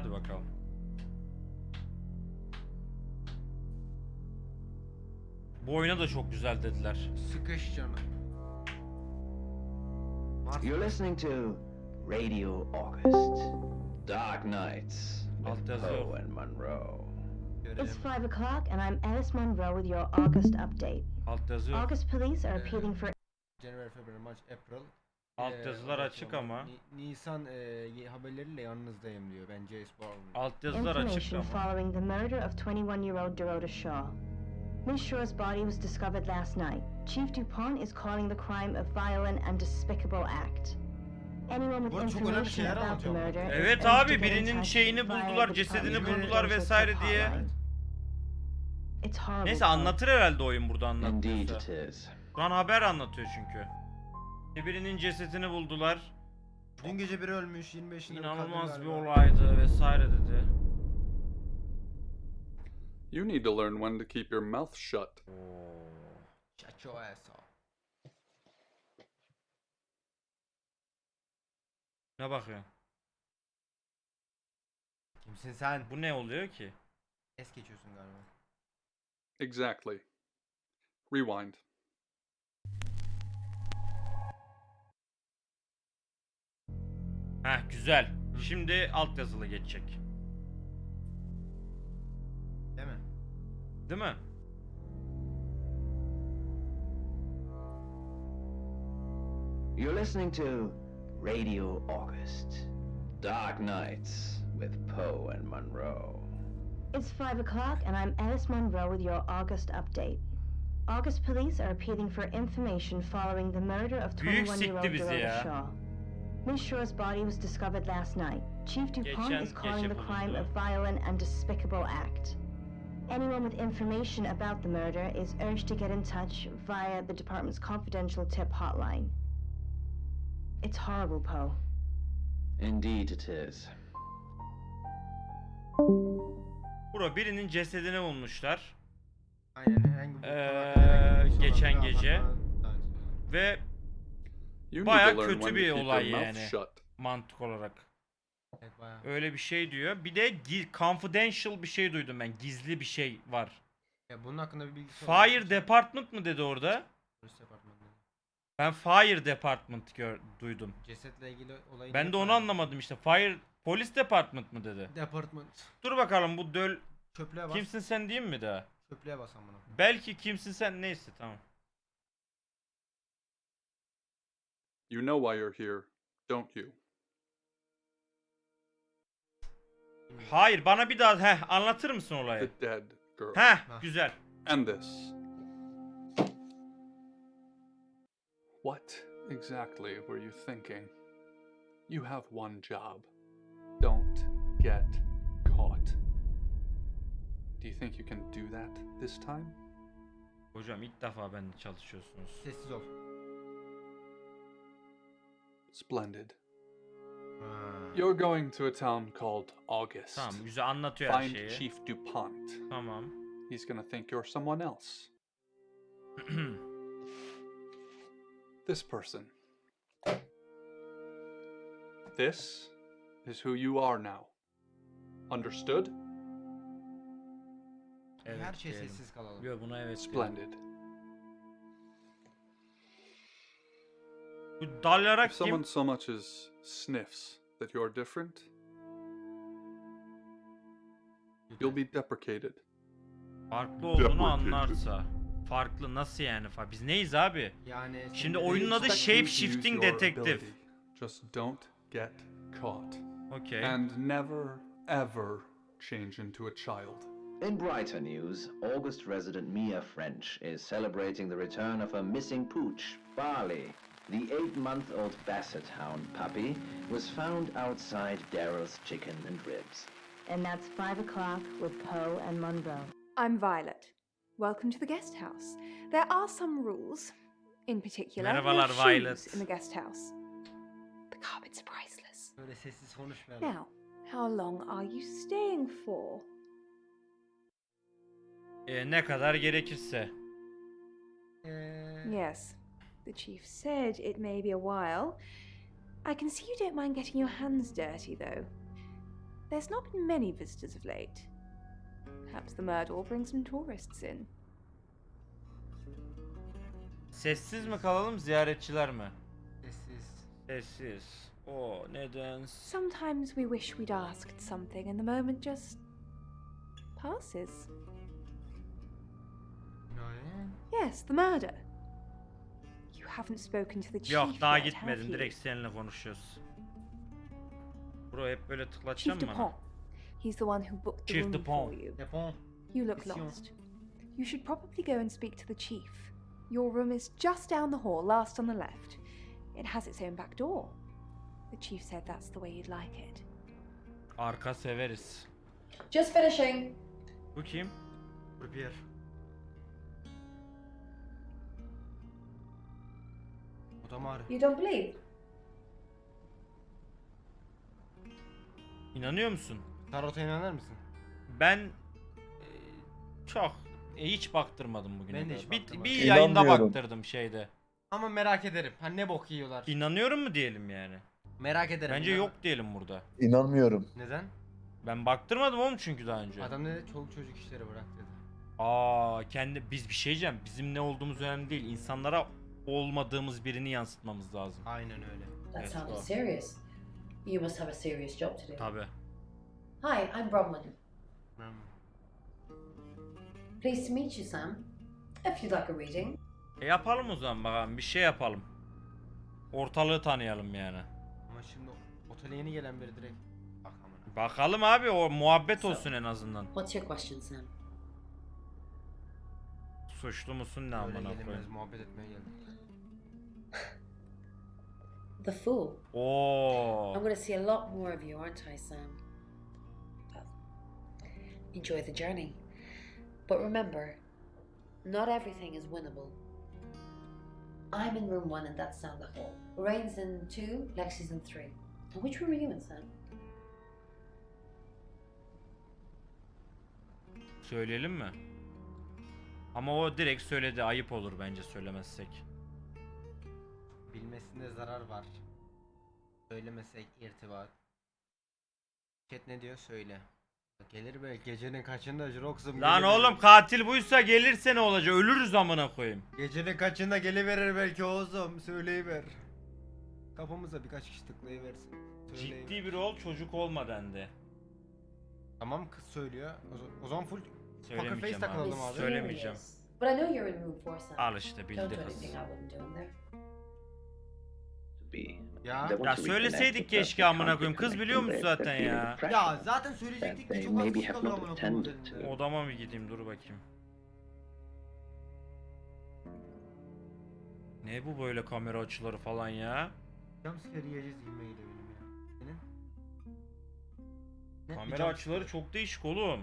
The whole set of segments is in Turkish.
Hadi bakalım. Bu oyuna da çok güzel dediler. Sıkış canım. You're listening to Radio August. Dark Nights with Poe and Monroe. It's 5 o'clock and I'm Alice Monroe with your August update. Alt yazı yok. August police are appealing for... January, February, March, April. Alt yazılar açık ama. Nisan haberleriyle yanınızdayım diyor. Bence Alt yazılar açık Information ama. following the murder of 21-year-old Dorota Shaw. Miss Shaw's body was discovered last night. Chief DuPont is calling the crime a violent and despicable act. Anyone with information about the murder is Evet urged to abi, get in birinin touch şeyini via buldular, the cesedini Department of buldular Social vesaire Tip diye. Hotline. It's horrible. Neyse, anlatır herhalde oyun burada Indeed anlatıyorsa. it is. Şu an haber anlatıyor çünkü. Birinin cesedini buldular. Dün gece biri ölmüş, 25'inde İnanılmaz bir olaydı vesaire dedi. You need to learn when to keep your mouth shut. Shut your ass up. Ne bakıyorsun? Kimsin sen? Bu ne oluyor ki? Es geçiyorsun galiba. Exactly. Rewind. Heh, güzel. Şimdi alt yazılı geçecek. Değil mi? Değil mi? You're listening to Radio August. Dark Nights with Poe and Monroe. It's 5 o'clock and I'm Alice Monroe with your August update. August police are appealing for information following the murder of Büyük 21-year-old sikti bizi Dorota ya. Shaw. Miss Shaw's body was discovered last night. Chief DuPont is calling the crime a violent and despicable act. Anyone with information about the murder is urged to get in touch via the department's confidential tip hotline. It's horrible, Poe. Indeed it is. Bro, birinin cesedini bulmuşlar. Aynen, herhangi bir geçen gece. Ve You need baya to learn kötü when to bir keep your olay mouth yani. shut. Mantık olarak. Evet, bayağı. Öyle bir şey diyor. Bir de confidential bir şey duydum ben. Gizli bir şey var. Ya bunun hakkında bir bilgi Fire Department mı dedi orada? Polis departmanı. Ben Fire Department duydum. Cesetle ilgili olayı. Ben de onu anlamadım işte. Fire Police Department mı dedi? Department. Dur bakalım bu döl... Çöplüğe bas. Kimsin sen diyeyim mi daha? Çöplüğe bas amına. Belki kimsin sen, neyse tamam. You know why you're here, don't you? Hayır, bana bir daha anlatır mısın olayı? The dead girl. Güzel. And this. What exactly were you thinking? You have one job. Don't get caught. Do you think you can do that this time? Hocam ilk defa benimle çalışıyorsunuz. Sessiz ol. Splendid. You're going to a town called August. Tamam, güzel anlatıyor her Find şeyi. Chief DuPont. Tamam. He's gonna think you're someone else. This person. This is who you are now. Understood? Evet Her şey diyelim. sessiz kalalım. Yok, buna evet diyelim. Splendid. Bu dalarak If someone kim? so much as sniffs that you're different, you'll be deprecated. Farklı olduğunu anlarsa. Farklı nasıl yani? Biz neyiz abi? Yani Şimdi senin oyunun adı Expect you to use Shapeshifting your Detective. ability. Just don't get caught. Okay. And never, ever change into a child. In brighter news, August resident Mia French is celebrating the return of her missing pooch, Barley. The 8-month-old Basset Hound puppy was found outside Daryl's Chicken and Ribs. And that's 5 o'clock with Poe and Monroe. I'm Violet. Welcome to the guest house. There are some rules. In particular, no Merhabalar, shoes Violet. in the guest house. The carpets are priceless. böyle sessiz konuşmayalım. Now, how long are you staying for? Ne kadar gerekirse. Yes, the chief said it may be a while. I can see you don't mind getting your hands dirty, though. there's not been many visitors of late. Perhaps the murder will bring some tourists in. Sessiz mi kalalım, ziyaretçiler mi? Sessiz. Sessiz. O neden? Sometimes we wish we'd asked something and the moment just passes. Yes, the murder. You haven't spoken to the chief Yok daha yet, have gitmedim. you? Direkt seninle konuşuyoruz. Bro hep böyle Chief tıklatacağım bana. Dupont. He's the one who booked the Chief room Dupont. for you. Japon. You look Mission. lost. You should probably go and speak to the chief. Your room is just down the hall, last on the left. It has its own back door. The chief said that's the way you'd like it. Arka severiz. Just finishing. Bu kim? Kurpiyer. Odam ağrı. You don't believe? İnanıyor musun? Tarot'a inanır mısın? Ben çok hiç baktırmadım bugüne Ben de kadar. hiç Bir baktırmadım. yayında İnanmıyorum. baktırdım şeyde. Ama merak ederim. Ha ne bok yiyorlar. İnanıyorum mu diyelim yani? Merak ederim. Bence inan- yok diyelim burada. İnanmıyorum. Neden? Ben baktırmadım oğlum çünkü daha önce. Adam dedi çoluk çocuk işleri bırak dedi. Biz bir şey diyeceğim. Bizim ne olduğumuz önemli değil. İnsanlara olmadığımız birini yansıtmamız lazım. Aynen öyle. That Yes, sounded well. serious. You must have a serious job to do. Tabi. Hi, I'm Bronwyn. Hmm. Pleased to meet you, Sam. If you'd like a reading. Yapalım o zaman bakalım. Bir şey yapalım. Ortalığı tanıyalım yani. Ama şimdi otele yeni gelen biri direkt. Bak amına. Bakalım abi o muhabbet olsun en azından. What's your question, Sam? Suçlu musun ne Öyle amına gelinmez koyayım. muhabbet etmeye geldim. The Fool. Oo. I'm going to see a lot more of you, aren't I, Sam? Well, enjoy the journey. But remember, not everything is winnable. I'm in room 1 and that's down the hall. Rain's in 2, Lexi's in 3. And which room are you in, Sam? Söyleyelim mi? Ama o direkt söyledi. Ayıp olur bence söylemezsek. Bilmesinde zarar var. Söylemesek irtibat. Chat ne diyor söyle. Gelir be gecenin kaçında Jrokez'um Lan geliverir. oğlum katil buysa gelirse ne olacak? Ölürüz amına koyayım. Gecenin kaçında geliverir belki Oğuz'um söyleyiver. Kafamıza birkaç kişi tıklayıversin. Söyleyiver. Ciddi bir ol, çocuk olma dendi. Tamam kız söylüyor. O zaman full poker face Söylemeyeceğim takılalım abi. abi. Söylemeyeceğim. But I know you're in room 4, Sam. Al işte Don't bildi do kız. anything I wouldn't do in there. Ya. Ya söyleseydik keşke amına koyayım. Kız biliyor musun zaten ya? Ya zaten söyleyecektik de çok az kişi kalır amına koyayım üzerinde. Odama mı gideyim dur bakayım. Ne bu böyle kamera açıları falan ya? Jumpscare yiyeceğiz yemeğiyle benim ya. Senin? Ne? Bir Kamera jump- açıları çok değişik oğlum.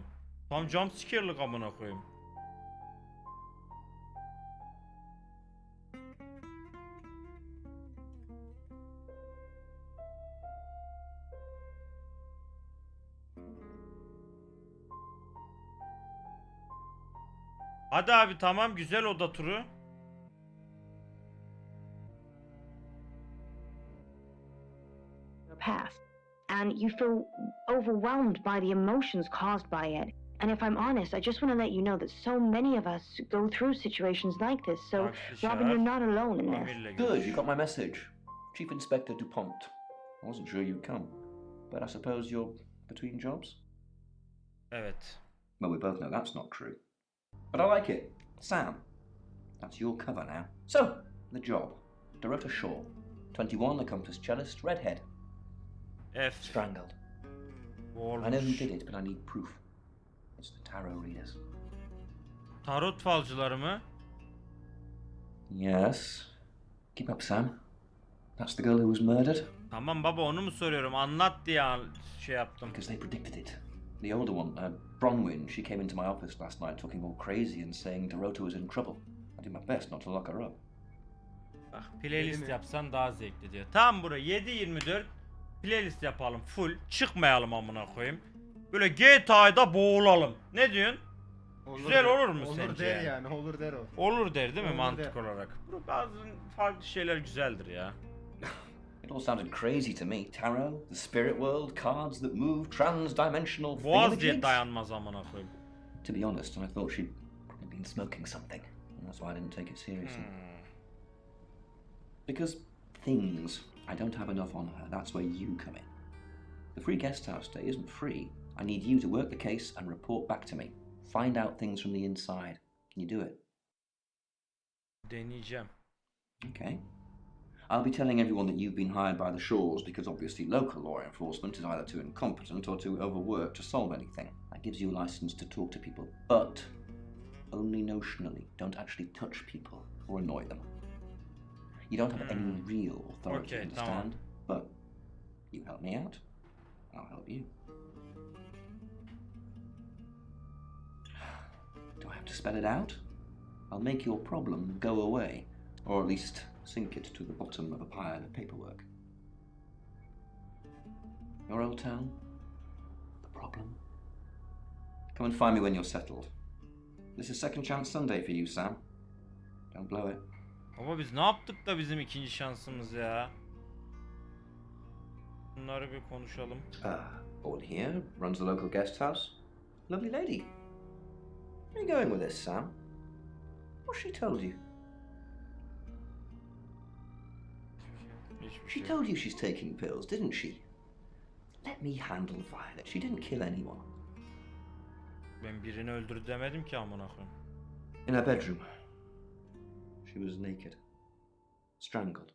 Tam jumpscare'lık amına koyayım. Hadi abi tamam güzel oda turu. Path, and you feel overwhelmed by the emotions caused by it. And if I'm honest, I just want to let you know that so many of us go through situations like this. So, Robin, you're not alone in this. Amir'le Good, görüş. you got my message. Chief Inspector DuPont. I wasn't sure you'd come, but I suppose you're between jobs? Evet. Well, we both know that's not true. But I like it. Sam. That's your cover now. So, the job. Dorota Shaw. 21, accomplished cellist, redhead. F. Strangled. I know who did it, but I need proof. It's the tarot readers. Tarot falcıları mı? Yes. Keep up, Sam. That's the girl who was murdered. Tamam baba onu mu soruyorum? Anlat diye şey yaptım. Because they predicted it. The older one, Bronwyn, she came into my office last night talking all crazy and saying Dorota was in trouble. I did my best not to lock her up. Bak playlist yapsan daha zevkli diyor. Tamam bura 7-24 playlist yapalım full. Çıkmayalım amına koyayım. Böyle GTA'da boğulalım. Ne diyorsun? Güzel olur mu olur sence der yani? yani olur der o. Olur der değil mi Olur mantık der. olarak? Bazı farklı şeyler güzeldir ya. It all sounded crazy to me. Tarot, the spirit world, cards that move, trans-dimensional Boğaz diye thingamajigs. dayanmaz amına koyayım. To be honest, I thought she'd probably been smoking something. And that's why I didn't take it seriously. Because things, I don't have enough on her. That's where you come in. The free guest house stay isn't free. I need you to work the case and report back to me. Find out things from the inside. Can you do it? Deneyeceğim. Okay. I'll be telling everyone that you've been hired by the Shaws because obviously local law enforcement is either too incompetent or too overworked to solve anything. That gives you a license to talk to people, but only notionally. Don't actually touch people or annoy them. You don't have any real authority, Okay, understand? tamam. But you help me out, I'll help you. Do I have to spell it out? I'll make your problem go away, or at least sink it to the bottom of a pile of paperwork. Your old town? The problem? Come and find me when you're settled. This is Second Chance Sunday for you, Sam. Don't blow it. Ama biz ne yaptık da bizim ikinci şansımız ya? Bunları bir konuşalım. Born here, runs the local guest house. Lovely lady. Where are you going with this, Sam? What's she told you? Hiçbir She şey. told you she's taking pills, didn't she? Let me handle Violet. She didn't kill anyone. Ben birini öldürdü demedim ki amına koyayım. In her bedroom. She was naked. Strangled.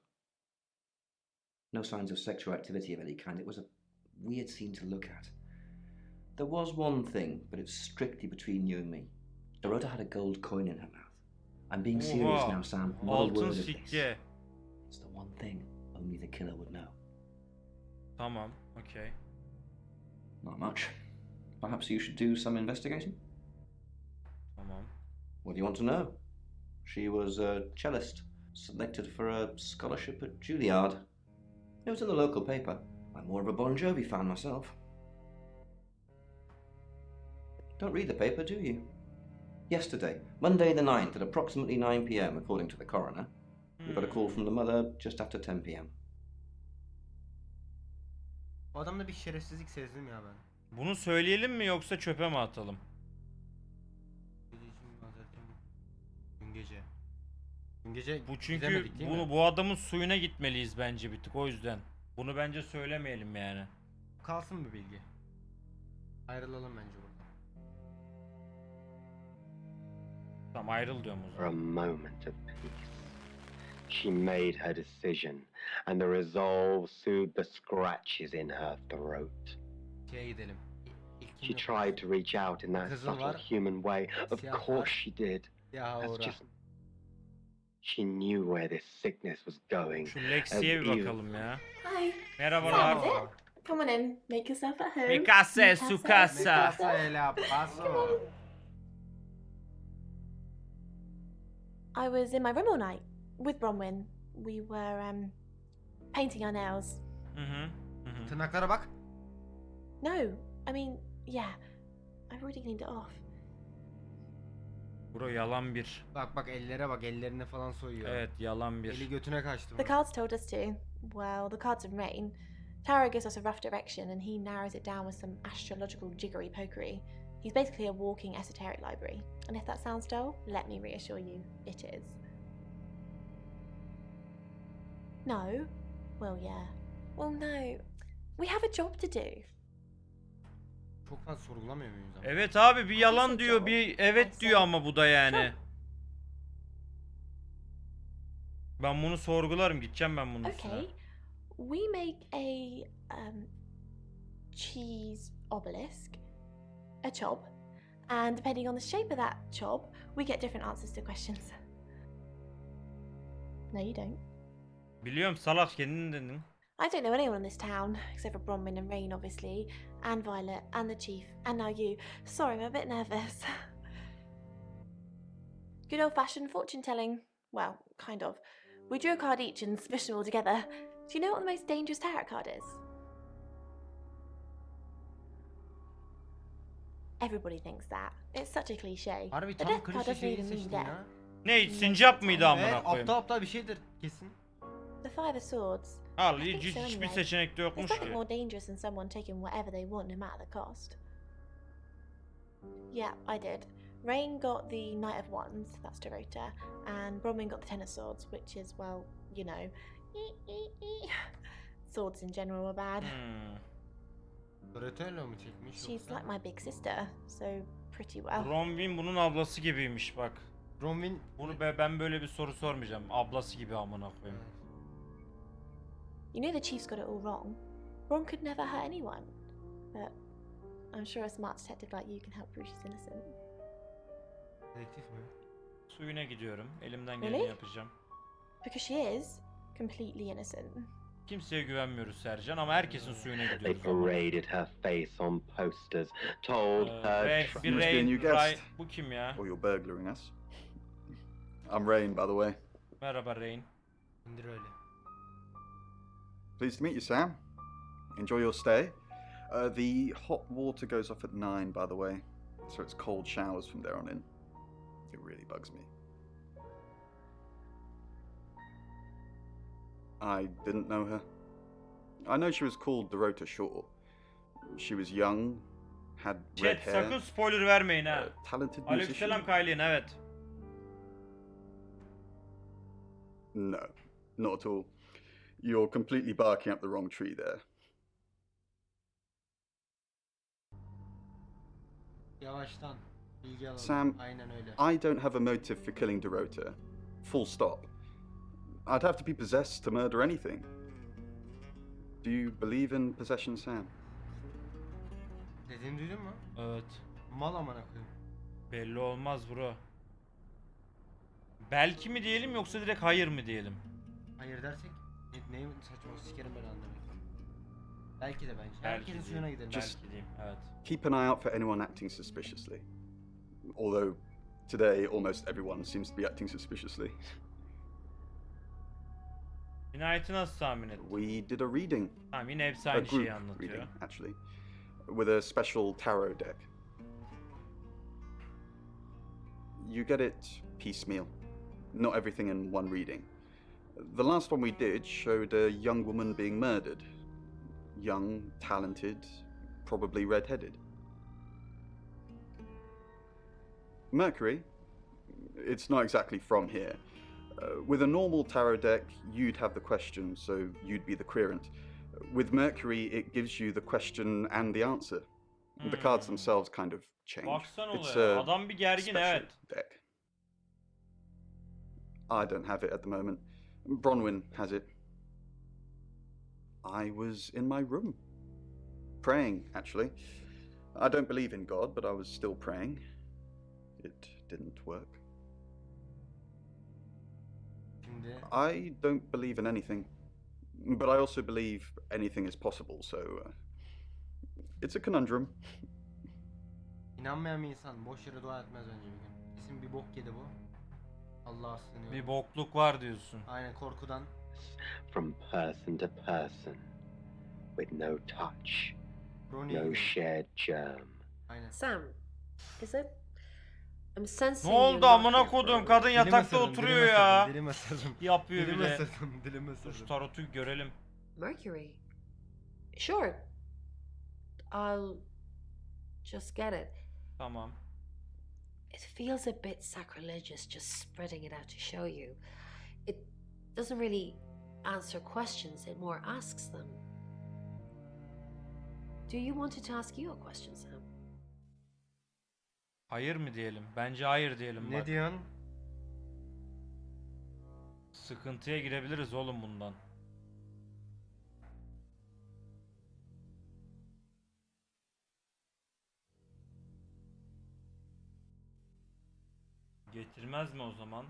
No signs of sexual activity of any kind. It was a weird scene to look at. There was one thing, but it's strictly between you and me. Dorota had a gold coin in her mouth. I'm being serious now, Sam. Not a Altın word of this. sikke. It's the one thing only the killer would know. Tamam, okay. Not much. Perhaps you should do some investigating? Tamam. What do you want to know? She was a cellist, selected for a scholarship at Juilliard. It was in the local paper. I'm more of a Bon Jovi fan myself. Don't read the paper, do you? Yesterday, Monday the 9th at approximately 9 p.m. according to the coroner, we got a call from the mother just after 10 p.m. O adamda bir şerefsizlik sezdim ya ben. Bunu söyleyelim mi yoksa çöpe mi atalım? Dün gece. Dün gece Bu çünkü gidemedik değil mi? bu adamın suyuna gitmeliyiz bence bir tık, o yüzden. Bunu bence söylemeyelim yani. Kalsın bir bilgi. Ayrılalım bence buradan. Tamam, ayrıl diyorum o For a zaman. moment of peace. She made her decision, and the resolve soothed the scratches in her throat. Şeye gidelim. She tried to reach out in that Kızıl subtle var. human way. Of Siyah course var. she did. Ya That's ora. just... She knew where this sickness was going. Şu Lexi'ye bir As you- bakalım ya. Hi. Merhabalar. Found it. Come on in. Make yourself at home. Mi casa es su casa. Casa de la Paso. I was in my room all night with Bronwyn. We were painting our nails. Hı hı. Hı hı. Tırnaklara bak. No, I mean, yeah. I've already cleaned it off. Bro yalan bir. Bak ellere bak, ellerini falan soyuyor. Evet, yalan Eli bir. götüne kaçtı. The cards told us to. Well, the cards in rain. Tarot gives us a rough direction and he narrows it down with some astrological jiggery pokery. He's basically a walking esoteric library. And if that sounds dull, let me reassure you, it is. No? Well, yeah. Well, no. We have a job to do. Çok fazla sorgulamıyor muyuz ama? Evet abi, bir yalan diyor, bir evet diyor ama bu da yani. Ben bunu sorgularım, gideceğim ben bunun üstüne. Okay. We make a cheese obelisk, a chob, and depending on the shape of that chob, we get different answers to questions. No, you don't. Biliyorum salak, kendin dedin. I don't know anyone in this town, except for Bronwyn and Rain, obviously, and Violet, and the Chief, and now you. Sorry, I'm a bit nervous. Good old-fashioned fortune-telling. Well, kind of. We drew a card each and smushed them all together. Do you know what the most dangerous tarot card is? Everybody thinks that. It's such a cliche. Harbi A tam death card klişe doesn't şeyi even mean seçtin death. ya. Ne, sincap mıydı amına Evet, koyayım? aptal bir şeydir kesin. The Five of Swords. Al, I think so hiçbir anyway. seçenek de yokmuş There's nothing ki. more dangerous than someone taking whatever they want, no matter the cost. Yeah, I did. Rain got the Knight of Wands, that's Dorota, and Bronwyn got the Ten of Swords, which is, well, you know, swords in general are bad. Dorota'yla mı çekmiş She's yoksa? like my big sister, so pretty well. Bronwyn bunun ablası gibiymiş bak. Bronwyn Bunu ben böyle bir soru sormayacağım. Ablası gibi amına koyayım. You know the chief's got it all wrong. Ron could never hurt anyone, but I'm sure a smart detective like you can help prove she's innocent. Dedektif mi? Suyuna gidiyorum. Elimden Really? geleni yapacağım. Because she is completely innocent. Kimseye güvenmiyoruz Sercan ama herkesin suyuna They gidiyoruz. paraded her face on posters, told her Bir Must be a Rain, new guest. bu kim ya? Or you're burglaring us. I'm Rain, by the way. Merhaba Rain. İndir öyle. Pleased to meet you, Sam. Enjoy your stay. The hot water goes off at 9, by the way, so it's cold showers from there on in. It really bugs me. I didn't know her. I know she was called Dorota Shaw. She was young, had red Chat hair, sakın spoiler vermeyin ha. talented musician. Aleykümselam Kaylin, evet. No, not at all. You're completely barking up the wrong tree there. Yavaştan bilgi alalım. Sam, Aynen öyle. I don't have a motive for killing Dorota. Full stop. I'd have to be possessed to murder anything. Do you believe in possession, Sam? Dediğimi duydun mu? Evet. Mal amına koyayım. Belli olmaz bro. Belki mi diyelim yoksa direkt hayır mı diyelim? Hayır dersek neyin saçma sikerim ben anlamayayım. Belki de bence. Belki Herkesin diyeyim. suyuna gidelim. Belki diyeyim, evet. Keep an eye out for anyone acting suspiciously. Although, today almost everyone seems to be acting suspiciously. Cinayeti nasıl tahmin ettin? We did a reading. Tamam, yine hepsi A aynı group şeyi anlatıyor. reading, actually. With a special tarot deck. You get it piecemeal. Not everything in one reading. The last one we did showed a young woman being murdered. Young, talented, probably red-headed. Mercury, it's not exactly from here. With a normal tarot deck, you'd have the question, so you'd be the querent. With Mercury, it gives you the question and the answer. The cards themselves kind of change. Baksana It's olaya. a Adam bir gergin, special evet. deck. I don't have it at the moment. Bronwyn has it. I was in my room. Praying, actually. I don't believe in God, but I was still praying. It didn't work. Şimdi I don't believe in anything, but I also believe anything is possible, so it's a conundrum. inanmayan bir insan boş yere dua etmez önce bir gün. Kesin bir bok yedi bu. Allah'a sığınıyorum. Bir bokluk var diyorsun. Aynen korkudan. From person to person, with no touch, Ronnie'ye no gidiyor. shared germ. Aynen. Sam, is it? I'm sensing Ne you oldu not amına here for kodum? a Kadın reason. yatakta oturuyor ya. Dilime ısırdım. Yapıyor bir Dilime de. ısırdım. Dilime Dur şu ısırdım. tarotu görelim. Mercury. Sure. I'll just get it. Tamam. It feels a bit sacrilegious just spreading it out to show you. It doesn't really answer questions, it more asks them. Do you want it to ask you a question, Sam? Hayır mı diyelim? Bence hayır diyelim Ne bak. diyorsun? Sıkıntıya girebiliriz oğlum bundan. Getirmez mi o zaman?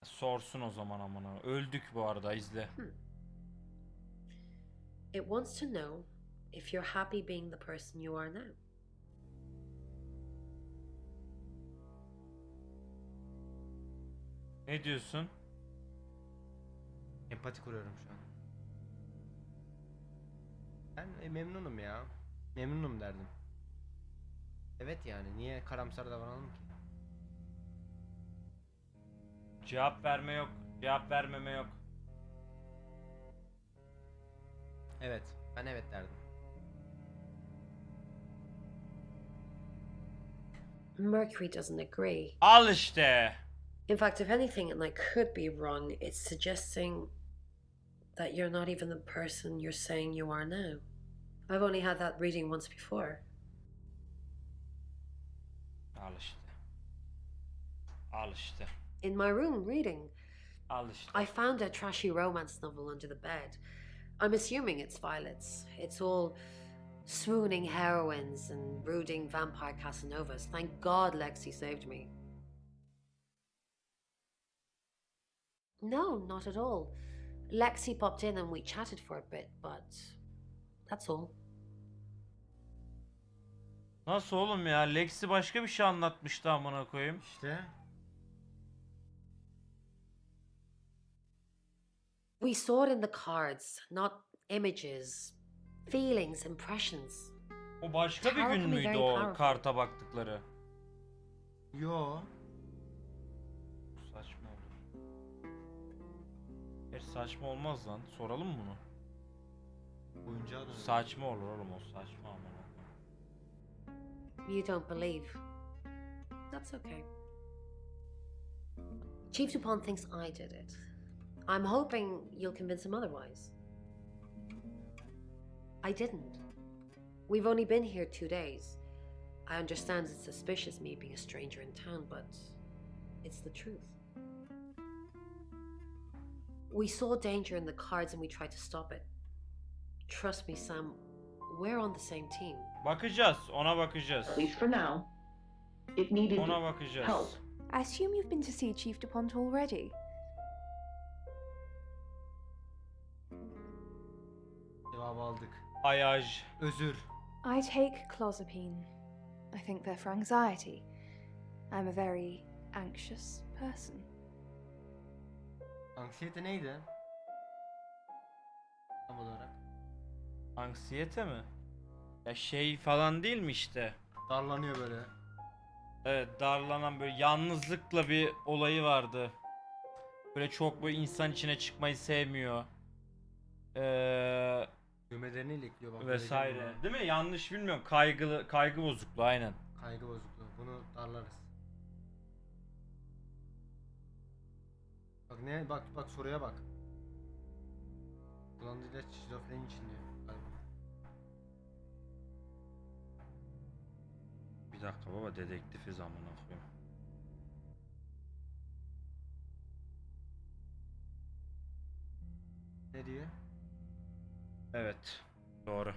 Sorsun o zaman amına. Öldük bu arada, izle. It wants to know if you're happy being the person you are now. Ne diyorsun? Empati kuruyorum şu an. Ben memnunum ya. Memnunum derdim. Evet yani niye karamsar davranalım ki? Cevap verme yok. Cevap vermeme yok. Evet. Ben evet derdim. Mercury doesn't agree. Al işte. In fact, if anything, and I could be wrong, it's suggesting that you're not even the person you're saying you are now. I've only had that reading once before. Al işte. Al işte. In my room, reading. Al işte. I found a trashy romance novel under the bed. I'm assuming it's Violet's. It's all swooning heroines and brooding vampire Casanovas. Thank God Lexi saved me. No, not at all. Lexi popped in and we chatted for a bit, but that's all. Nasıl oğlum ya? Lexi başka bir şey anlatmıştı amına koyayım. İşte. We saw it in the cards, not images. Feelings, impressions. O başka bir Tarot gün can be müydü very o powerful. karta baktıkları? Yo. Saçma olur. Saçma olmaz lan. Soralım mı bunu? Oyuncağa dön. Saçma olur oğlum, o saçma amına. You don't believe. That's okay. Chief Dupont thinks I did it. I'm hoping you'll convince him otherwise. I didn't. We've only been here 2 days. I understand it's suspicious me being a stranger in town, but it's the truth. We saw danger in the cards and we tried to stop it. Trust me, Sam, we're on the same team. Bakacağız, ona bakacağız. At least for now. It needed Ona bakacağız. help. I assume you've been to see Chief Dupont already. Cevabı aldık. Ayaj. Özür. I take clozapine. I think they're for anxiety. I'm a very anxious person. Anksiyete neydi? Tam olarak. Anksiyete mi? Ya şey falan değil mi işte? Darlanıyor böyle. Evet, darlanan böyle yalnızlıkla bir olayı vardı. Böyle çok böyle insan içine çıkmayı sevmiyor. Düğmelerini ilikliyor bak. Vesaire. Değil mi? Yanlış bilmiyorum. Kaygı bozukluğu aynen. Kaygı bozukluğu. Bunu darlarız. Bak ne? Bak soruya bak. Kullandığı ilaç şizofreni için diyor. Galiba. Bir dakika baba, dedektifiz amına koyayım. Ne diyor? Evet. Doğru.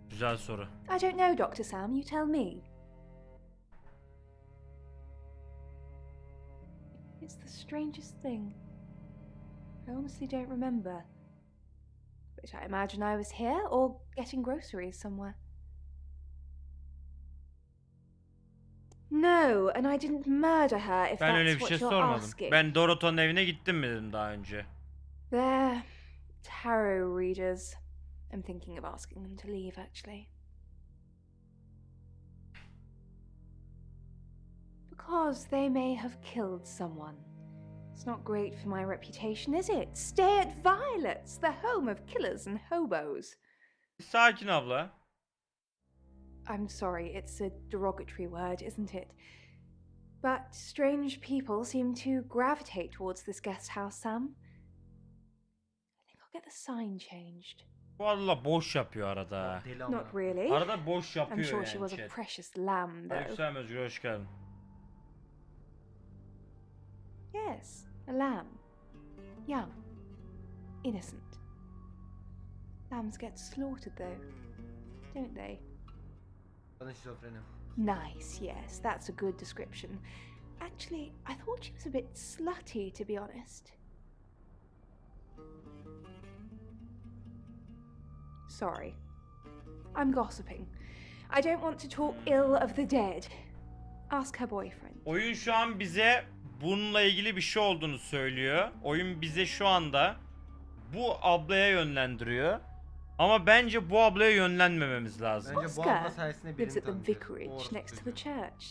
Güzel soru. I don't know, Dr. Sam, you tell me. It's the strangest thing. I honestly don't remember. But I imagine I was here or getting groceries somewhere. No, and I didn't murder her if Ben öyle that's bir şey what you're sormadım. asking. Ben Dorothy'nin evine gittim mi dedim daha önce. They're tarot readers. I'm thinking of asking them to leave, actually. Because they may have killed someone. It's not great for my reputation, is it? Stay at Violet's, the home of killers and hobos. Sakin abla. I'm sorry, it's a derogatory word, isn't it? But strange people seem to gravitate towards this guest house, Sam. I think I'll get the sign changed. Valla boş yapıyor arada. Deli ama. Not really. Arada boş yapıyor I'm sure yani she was a chat. precious lamb, though. Aleykümselam Özgür, hoş geldin. Yes, a lamb. Young. Innocent. Lambs get slaughtered, though, don't they? Kadın şizofreni. Nice, yes, that's a good description. Actually, I thought she was a bit slutty, to be honest. Sorry. I'm gossiping. I don't want to talk ill of the dead. Ask her boyfriend. Oyun şu an bize bununla ilgili bir şey olduğunu söylüyor. Oyun bize şu anda bu ablaya yönlendiriyor. Ama bence bu ablaya yönlenmememiz lazım. Bence bu abla sayesinde Lives birini at the tanıyacağız. vicarage Orası next to the çocuğu. church.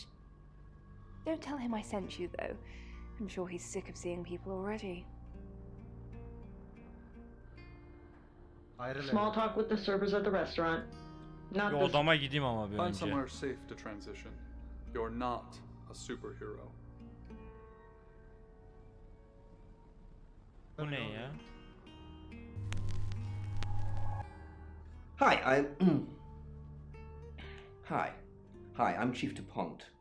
Don't tell him I sent you, though. I'm sure he's sick of seeing people already. Ayrıl Small hemen. talk with the servers at the restaurant. Not Bir the odama gideyim ama bir Find önce. somewhere safe to transition. You're not a superhero. Bu ne ya? Hi, Hi, I'm Chief DuPont.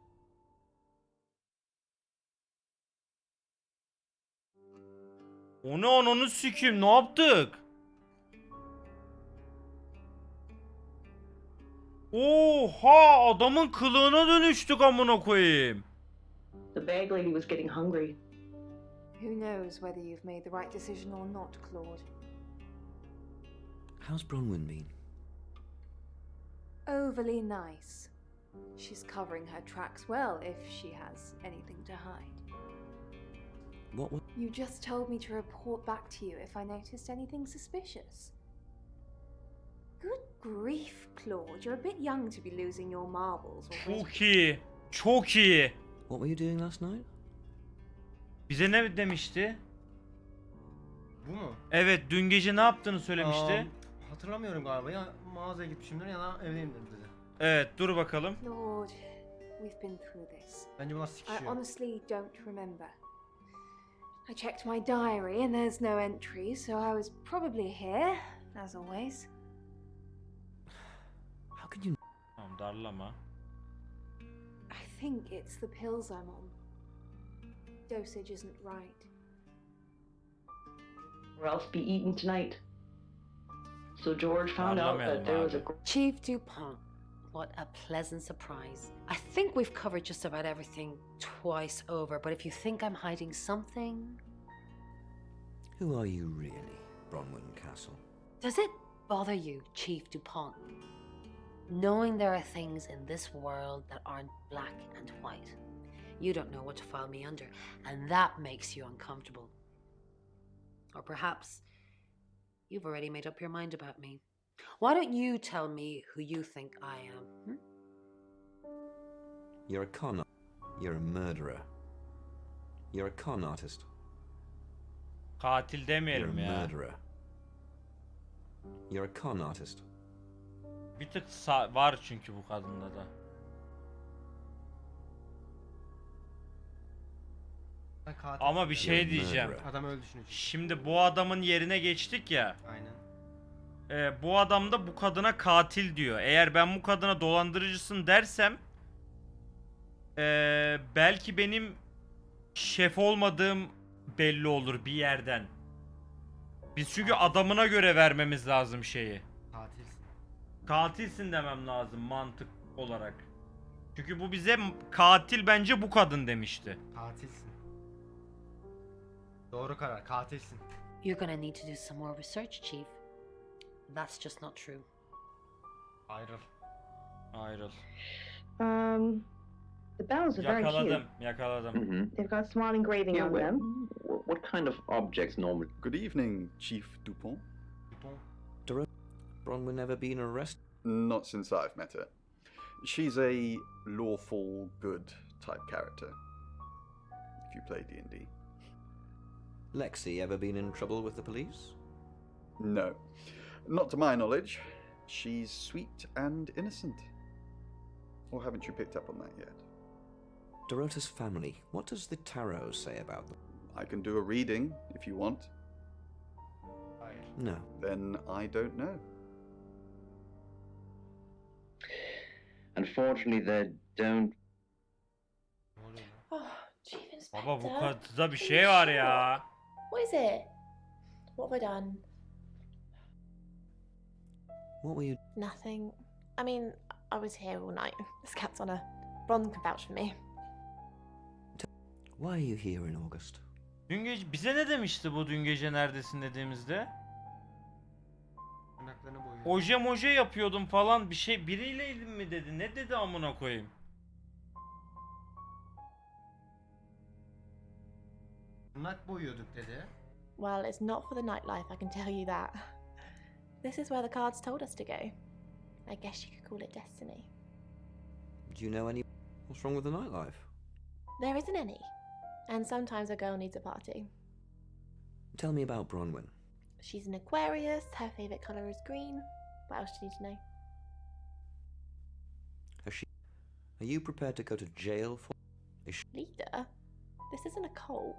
O ne ananı sikeyim, ne yaptık? Oha, adamın kılığına dönüştük amına koyayım. The bag lady was getting hungry. Who knows whether you've made the right decision or not, Claude? How's Bronwyn been? Overly nice. She's covering her tracks well if she has anything to hide. What was... You just told me to report back to you if I noticed anything suspicious. Good grief, Claude. You're a bit young to be losing your marbles already. Çok iyi. Çok iyi. What were you doing last night? Bize ne demişti? Bu mu? Evet, dün gece ne yaptığını söylemişti. Hatırlamıyorum galiba, ya mağazaya gitmişimdir ya da evdeyimdir dedi. Evet, dur bakalım. Claude, we've been through this. Bence bunlar I sikişiyor. honestly don't remember. I checked my diary and there's no entry, so I was probably here, as always. How could you... Tamam, darlama. I think it's the pills I'm on. Dosage isn't right. Or else be eaten tonight. So George found out that there was a... Chief DuPont, what a pleasant surprise. I think we've covered just about everything twice over, but if you think I'm hiding something... Who are you really, Bronwyn Castle? Does it bother you, Chief DuPont, knowing there are things in this world that aren't black and white? You don't know what to file me under, and that makes you uncomfortable. Or perhaps you've already made up your mind about me. Why don't you tell me who you think I am? Hmm? You're a con... You're a murderer. You're a con artist. Katil You're a demeyelim ya. murderer. You're a con artist. Bir tık var çünkü bu kadında da. Ben katil. Ama bir şey You're a diyeceğim. murderer. Adam öldü çünkü. Şimdi bu adamın yerine geçtik ya. Aynen. Bu adam da bu kadına katil diyor. Eğer ben bu kadına dolandırıcısın dersem belki benim şef olmadığım belli olur bir yerden. Biz çünkü adamına göre vermemiz lazım şeyi. Katilsin. Katilsin demem lazım mantık olarak. Çünkü bu bize katil bence bu kadın demişti. Katilsin. Doğru karar, katilsin. You're gonna need to do some more research, Chief. That's just not true. Ayrıl. Ayrıl. The bells are very Yakaladım, cute. yakaladım. Mm-hmm. They've got small engraving Yeah, on well, them. what kind of objects normally? Good evening, Chief DuPont. Bronwyn ever been arrested? Not since I've met her. She's a lawful, good type character. If you play D&D. Lexi ever been in trouble with the police? No. Not to my knowledge. She's sweet and innocent. Or haven't you picked up on that yet? Dorota's family, what does the tarot say about them? I can do a reading if you want. Hayır. No. Then I don't know. Unfortunately, they don't. Ne oluyor lan? Oh, Chief Inspector. Baba bu kadında bir are şey you var sure? ya. What is it? What have I done? What were you... Nothing. I mean, I was here all night. This cat's on her. Bron can vouch for me. Why are you here in August? Dün gece bize ne demişti bu dün gece neredesin dediğimizde? Tırnaklarını boyuyor. Oje moje yapıyordum falan bir şey biriyleydim mi dedi. Ne dedi amına koyayım? Tırnak boyuyorduk dedi. Well, it's not for the nightlife, I can tell you that. This is where the cards told us to go. I guess you could call it destiny. Do you know any... What's wrong with the nightlife? There isn't any. And sometimes a girl needs a party. Tell me about Bronwyn. She's an Aquarius, her favourite colour is green. What else do you need to know? Are you prepared to go to jail for? Leader? This isn't a cult.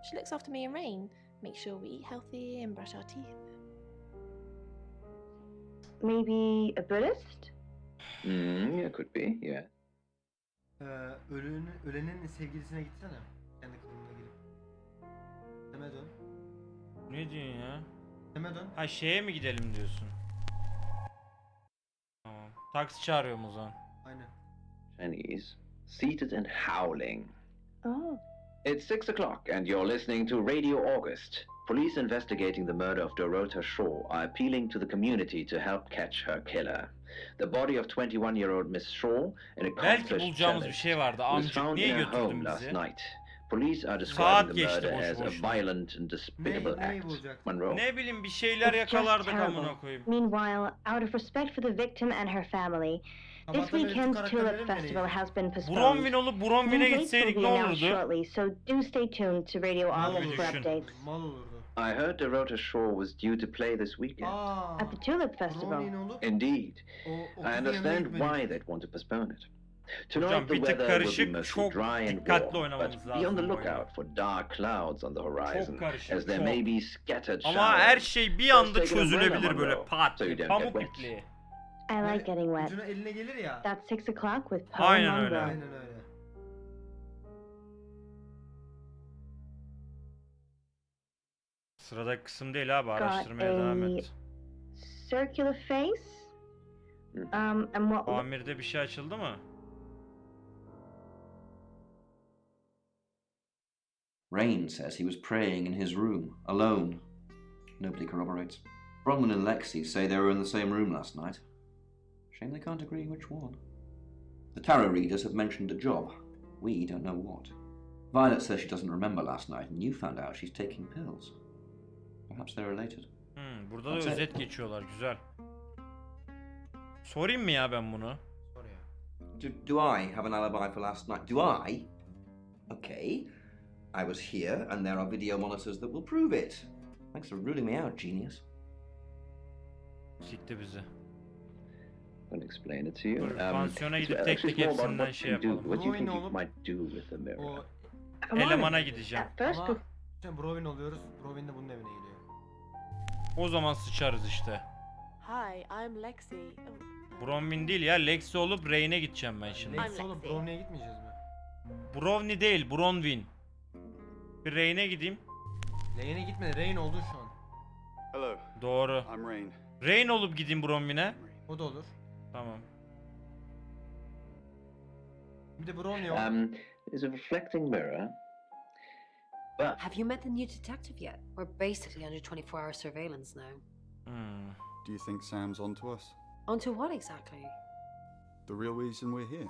She looks after me and Rain. Make sure we eat healthy and brush our teeth. Maybe a Buddhist? Yeah, could be, yeah. Ölenin sevgilisine gitsene. Kendi kılığına girip. Deme dön. Ne diyorsun ya? Deme dön. Ha şeye mi gidelim diyorsun? Tamam. Taksi çağırıyorum o zaman. Aynen. Chinese, seated and howling. Oh. It's 6 o'clock and you're listening to Radio August. Police investigating the murder of Dorota Shaw are appealing to the community to help catch her killer. The body of 21-year-old Miss Shaw, an Belki accomplished bulacağımız bir cellist, şey vardı. was Amcık found niye in her götürdün home last bizi? night. Police are Saat describing the geçti murder boş as a boşuna. violent and despicable Neyi act. bulacak? Monroe. Ne bileyim bir şeyler It's just yakalardık terrible. amına koyayım. Meanwhile, out of respect for the victim and her family, this weekend's Tulip Festival has been postponed. Bronwyn olup Bronwyn'e New dates gitseydik will ne be announced olurdu? shortly, so do stay tuned to Radio August for düşün. updates. Mal olurdu. I heard Dorota Shaw was due to play this weekend. At the Tulip Festival. Indeed. O I understand why they'd want to postpone it. Hocam Tonight the bir tık weather will be karışık, mostly çok dry and dikkatli warm, oynamamız but lazım be on the bu oyunu. lookout for dark clouds on the horizon, karışık, as there çok. may be scattered Ama showers. her şey bir Just anda take an umbrella, çözülebilir böyle Monroe, pat so you diye, don't pamuk get wet. ipliği. I like getting wet. Ucuna eline gelir ya. That's 6 o'clock with Poe Aynen and öyle. Monroe. Aynen öyle. Sıradaki kısım değil abi, Got araştırmaya devam a et. circular face. And what? Amir'de bir şey açıldı mı? Rain says he was praying in his room, alone. Nobody corroborates. Bronwyn and Lexi say they were in the same room last night. Shame they can't agree which one. The tarot readers have mentioned a job. We don't know what. Violet says she doesn't remember last night, and you found out she's taking pills. Perhaps they're related. Burada da That's it. özet geçiyorlar, güzel. Sorayım mı ya ben bunu? Sor ya. Do I have an alibi for last night? Do I? Okay. I was here, and there are video monitors that will prove it. Thanks for ruling me out, genius. Sikti bizi. I'll explain it to you. Dur, pansiyona gidip it's tek actually tek more about hepsinden what şey you do. yapalım. What do you think Bronwyn you olup might do with the mirror? O I'm on Elemana it. gideceğim. At first, ama şimdi Bronwyn oluyoruz. Bronwyn de bunun evine geliyor. O zaman sıçarız işte. Hi, I'm Lexi. Oh, Bronwyn değil ya, Lexi olup Ray'ine gideceğim ben şimdi. Lex olup Bronwyn'e gitmeyeceğiz mi? Brownie değil, Bronwyn. Bir Ray'ine gideyim. Lane'e gitmedi. Rain oldu şu an. Hello, Doğru. I'm Rain. Rain olup gideyim Bronwyn'e. O da olur. Tamam. Bir de Bron yok. It's a reflecting mirror. But Have you met the new detective yet? We're basically under 24-hour surveillance now. Do you think Sam's onto us? Onto what exactly? The real reason we're here?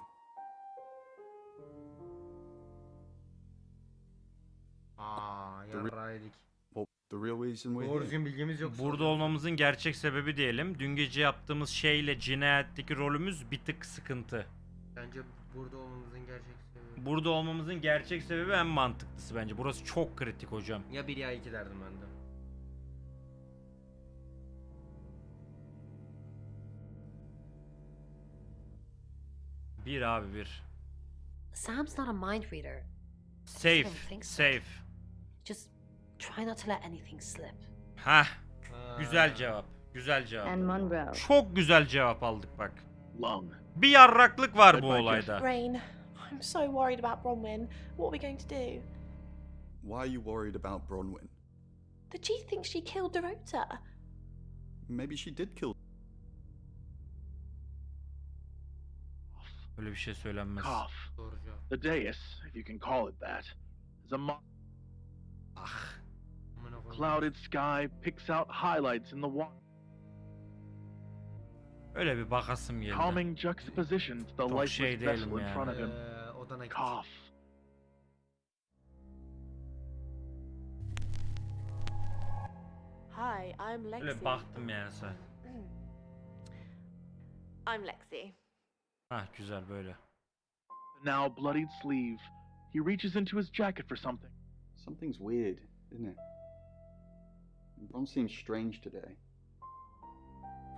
Yarraydık. Well, the real reason we're Doğru here. düzgün bilgimiz yok. Burada olmamızın gerçek sebebi diyelim. Dün gece yaptığımız şeyle cinayetteki rolümüz bir tık sıkıntı. Bence burada olmamızın gerçek sebebi. Burada olmamızın gerçek sebebi en mantıklısı bence. Burası çok kritik hocam. Ya 1 ya 2 derdim ben de. Bir abi bir. Sam's not a mind reader. Safe, don't think so. safe. Just try not to let anything slip. Hah, güzel cevap. Güzel cevap. and Monroe. Çok güzel cevap aldık bak. Long. Bir yarraklık var bu olayda. Rain, I'm so worried about Bronwyn. What are we going to do? Why are you worried about Bronwyn? The chief thinks she killed Dorota. Maybe she did kill. Öyle bir şey söylenmez. Cough. Doğru cevap. The dais, if you can call it that, is a Ah. Amına koyayım. clouded sky picks out highlights in the water, Öyle bir bakasım geldi. calming juxtaposition to the Çok lifeless şey vessel değilim in yani. front of him. Odana git. Cough. Hi, I'm Lexi. Öyle baktım yani sen. I'm Lexi. Hah güzel böyle. Now bloodied sleeve. He reaches into his jacket for something. Something's weird, isn't it? Bron seems strange today.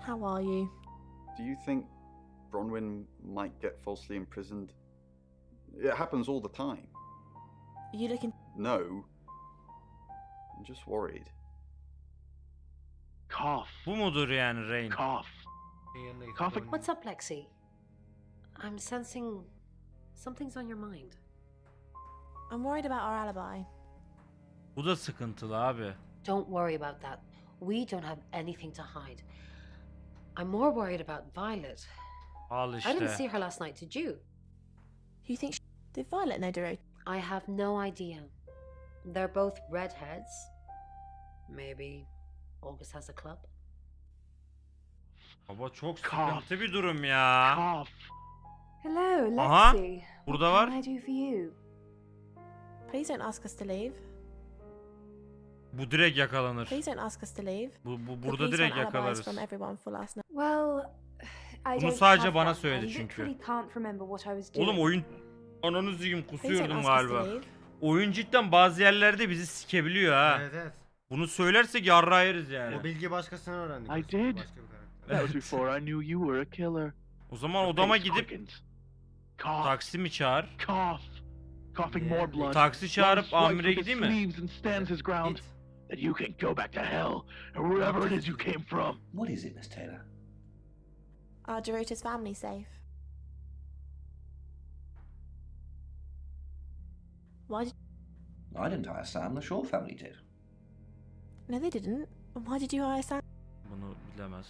How are you? Do you think Bronwyn might get falsely imprisoned? It happens all the time. Are you looking? No. I'm just worried. Cough. Bu mudur yani Rain? Cough. Coughing. What's up, Lexi? I'm sensing something's on your mind. I'm worried about our alibi. Bu da sıkıntılı abi. Don't worry about that. We don't have anything to hide. I'm more worried about Violet. Al I didn't see işte. her last night, did you? Do you think did Violet know Dorota? I have no idea. They're both redheads. Maybe August has a club. Baba çok Cough. sıkıntı bir durum ya. Cough. Hello, Aha, Lexi. burada What var. can I do for you? Please don't ask us to leave. Bu direkt yakalanır. Please don't ask us to leave. Bu The burada police direkt want alibis yakalarız. from everyone for last night. Well, I Bunu don't sadece have bana one. söyledi I çünkü. literally can't remember what I was doing. Oğlum oyun ananı ziyim Please don't kusuyordum ask us to galiba. leave. Oyun cidden bazı yerlerde bizi sikebiliyor ha. Evet evet. Bunu söylersek yarrağı yeriz yani. O bilgi başkasından öğrendik. I aslında, did. başka bir karakter. That was before I knew you were a killer. O zaman Your odama face gidip quickens. Cough. taksi mi çağır? Cough. Coughing more blood. Taksi çağırıp One swipe amire with his gideyim mi? sleeves and stands his ground. Git. That you can go back to hell, or wherever it is you came from. What is it, Miss Taylor? Are Dorota's family safe? Why did... I didn't hire Sam, the Shaw family did. No, they didn't. Why did you hire Sam? Bunu bilemez.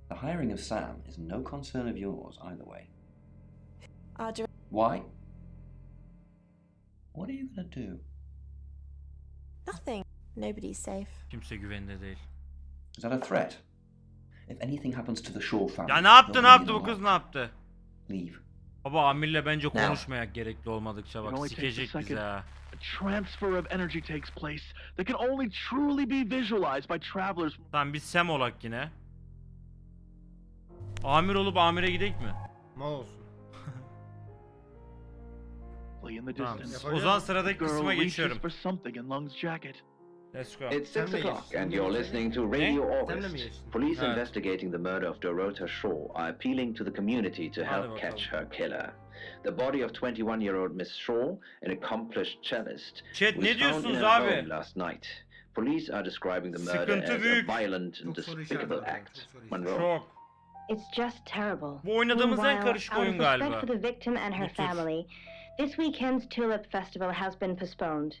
The hiring of Sam is no concern of yours either way. Are Dor... Why? What are you gonna do? Nothing. Nobody's safe. Kimse güvende değil. Is that a threat? If anything happens to the Shaw family... Ya ne yaptı you're ne yaptı gonna bu be kız in ne yaptı? the wrong. Leave. Baba Amir'le bence Now. konuşmayak gerekli olmadıkça It bak only takes a sikecek bizi second. ha. A transfer of energy takes place that can only truly be visualized by travelers. Tamam biz Sam olak yine. Amir olup Amir'e gidek mi? Mal olsun. In the Tamam. distance, O zaman sıradaki girl kısma reaches geçiyorum. for something in Lung's jacket. Let's go. It's 6 Sen mi o'clock geçtin? and Sen mi you're geçtin? listening to Radio Sen de August. mi geçtin? Police Evet. investigating the murder of Dorota Shaw are appealing to the community to Hadi help bakalım. catch her killer. The body of 21-year-old Miss Shaw, an accomplished cellist, Chat, was ne found in diyorsunuz her abi? home last night. Police are describing the murder Sıkıntı as a büyük. violent and Çok soru despicable işareti var, act. çok soru işareti. Monroe. Çok. It's just terrible. Bu oynadığımız en Meanwhile, karışık out oyun of respect galiba. for the victim and her Bu tür. family, this weekend's Tulip Festival has been postponed.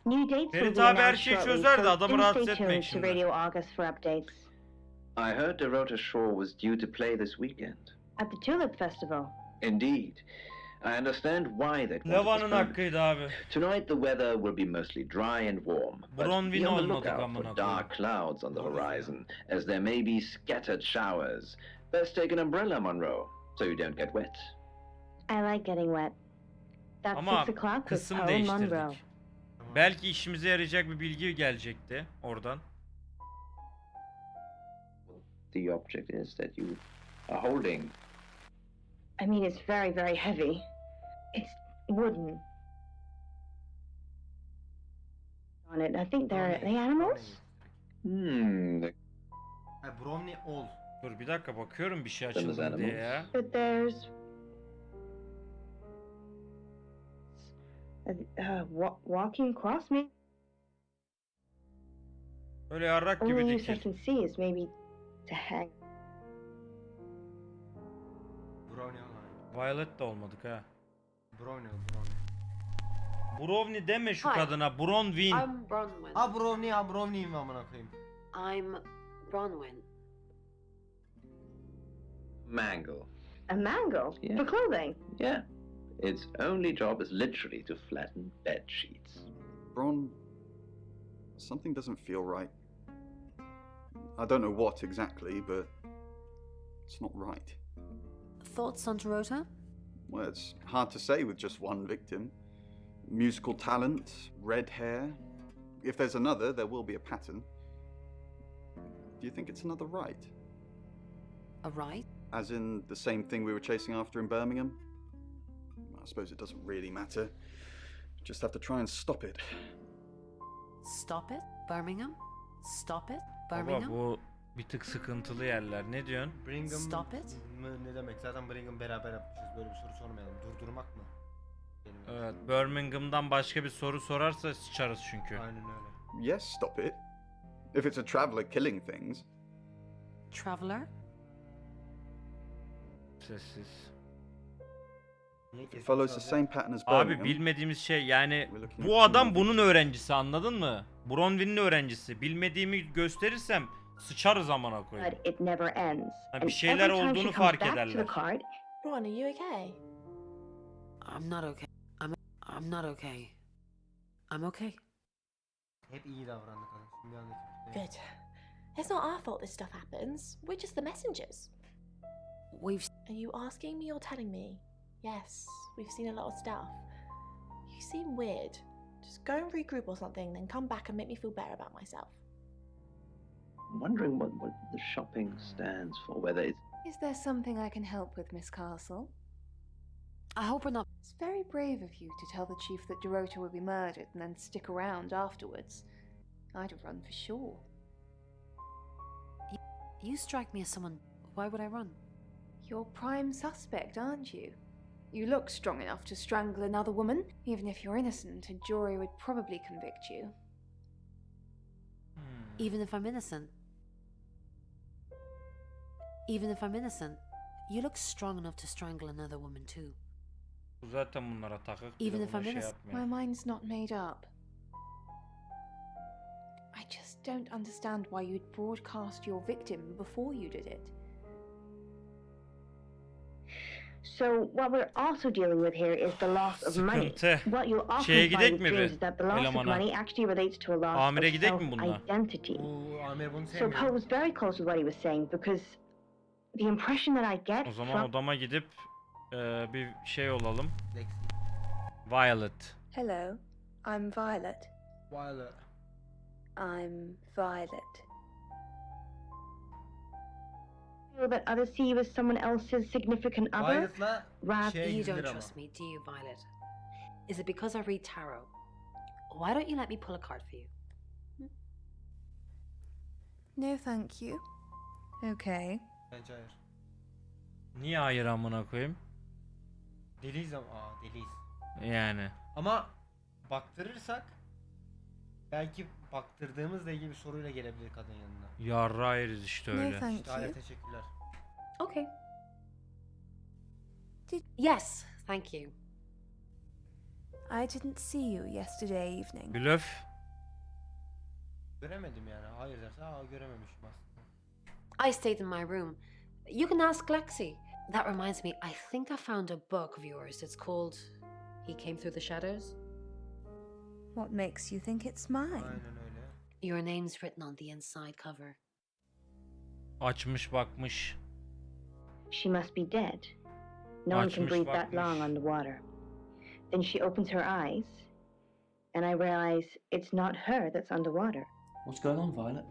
New dates will Ferit be abi her announced şeyi shortly, çözer de so adamı do rahatsız stay etmeyin tuned to şimdi. Radio August for updates. I heard Dorota Shaw was due to play this weekend. At the Tulip Festival. Indeed. I understand why that was Levan'ın postponed. hakkıydı abi. Tonight the weather will be mostly dry and warm, but Bronwyn be on the olmadık lookout amına for koyayım. dark clouds on the horizon, as there may be scattered showers. Best take an umbrella, Monroe, so you don't get wet. I like getting wet. That's Ama 6 o'clock with kısım Poe Monroe. değiştirdik. Belki işimize yarayacak bir bilgi gelecekti oradan. The object is that you are holding. I mean, it's very, very heavy. It's wooden. On it, I think they're they animals. Ha, Brownie ol. Dur bir dakika bakıyorum bir şey Those açıldı mı diye ya. But there's walking across me. Öyle yarrak gibi Only use I dikil. can see is maybe to hang. Brownie ol. Violet de olmadık ha. Brownie ol. Brownie. Brownie deme şu Hi. kadına. Bronwyn. I'm Bronwyn. Ha Brownie ha Brownie'yim amına koyayım. I'm Bronwyn. Mangle. A mangle Yeah. for clothing. Yeah. Its only job is literally to flatten bed sheets. Bron, something doesn't feel right. I don't know what exactly, but it's not right. Thoughts on Dorota? Well, it's hard to say with just one victim. Musical talent, red hair. If there's another, there will be a pattern. Do you think it's another right? A right? As in the same thing we were chasing after in Birmingham? I suppose it doesn't really matter. Just have to try and stop it. Stop it? Birmingham? Stop it? Baba Birmingham? bu bir tık sıkıntılı yerler. Ne diyorsun? Brigham Stop it? mı ne demek? Zaten Brigham beraber yapmışız. Böyle bir soru sormayalım. Durdurmak mı? Evet, Birmingham'dan başka bir soru sorarsa sıçarız çünkü. Aynen öyle. Yes, stop it. If it's a traveller killing things. Traveler? Sessiz. It follows the same pattern as Abi Birmingham. bilmediğimiz şey yani We're looking bu at adam two bunun öğrencisi, anladın mı? Bronwyn'in öğrencisi. Bilmediğimi gösterirsem sıçarız amına koyayım. But it never ends. Ha, bir And şeyler every time she olduğunu comes fark back to ederler. the card, Ron, are you okay? I'm not okay. I'm not okay. I'm okay. Hep iyi davrandı kadın. Şimdi anladım. Good. It's not our fault this stuff happens. We're just the messengers. Are you asking me or telling me? Yes, we've seen a lot of stuff. You seem weird. Just go and regroup or something, then come back and make me feel better about myself. I'm wondering what the shopping stands for, whether it's... Is there something I can help with, Miss Castle? I hope we're not. It's very brave of you to tell the chief that Dorota will be murdered and then stick around afterwards. I'd have run for sure. You strike me as someone. Why would I run? You're prime suspect, aren't you? You look strong enough to strangle another woman. Even if you're innocent, a jury would probably convict you. Even if I'm innocent. Even if I'm innocent, you look strong enough to strangle another woman too. Bu zaten bunlara takık. Even bir de if buna I'm şey innocent. yapmıyor. My mind's not made up. I just don't understand why you'd broadcast your victim before you did it. So what we're also dealing with here is the loss of money. Sıkıntı. What you'll often Şeye find gidek with mi dreams bir is that the loss of elemana? money actually relates to a loss Amire of gidek mi bununla? self-identity. Bu Amir bunu So sevmiyor. Poe was very close with what he was saying because the impression that I get O zaman from... odama gidip bir şey olalım. Lexi. Violet. Hello, I'm Violet. Violet. I'm Violet. feel that others see you as someone else's significant other. Violet'la Rather, şey You gidilir don't ama. trust me, do you, Violet? Is it because I read tarot? Why don't you let me pull a card for you? No, thank you. Okay. Bence hayır. Niye hayır amına koyayım? Deliyiz ama. Deliyiz. Yani. Ama baktırırsak belki baktırdığımızla ilgili bir soruyla gelebilir kadın yanına. Yarra yeriz işte No, öyle. thank İşte hala you. teşekkürler. Okay. Yes, thank you. I didn't see you yesterday evening. Blöf. Göremedim yani. Hayır derse görememişim aslında. I stayed in my room. You can ask Lexi. That reminds me, I think I found a book of yours. It's called He Came Through the Shadows. What makes you think it's mine? Aynen öyle. Your name's written on the inside cover. Açmış bakmış. she must be dead. No one can Açmış breathe that long bakmış. underwater. Then she opens her eyes, and I realize it's not her that's underwater. What's going on, Violet?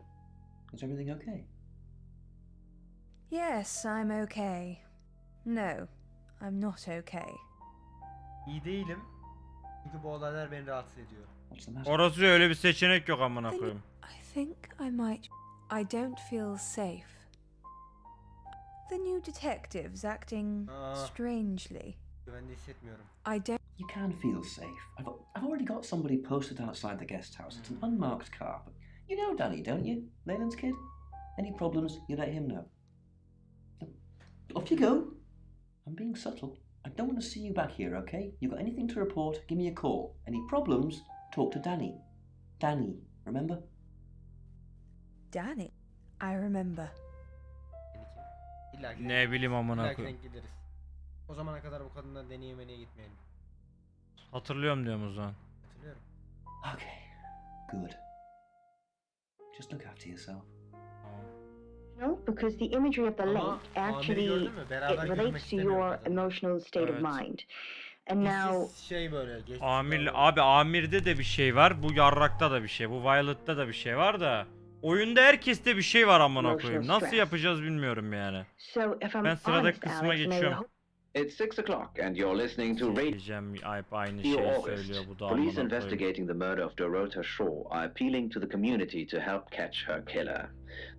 Is everything okay? Yes, I'm okay. No, I'm not okay. İyi değilim. Çünkü bu olaylar beni rahatsız ediyor. What's the matter? Orası öyle bir seçenek yok amına Then koyayım. I think I might. I don't feel safe. The new detective's acting strangely. Güvende hissetmiyorum. I don't. You can feel safe. I've already got somebody posted outside the guest house. It's an unmarked car. But you know Danny, don't you? Leyland's kid? Any problems, you let him know. Off you go. I'm being subtle. I don't want to see you back here, okay? You got anything to report, give me a call. Any problems, talk to Danny. Danny, remember? Danny. I remember. İlla ki Ne bileyim amına İlla ki koyayım. denk geliriz. O zamana kadar bu kadından deneyimine gitmeyelim. Hatırlıyorum diyorum o zaman. Hatırlıyorum. Okay, good. Just look after yourself. No, because the imagery of the Ama lake actually gördün mü? Beraber it görmek relates to istemiyor your kadın. emotional state of Evet. mind. And now Bizsiz şey böyle. geçmiş Amir, böyle. abi Amir'de de bir şey var. Bu Yarrak'ta da bir şey. Bu Violet'ta da bir şey var da. Oyunda herkeste bir şey var amına koyayım. Nasıl yapacağız bilmiyorum yani. so if I'm Ben sıradaki honest, kısma Alex, and I geçiyorum. hope It's 6 o'clock and you're listening to Diyeceğim, aynı Radio şeyi August. söylüyor bu da Police amına koyayım. investigating the murder of Dorota Shaw are appealing to the community to help catch her killer.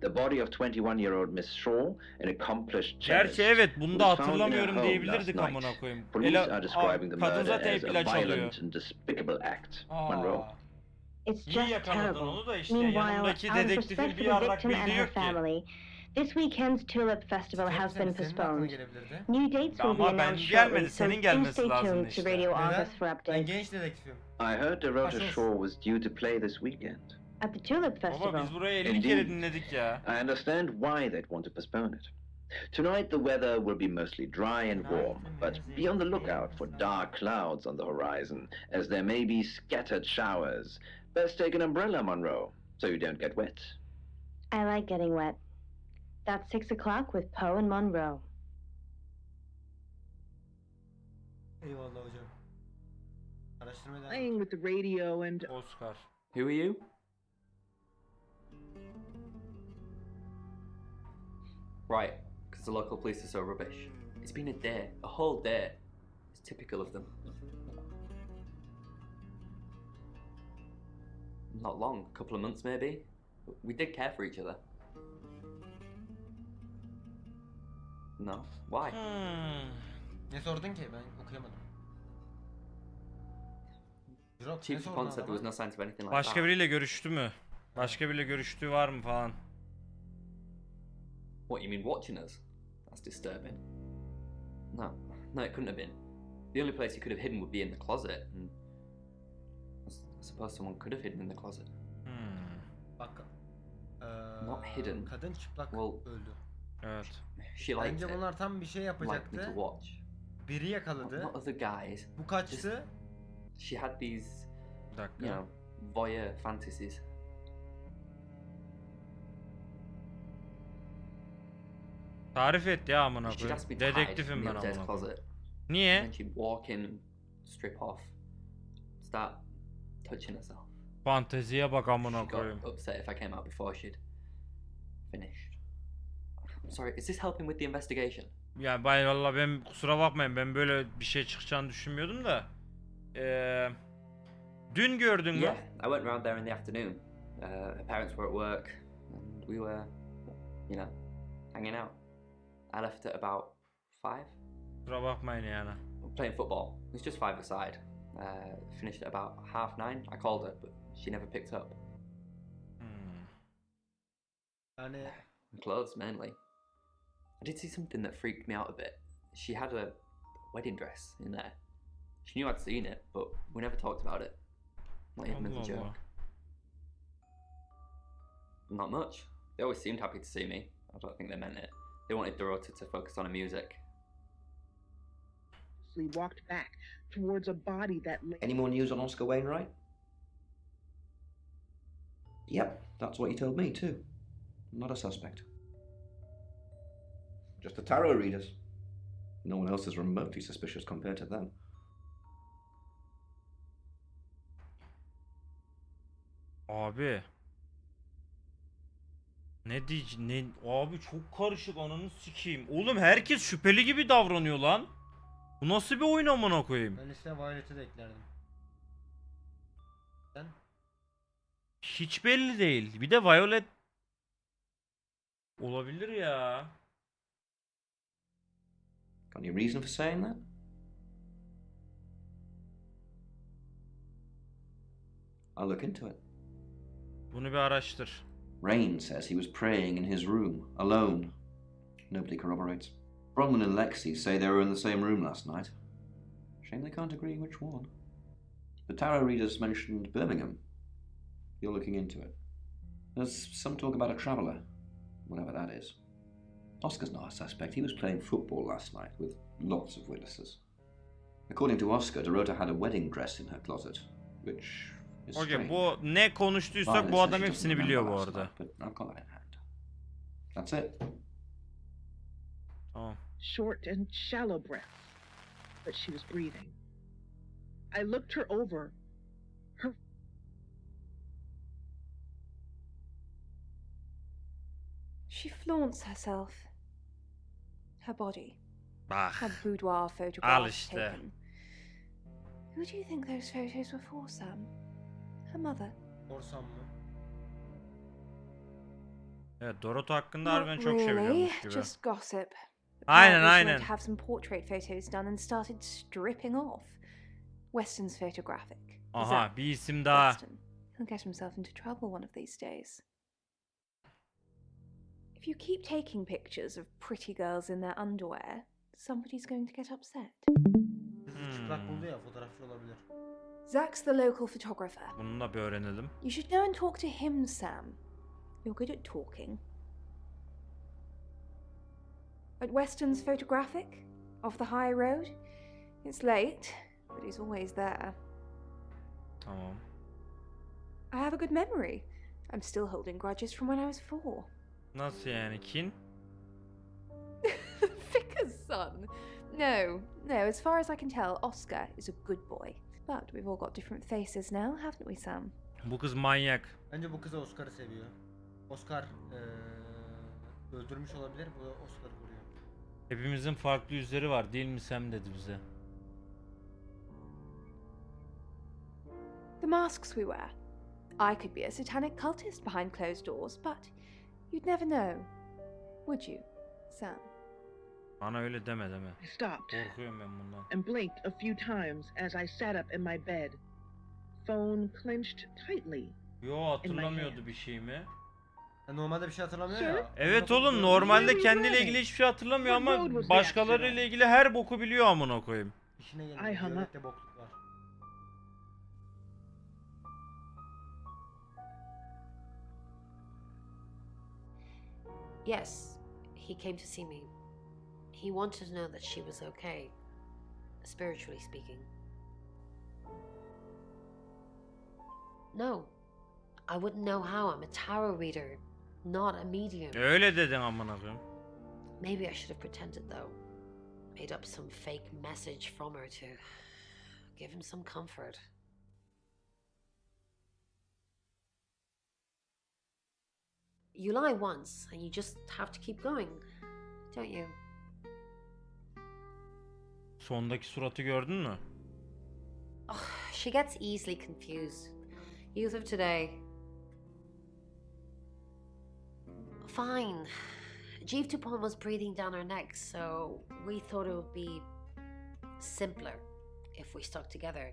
The body of 21-year-old Miss Shaw, an accomplished cellist, Gerçi evet bunu da was found in her hatırlamıyorum home diyebilirdik last amına night. koyayım. Police are describing the Kadın murder zaten as hep a ilaç alıyor. violent and despicable act. Monroe. It's İyi just yakaladın terrible. onu da işte Meanwhile, yanındaki out of dedektifin respect bir for the yarrak victim and bildiği her yok ki. family, this weekend's Tulip Festival has been Senin aklına postponed. gelebilirdi. New dates will be Ama ben announced gelmedi, shortly, so senin do gelmesi stay lazımdı tuned to işte. Radio Neden? August for Ben updates. genç dedektifim. I heard Dorota Başla olsun. Shaw was due to play this weekend. At the Tulip Baba Festival. biz burayı 50 kere dinledik ya. I understand why they'd want to postpone it. Tonight the weather will be mostly dry and warm, but be on the lookout for dark clouds on the horizon, as there may be scattered showers. Best take an umbrella, Monroe, so you don't get wet. I like getting wet. That's 6 o'clock with Poe and Monroe. Eyvallah hocam. Araştırma devam. Playing with the radio and Oscar. Who are you? Right, because the local police are so rubbish. It's been a day, a whole day. It's typical of them. Not long, a couple of months maybe. We did care for each other. No, why? Ne sordun ki? Ben okuyamadım. Jirok, ne Chief sordun Dupont said there was adama? no signs of anything like Başka that. biriyle görüştü mü? Başka biriyle görüştüğü var mı falan? What, you mean watching us? That's disturbing. No, no, it couldn't have been. The only place he could have hidden would be in the closet, and I suppose someone could have hidden in the closet. Bak. Not hidden. Kadın çıplak Well, öldü. Evet. She liked Bence it. bunlar tam bir şey Liked me to yapacaktı. watch. Biri yakaladı. Not other guys. Bu kaçtı. She had these, Bir dakika. you know, voyeur fantasies. Tarif et ya amına She'd koyayım. ask me to hide Dedektifim in the ben upstairs amına koyayım. closet. And Niye? then she'd walk in and strip off. Start touching herself. Fanteziye bak amına She koyayım. got upset if I came out before she'd finished. I'm sorry, is this helping with the investigation? Yani valla ben kusura bakmayın ben böyle bir şey çıkacağını düşünmüyordum da. Dün gördün mü? Yeah, I went round there in the afternoon. Her parents were at work, and we were, you know, hanging out. I left at about 5, Kusura bakmayın yani. playing football. It was just 5-a-side. Finished at about 9:30. I called her, but she never picked up. Yani Clothes mainly. I did see something that freaked me out a bit. She had a wedding dress in there. She knew I'd seen it, but we never talked about it. Not even as a Allah joke. Allah. Not much. They always seemed happy to see me. I don't think they meant it. They wanted Dorota to focus on her music. walked back towards a body that lay. Any more news on Oscar Wainwright? Yep, that's what you told me too. Not a suspect. Just the tarot readers. No one else is remotely suspicious compared to them. Abi. Ne diyeceğim? Ne? Abi çok karışık ananı sikeyim. Oğlum herkes şüpheli gibi davranıyor lan. Bu nasıl bir oyun amına koyayım? ben listeye Violet'i de eklerdim. Sen? Hiç belli değil. Bir de Violet olabilir ya. Got any reason for saying that? I'll look into it. Bunu bir araştır. Rain says he was praying in his room, alone. Nobody corroborates. Bronwyn and Lexi say they were in the same room last night. Shame they can't agree which one. The tarot readers mentioned Birmingham. You're looking into it. There's some talk about a traveller, whatever that is. Oscar's not a suspect. He was playing football last night with lots of witnesses. According to Oscar, Dorota had a wedding dress in her closet, which is Okey, strange. bu ne konuştuysak Violet bu says adam she hepsini doesn't biliyor remember bu last arada. night, but I've got that in hand. That's it. Tamam. Short and shallow breaths, but she was breathing. I looked her over. Her She flaunts herself, her body, Bak. Had boudoir Al photographs işte. taken. Who do you think those photos were for, Sam? Her mother? Sorsam mı? Evet, Dorothy hakkında Not harbiden çok şey really, biliyormuş gibi. just gossip. Aynen Apparently she went aynen. to have some portrait photos done and started stripping off. Weston's photographic. Is Aha, that bir isim daha. Weston? He'll get himself into trouble one of these days. If you keep taking pictures of pretty girls in their underwear, somebody's going to get upset. Kızı çıplak buldu ya, fotoğrafçı olabilir. Zach's the local photographer. Bunu da bir öğrenelim. You should go and talk to him, Sam. You're good at talking. At Weston's photographic, off the high road. It's late, but he's always there. Tamam. I have a good memory. I'm still holding grudges from when I was 4. Nasıl yani, kin? Vicar's son. No, as far as I can tell, Oscar is a good boy. But we've all got different faces now, haven't we, Sam? Bu kız manyak. Bence bu kız Oscar'ı seviyor. Oscar öldürmüş olabilir, bu Oscar'ı vuruyor. Hepimizin farklı yüzleri var değil mi Sam dedi bize. The masks we wear. I could be a satanic cultist behind closed doors, but you'd never know, would you, Sam? Bana öyle deme. I stopped Korkuyorum ben bundan. and blinked a few times as I sat up in my bed, phone clenched tightly. Yo, hatırlamıyordu bir şey mi? Normalde bir şey hatırlamıyor ya. Evet oğlum, normalde kendiyle ilgili hiçbir şey hatırlamıyor ama başkalarıyla ilgili her boku biliyor amına koyayım. İşine geliyor. Devlette bokluk var. Yes, he came to see me. He wanted to know that she was okay, spiritually speaking. No, I wouldn't know how. I'm a tarot reader, not a medium. Öyle dedin amına koyayım. Maybe I should have pretended though. Made up some fake message from her to give him some comfort. You lie once and you just have to keep going, don't you? Sondaki suratı gördün mü? Oh, she gets easily confused. Youth of today. Fine. Jeeve Dupont was breathing down her neck, so we thought it would be simpler if we stuck together.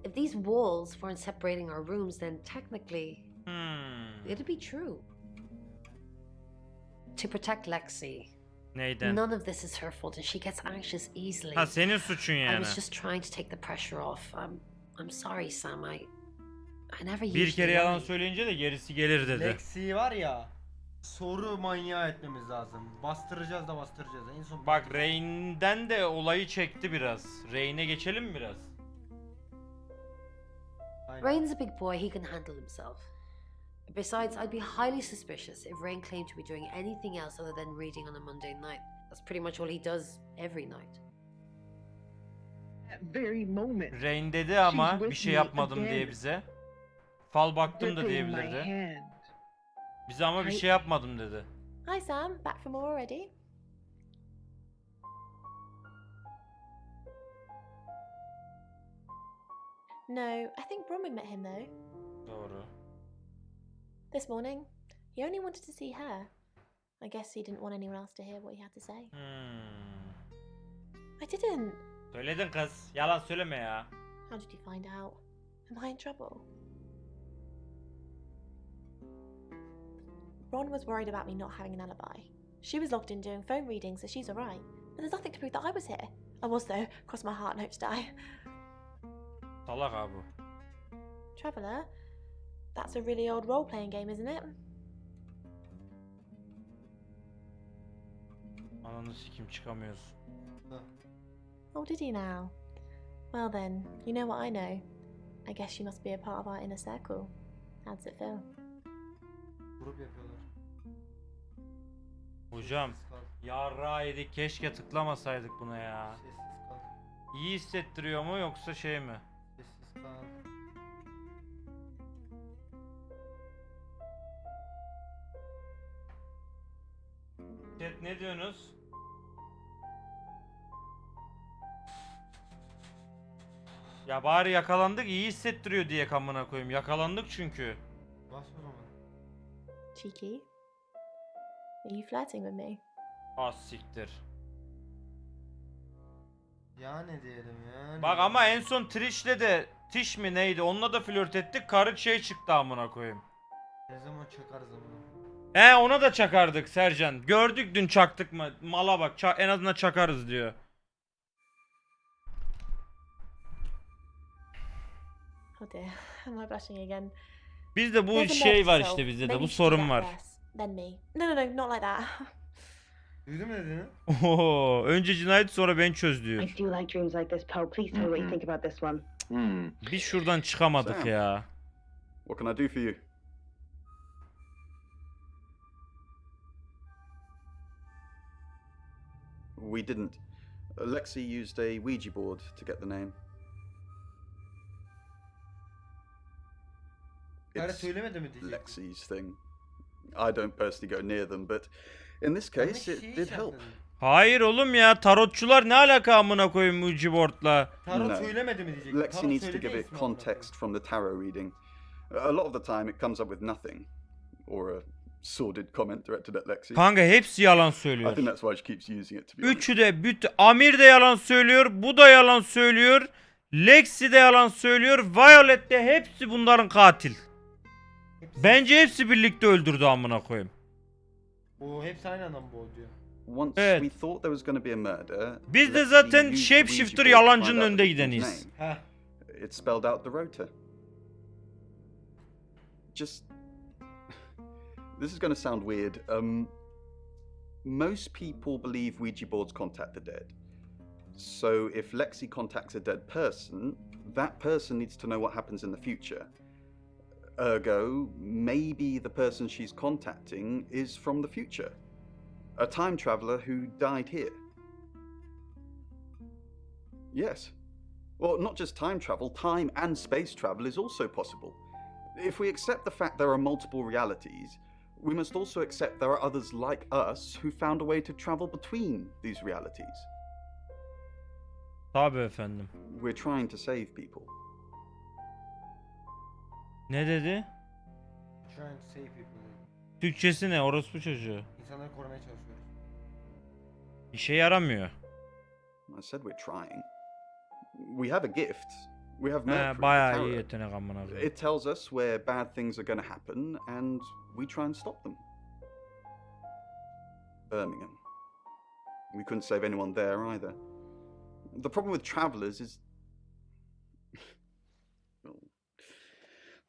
If these walls weren't separating our rooms, then technically it'd be true. To protect Lexi. Neyden? None of this is her fault and she gets anxious easily. Ha, senin suçun I yani. was just trying to take the pressure off. I'm sorry Sam. I never Bir kere yalan lie. söyleyince de gerisi gelir dedi. Lexi'yi var ya, soru manyağı etmemiz lazım. Bastıracağız da bastıracağız. En son Bak, Rain'den de olayı çekti biraz. Rain'e geçelim mi biraz? Rain's a big boy, he can handle himself. Besides, I'd be highly suspicious if Rain claimed to be doing anything else other than reading on a Monday night. That's pretty much all he does every night. That very moment, Rain dedi ama she's with bir şey me yapmadım again, diye bize. Fal baktım da gripping my diyebilirdi. hand. Bize ama bir şey yapmadım dedi. Hi Sam, back from war already? No, I think Bronwyn met him though. Doğru. This morning. He only wanted to see her. I guess he didn't want anyone else to hear what he had to say. I didn't. Söyledin kız. Yalan söyleme ya. How did you find out? Am I in trouble? Ron was worried about me not having an alibi. She was logged in doing phone readings, so she's alright. But there's nothing to prove that I was here. I was though, cross my heart and hope to die. Salak abi. Traveller? That's a really old role-playing game, isn't it? Ananı sikim, çıkamıyoruz. Oh, did he now? Well then, you know what I know. I guess you must be a part of our inner circle. How does it feel? Grup yapıyorlar. Hocam, yarra yedik, keşke tıklamasaydık buna ya. Sessiz kal. İyi hissettiriyor mu yoksa şey mi? Sessiz kal. Chat, ne diyorsunuz? Ya bari yakalandık, iyi hissettiriyor diye kamına koyayım. Yakalandık çünkü. Bas o zaman. Cheeky. Are you flirting with me? Az siktir. Ya ne diyelim ya. Bak ama en son Trish'le de Tish mi neydi? Onunla da flört ettik. Karık şey çıktı amına koyayım. Ne zaman çakarız ama. Ona da çakardık Sercan. Gördük dün çaktık mı? Mala bak en azından çakarız diyor. Oh dear, am I blushing again? Bizde bu There's a şey var murder, işte so bizde de maybe bu you should do sorun that var. first, then me. No, not like that. Duydun mu dediğini? Oho, önce cinayet sonra ben çöz I diyor. do like dreams like this, Poe. Please tell me what you think about this one. Biz şuradan çıkamadık Sam. ya. What can I do for you? We didn't. Lexi used a Ouija board to get the name. Karı söylemedi mi diyecek? Lexi's thing. I don't personally go near them, but in this case it did help. Hayır oğlum ya, tarotçular ne alaka amına koyayım Ouija board'la? Tarot söylemedi mi diyecek? Lexi needs to give it context from the tarot reading. A lot of the time it comes up with nothing, or a sordid comment directed at Lexi. Kanka hepsi yalan I söylüyor. think that's why she keeps using it, to be honest. Üçü de Amir de yalan söylüyor, bu da yalan söylüyor, Lexi de yalan söylüyor, Violet de, hepsi bunların katil. Bence hepsi birlikte öldürdü amına koyayım. O hepsi aynı anda mı boğuluyor? Once Evet. we thought there was going to be a murder. Biz de Lexi zaten used the Shapeshifter Ouija board to yalancının find out önde the people's gideniyiz. name. It spelled out the rota. Just this is going to sound weird. Most people believe Ouija boards contact the dead. So if Lexi contacts a dead person, that person needs to know what happens in the future. Ergo, maybe the person she's contacting is from the future. A time traveler who died here. Yes. Well, not just time travel, time and space travel is also possible. If we accept the fact there are multiple realities, we must also accept there are others like us who found a way to travel between these realities. Tabii efendim. We're trying to save people. Ne dedi? Trying to save people. Türkçesi ne? Orospu çocuğu. İnsanları korumaya çalışıyoruz. İşe yaramıyor. I said we're trying. We have a gift. We have Mercury. Bayağı the iyi tarot. yetenek amına koyayım. It tells us where bad things are going to happen, and we try and stop them. Birmingham. We couldn't save anyone there either. The problem with travelers is... Well,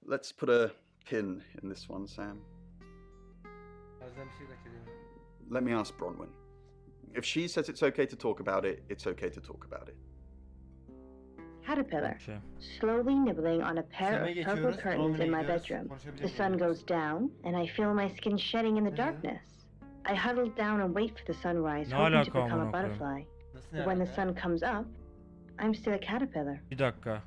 let's put a pin in this one, Sam. Bazen bir şey kaçırıyorum. Let me ask Bronwyn. If she says it's okay to talk about it, it's okay to talk about it. Caterpillar, Okay. slowly nibbling on a pair Seme of purple geçiyoruz, curtains in my gidiyoruz, bedroom. konuşabilir The sun miyiz? goes down, and I feel my skin shedding in the Mhm. darkness. I huddle down and wait for the sunrise, Ne hoping to alaka become a amına koyayım? butterfly. Nasıl But when the yani? sun comes up, I'm still a caterpillar. Bir dakika.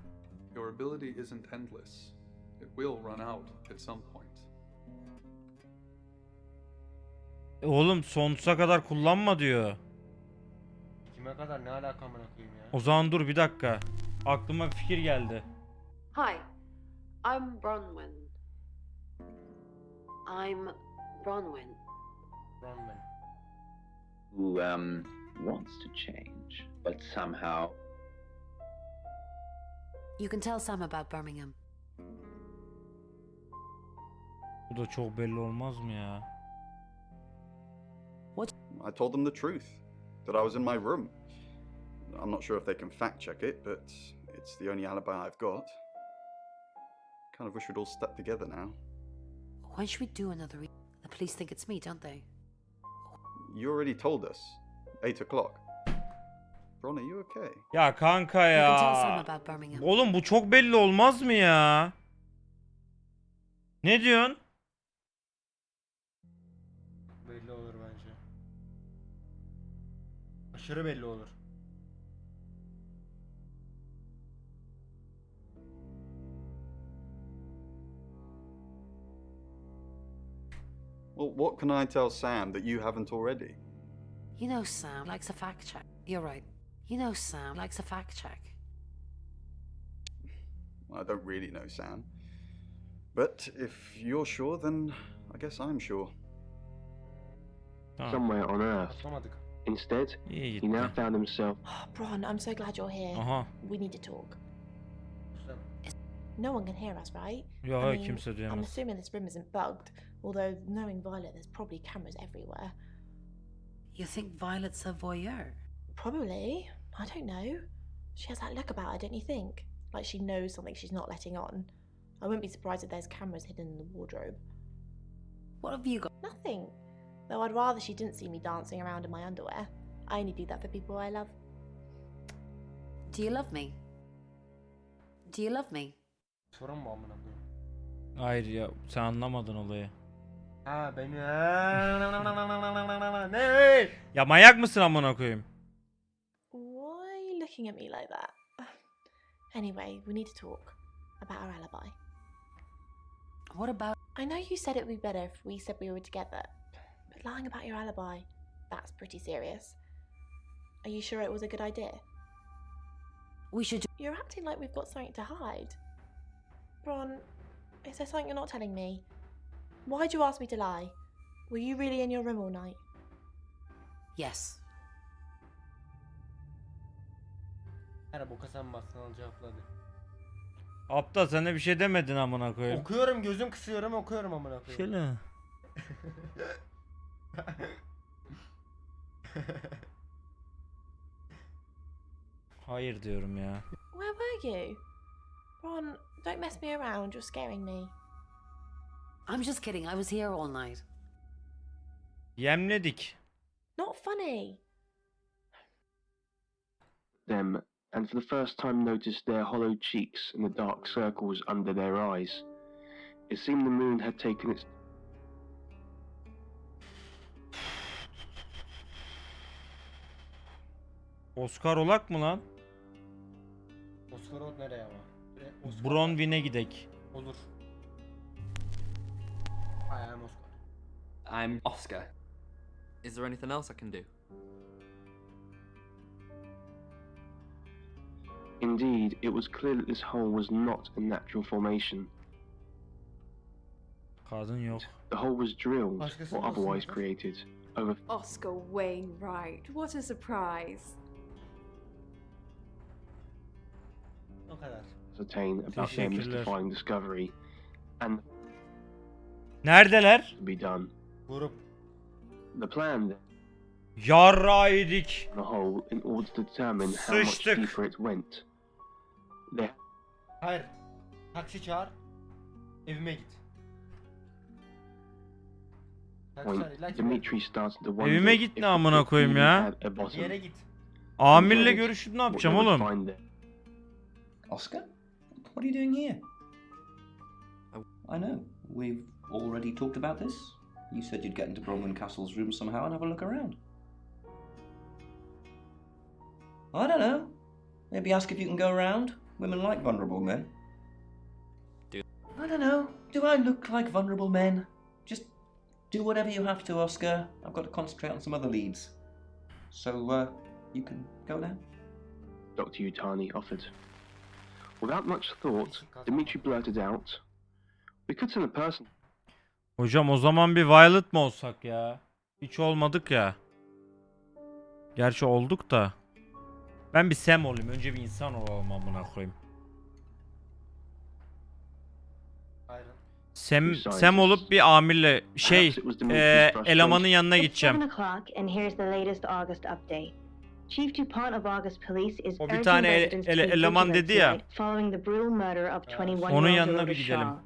Your ability isn't endless. It will run out at some point. Oğlum sonsuza kadar kullanma diyor. Kime kadar ne alaka amına koyayım ya? O zaman dur bir dakika. Aklıma bir fikir geldi. Hi, I'm Bronwyn. I'm Bronwyn. Bronwyn. Who, wants to change, but somehow... You can tell Sam about Birmingham. Bu da çok belli olmaz mı ya? I told them the truth, that I was in my room. I'm not sure if they can fact check it, but it's the only alibi I've got. Kind of wish we'd all stuck together now. When should we do another The police think it's me, don't they? You already told us. 8 o'clock. Ron, are you okay? Ya kanka You can tell Sam ya. about Birmingham. Oğlum bu çok belli olmaz mı ya? Ne diyorsun? Belli olur bence. Aşırı belli olur. Well, what can I tell Sam that you haven't already? You know Sam likes a fact check. You're right. You know Sam likes a fact check. I don't really know Sam. But if you're sure, then I guess I'm sure. Somewhere on Earth. Instead, he now found himself. Bron, I'm so glad you're here. We need to talk. No one can hear us, right? Yo, kimse I'm duyamaz. assuming this room isn't bugged, although knowing Violet, there's probably cameras everywhere. You think Violet's a voyeur? Probably. I don't know. She has that look about her, don't you think? Like she knows something she's not letting on. I wouldn't be surprised if there's cameras hidden in the wardrobe. What have you got? Nothing. Though I'd rather she didn't see me dancing around in my underwear. I only do that for people I love. Do you love me? Do you love me? Sorun mu amına koyayım? Hayır ya, sen anlamadın olayı. Ha beni. Ne? Ya manyak mısın amına koyayım? Why are you looking at me like that? Anyway, we need to talk about our alibi. What about? I know you said it would be better if we said we were together, but lying about your alibi, that's pretty serious. Are you sure it was a good idea? We should. You're acting like we've got something to hide. Bron, is there something you're not telling me? Why'd you ask me to lie? Were you really in your room all night? Yes. Her boka sen bassın al cevapladı. Aptal, sen de bir şey demedin amına koyayım. Okuyorum, gözüm kısıyorum, okuyorum amına koyayım. Şöyle. Hayır diyorum ya. Where were you? Bron, don't mess me around, you're scaring me. I'm just kidding. I was here all night. Yemledik. Not funny. Them, and for the first time noticed their hollow cheeks and the dark circles under their eyes. It seemed the moon had taken its. Oscar olak mı lan? Oscar ol nereye ama? Bronwyn'e gidek. Olur. I am Oscar. I'm Oscar. Is there anything else I can do? Indeed, it was clear that this hole was not a natural formation. Kadın yok. The hole was drilled or otherwise created over. Oscar Wainwright, what a surprise. O kadar. Ascertain about their mystifying discovery and Neredeler? to be done. Grup. The plan Yarra yedik. the hole in order to determine how much Sıçtık. deeper it went. They Hayır. Taksi çağır. Evime git. Taksi point, çağır. İlla ki Dimitri started to wonder Evime if git the ne amına pit koyayım really ya. had a bir bottom. yere git. Amirle görüşüp ne What yapacağım they would oğlum? find there. Oscar? What are you doing here? I know. We've already talked about this. You said you'd get into Bronwyn Castle's room somehow and have a look around. I don't know. Maybe ask if you can go around. Women like vulnerable men. I don't know. Do I look like vulnerable men? Just do whatever you have to, Oscar. I've got to concentrate on some other leads. So, you can go now? Dr. Yutani offered. Without much thought, Dimitri blurted out, "We could send a person." Hocam o zaman bir Violet mı olsak ya? Hiç olmadık ya. Gerçi olduk da. Ben bir Sam olayım. Önce bir insan olalım amına koyayım. Sam olup bir amirle elemanın yanına gideceğim. 7 o'clock and here's the latest August update. Chief DuPont of August Police is O bir urging tane residents to be eleman vigilant dedi ya. tonight following the brutal murder of 21-year-old Onun yanına Rhoda bir gidelim. Shaw.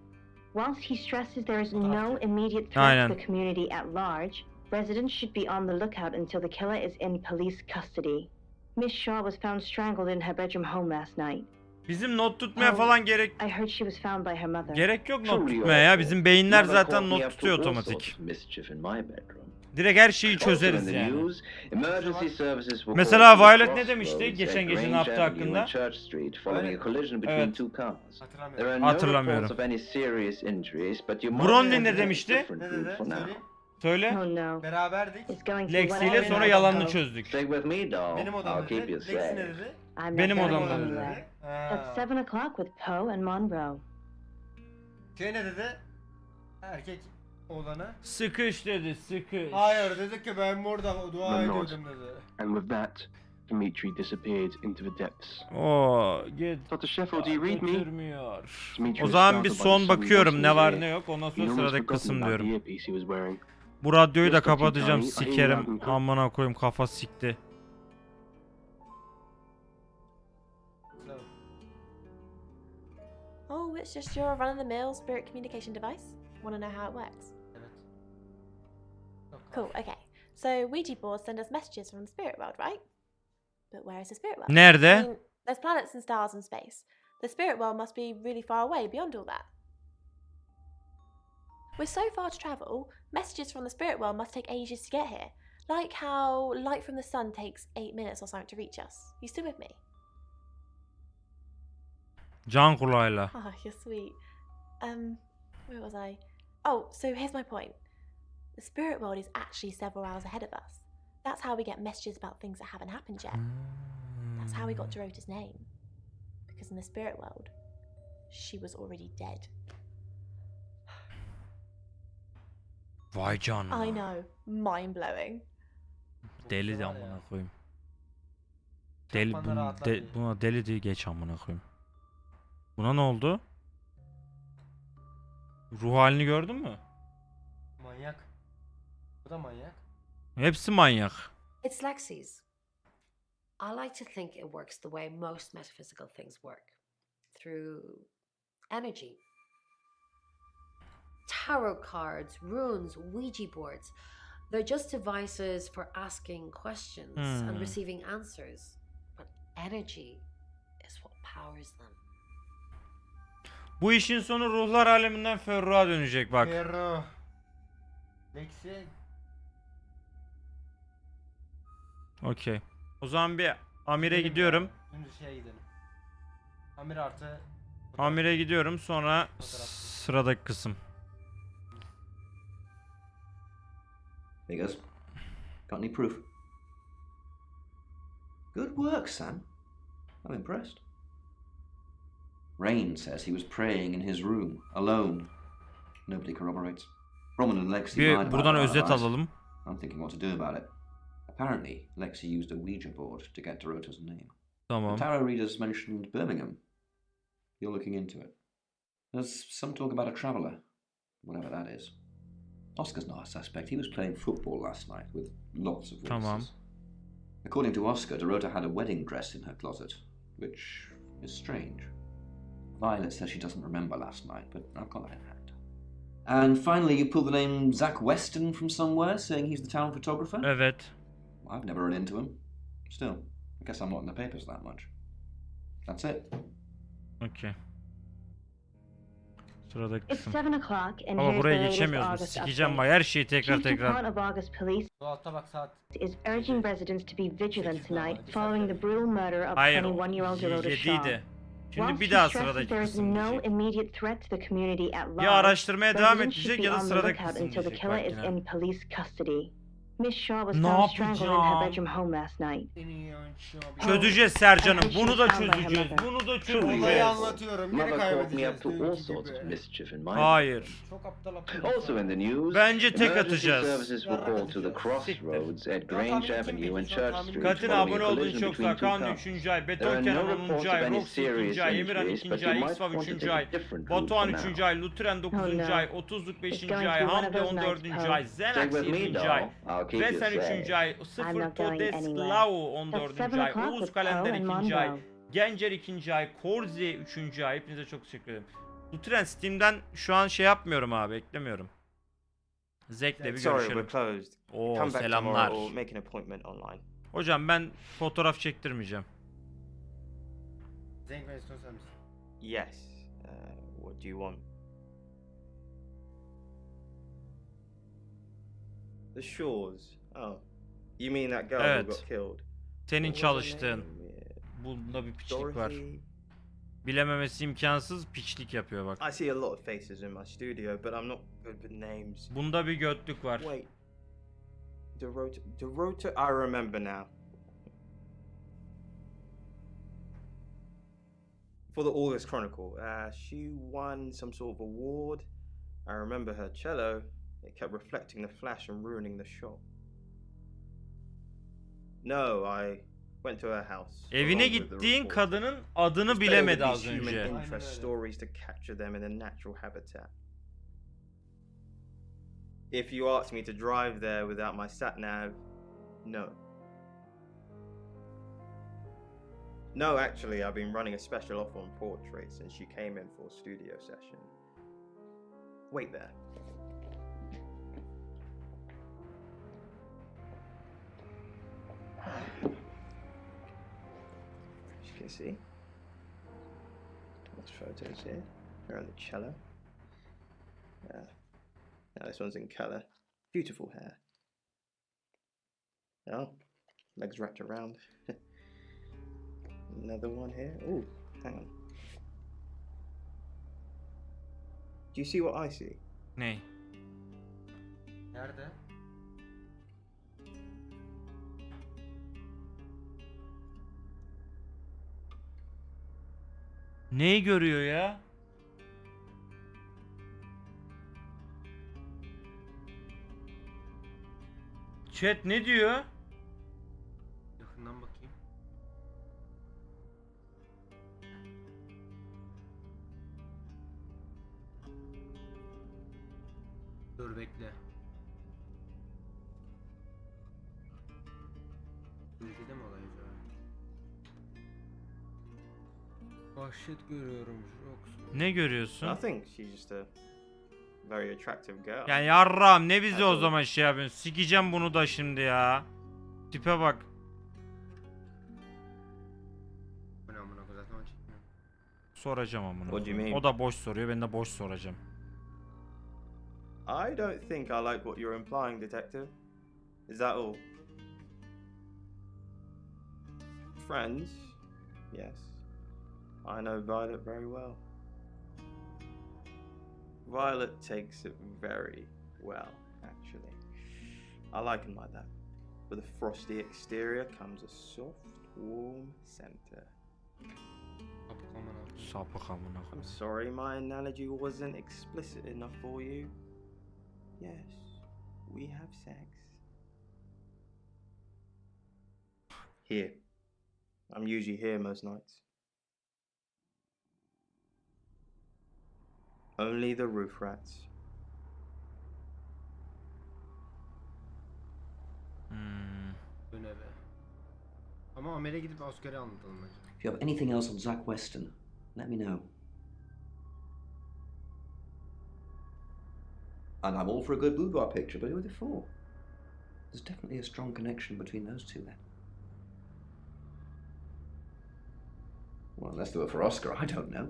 Whilst he stresses there is no immediate threat Aynen. to the community at large, residents should be on the lookout until the killer is in police custody. Miss Shaw was found strangled in her bedroom home last night. Bizim not tutmaya falan gerek I heard she was found by her mother. gerek yok not tutmaya ya. Bizim beyinler zaten not tutuyor otomatik. Direkt her şeyi çözeriz yani. Mesela Violet ne demişti geçen gece ne yaptı hakkında? Evet. Hatırlamıyorum. Bronwyn ne demişti? Ne dedi? Söyle. Söyle. Oh no. Beraberdik. It's going to Lexi ile whatever sonra I yalanını go. çözdük. Stick with me, doll. Benim I'll odamda keep dedi. you Lexi ne safe. dedi? I'm Benim not going odamda dedi. anywhere. Ha. It's 7 o'clock with Poe and Monroe. Şey ne dedi? Erkek oğlanı. Sıkış dedi, sıkış. Hayır dedi ki ben burada dua I'm not. ediyordum dedi. And with that, Dimitri disappeared into the depths. Oo, git. Dr. Sheffield, do you read me? Götürmüyor. Dimitri O was zaman bir startled by the son sudden bakıyorum rustle ne in var his ne ear. yok. Ondan He'd sonra almost sıradaki forgotten kısım about the diyorum. earpiece he was wearing. Bu radyoyu da Yes, Dr. kapatacağım, Tony, I hear you sikerim. loud and clear. Amına koyayım, kafa sikti. Oh, it's just your run-of-the-mill spirit communication device? Want to know how it works? Evet. Cool, okay. So Ouija boards send us messages from the spirit world, right? But where is the spirit world? Nerede? I mean, there's planets and stars in space. The spirit world must be really far away beyond all that. We're so far to travel, messages from the spirit world must take ages to get here. Like how light from the sun takes 8 minutes or something to reach us. You still with me? Can kulağıyla. Oh, you're sweet. Where was I? Oh, so here's my point. The spirit world is actually several hours ahead of us. That's how we get messages about things that haven't happened yet. That's how we got Dorota's name. Because in the spirit world, she was already dead. Vay canına. I know, mind-blowing. Deli de amına koyayım. Deli, bana rahatlatıyor. buna deli diye geç amına koyayım. Buna ne oldu? Ruh halini gördün mü? Manyak. Bu da manyak. Hepsi manyak. It's Lexi's. I like to think it works the way most metaphysical things work. Through energy. Tarot cards, runes, Ouija boards. They're just devices for asking questions and receiving answers. But energy is what powers them. Bu işin sonu ruhlar aleminden Ferruh'a dönecek bak. Ferro. Lexi. Okey. O zaman bir Amir'e gidiyorum. Dümdüz şeye gidelim. Amir artı. Amir'e gidiyorum, sonra sıradaki kısım. There he goes. Got any proof? Good work, Sam. I'm impressed. Rain says he was praying in his room, alone. Nobody corroborates. Roman and Lexi lied about Buradan it, özet otherwise. alalım. I'm thinking what to do about it. Apparently, Lexi used a Ouija board to get Dorota's name. Tamam. The tarot readers mentioned Birmingham. You're looking into it. There's some talk about a traveller, whatever that is. Oscar's not a suspect. He was playing football last night with lots of witnesses. Tamam. According to Oscar, Dorota had a wedding dress in her closet, which is strange. Violet says she doesn't remember last night, but I've got that in hand. And finally, you pulled the name Zach Weston from somewhere, saying he's the town photographer? Evet. I've never run into him. Still, I guess I'm not in the papers that much. That's it. Okey. Sıradaki It's kısım. 7 o'clock and Ama here's the buraya latest geçemiyoruz. August Sikeceğim update. bak her şeyi tekrar Chief DuPont tekrar. of August Police Bu altta bak saat. is urging residents to be vigilant tonight following the brutal murder of Hayır, 21-year-old Dorota Shaw. 7'ydi. Şimdi Whilst bir she daha stresses sıradaki there is kısım no diyecek. immediate threat to the community at large, Ya araştırmaya devam residents should edecek be ya da on the sıradaki lookout kısım until the diyecek killer bak is yine. in police custody. Miss Shaw was Ne found strangled in her yapacağım? bedroom home last night. Çözeceğiz Sercan'ım. Bunu da I think she was çözeceğiz. found by her Bunu da Olayı çözeceğiz. anlatıyorum. Geri Mother called me kaybedeceğiz. up to all sorts of mischief in my Hayır. Çok aptal aptal. Also in the news, Bence tek emergency atacağız. services were called to the crossroads at Grange Avenue and Church Street Katina following abone a olduğun collision çok between sağ. two Kaan cars. 3. ay, There Beton are Kenan no 10. reports ay, of any Roxy serious 2. ay, Emirhan injuries, 2. but ay, you might X-Fav want to 3. take ay, a different route Batuhan for 3. now. ay, Lutren 9. Oh, no. ay, 30'luk 5. It's going ay, to be one Hamdi of those 14. nights, ay, Poe. Zenax Stick with me, 7. doll. ay, I'll keep you Vesen 3. safe. ay, I'm Sıfır not going Todes anywhere. Lau 14. That's 7 ay, o'clock Oğuz with Kalender Poe and 2. ay, Monroe. Gencer 2. ay, Korzi 3. ay. Hepinize çok teşekkür ederim. Lutren Steam'den şu an şey yapmıyorum abi, beklemiyorum. Zek'le bir Sorry, görüşelim. we're closed. Oo, Come back selamlar. tomorrow or make an appointment online. Hocam ben fotoğraf çektirmeyeceğim. Zenk ve istiyorsan misin? Yes. What do you want? The Shores. Oh. You mean that girl Evet. who got killed? Senin What was her çalıştığın. name? Yeah. Bunda bir piçlik var. Dorothy. Bilememesi imkansız, piçlik yapıyor bak. I see a lot of faces in my studio, but I'm not good with names. Bunda bir götlük var. Wait. DeRota, I remember now. For the August Chronicle, she won some sort of award. I remember her cello. It kept reflecting the flash and ruining the shot. No, I went to her house. Evine gittiğin kadının adını bilemedi az Human önce. interest stories to capture them in a natural habitat. If you ask me to drive there without my sat nav, no. No, actually, I've been running a special offer on portraits since she came in for a studio session. Wait there. As you can see, Thomas photos here. Here on the cello. Now this one's in colour. Beautiful hair. Oh, legs wrapped around. Another one here. Oh, hang on. Do you see what I see? Ne? Nerede? Neyi görüyor ya? Chat ne diyor? Yakından bakayım. Dur bekle. Ülkede mi olay acaba? Vahşet görüyorum Jrox. Ne görüyorsun? Nothing. She's just a very attractive girl. Yani yarram ne bizi o zaman şey yapıyorsun? Sikeceğim bunu da şimdi ya. Tipe bak. Bu ne amına koyayım, zaten onu çekmiyorum. Soracağım amına. What do you koyayım. mean? O da boş soruyor, ben de boş soracağım. I don't think I like what you're implying, detective. Is that all? Friends? Yes. I know Violet very well. Violet takes it very well, actually. I like him like that. With a frosty exterior comes a soft, warm center. Sapık amına I'm koyayım. sorry my analogy wasn't explicit enough for you. Yes, we have sex. Here. I'm usually here most nights. Only the roof rats. Bu ne be? Ama Amel'e gidip askeri anlatalım bence. If you have anything else on Zach Weston, let me know. And I'm all for a good boudoir picture, but who are they for? There's definitely a strong connection between those two then. Well, unless they were for Oscar, I don't know.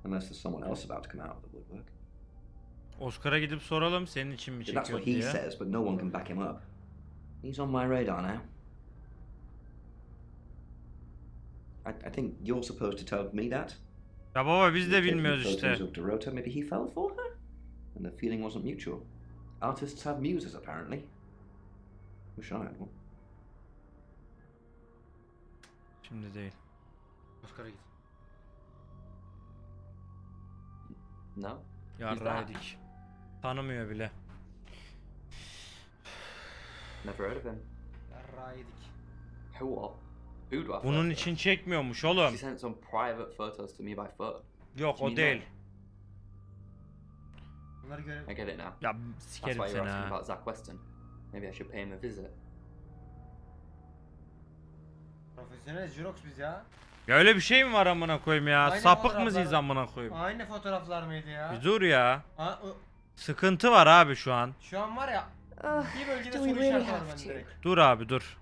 Unless there's someone else about to come out of the woodwork. Oscar'a gidip soralım senin için mi That's çekiyor what he diye. says, but no one can back him up. He's on my radar now. I think you're supposed to tell me that. Ya baba biz de You're taking bilmiyoruz photos işte. of DeRota, maybe he fell for her? And the feeling wasn't mutual. Artists have muses, apparently. Wish I had one. Şimdi değil. Oscar'a git. No? Yarraydık. Tanımıyor bile. Never heard of him. Yarrağı yedik. Who what? Who do I Bunun photo? için çekmiyormuş oğlum. She sent some private photos to me by phone. Yok Do you o mean değil. that? Bunları görelim. I get it now. Ya That's sikerim why you're seni asking ha. about Zach Weston. Maybe I should pay him a visit. Profesyonel Jrox biz ya. Ya öyle bir şey mi var amına koyayım ya? Aynı Sapık fotoğraflar- mıyız amına koyayım? Aynı fotoğraflar mıydı ya? Bir dur ya. O, Sıkıntı var abi şu an. şu an var ya bir bölgede do soru we really işareti var have bende to? direkt. Dur abi dur.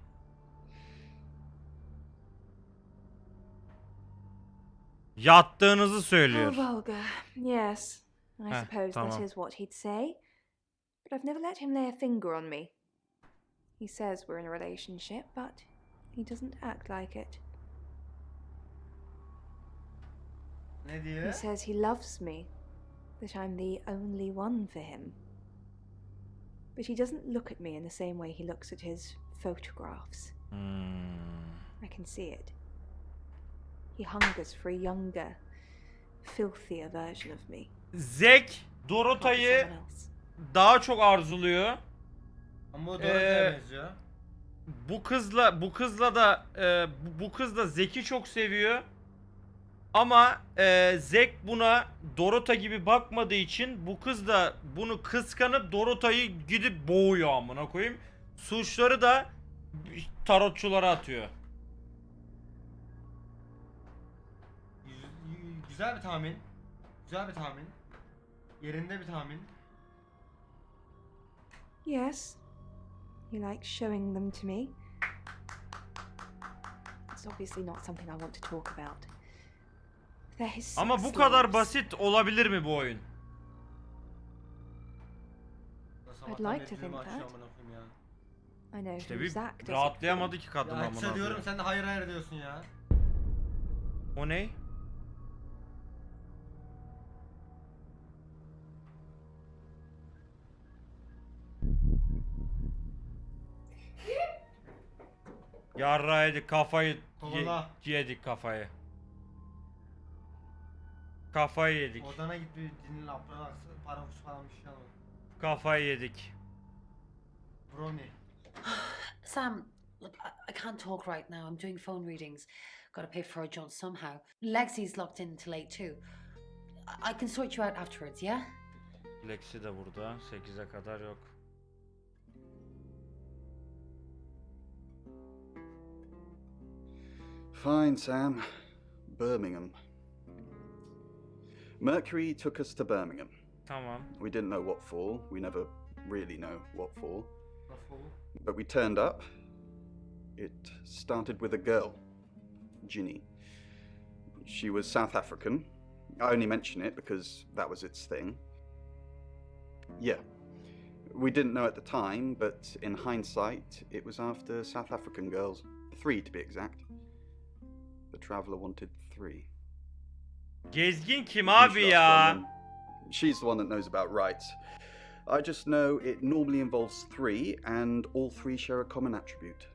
Yattığınızı How söylüyor. vulgar. Yes, I Heh, suppose that tamam. is what he'd say. But I've never let him lay a finger on me. He says we're in a relationship, but he doesn't act like it. Ne diyor? He says he loves me, that I'm the only one for him. But he doesn't look at me in the same way he looks at his photographs. I can see it. He hungers for a younger, filthier version of me. Zek Dorota'yı daha çok arzuluyor. Ama o Dorota'ya benziyor. Bu kız da Zek'i çok seviyor. Ama Zek buna Dorota gibi bakmadığı için bu kız da bunu kıskanıp Dorota'yı gidip boğuyor amına koyayım. Suçları da tarotçulara atıyor. Güzel bir tahmin. Güzel bir tahmin. Yerinde bir tahmin. Yes, he likes showing them to me. It's obviously not something I want to talk about. They're his Ama bu kadar basit olabilir mi bu oyun? I'd like to think that. I know İşte who bir Zach does it rahatlayamadı for. ki kadın Ya amına açsa diyorum koyayım. sen de hayır hayır diyorsun ya. O ne? Yarra yedik kafayı yedik kafayı. Kafayı yedik. Odana git bir dinle para falan bir şey al. Kafayı yedik. Brownie. Sam, look, I can't talk right now. I'm doing phone readings. Gotta pay for a John somehow. Lexi's locked in till 8 too. I can sort you out afterwards, yeah? Lexi de burada. 8'e kadar yok. Fine, Sam. Birmingham. Mercury took us to Birmingham. Tamam. We didn't know what for. We never really know what for. But we turned up. It started with a girl, Ginny. She was South African. I only mention it because that was its thing. Yeah. We didn't know at the time, but in hindsight, it was after South African girls. 3 to be exact. The traveller wanted 3. Gezgin kim abi ya? She's the one that knows about rights. I just know it normally involves 3, and all 3 share a common attribute.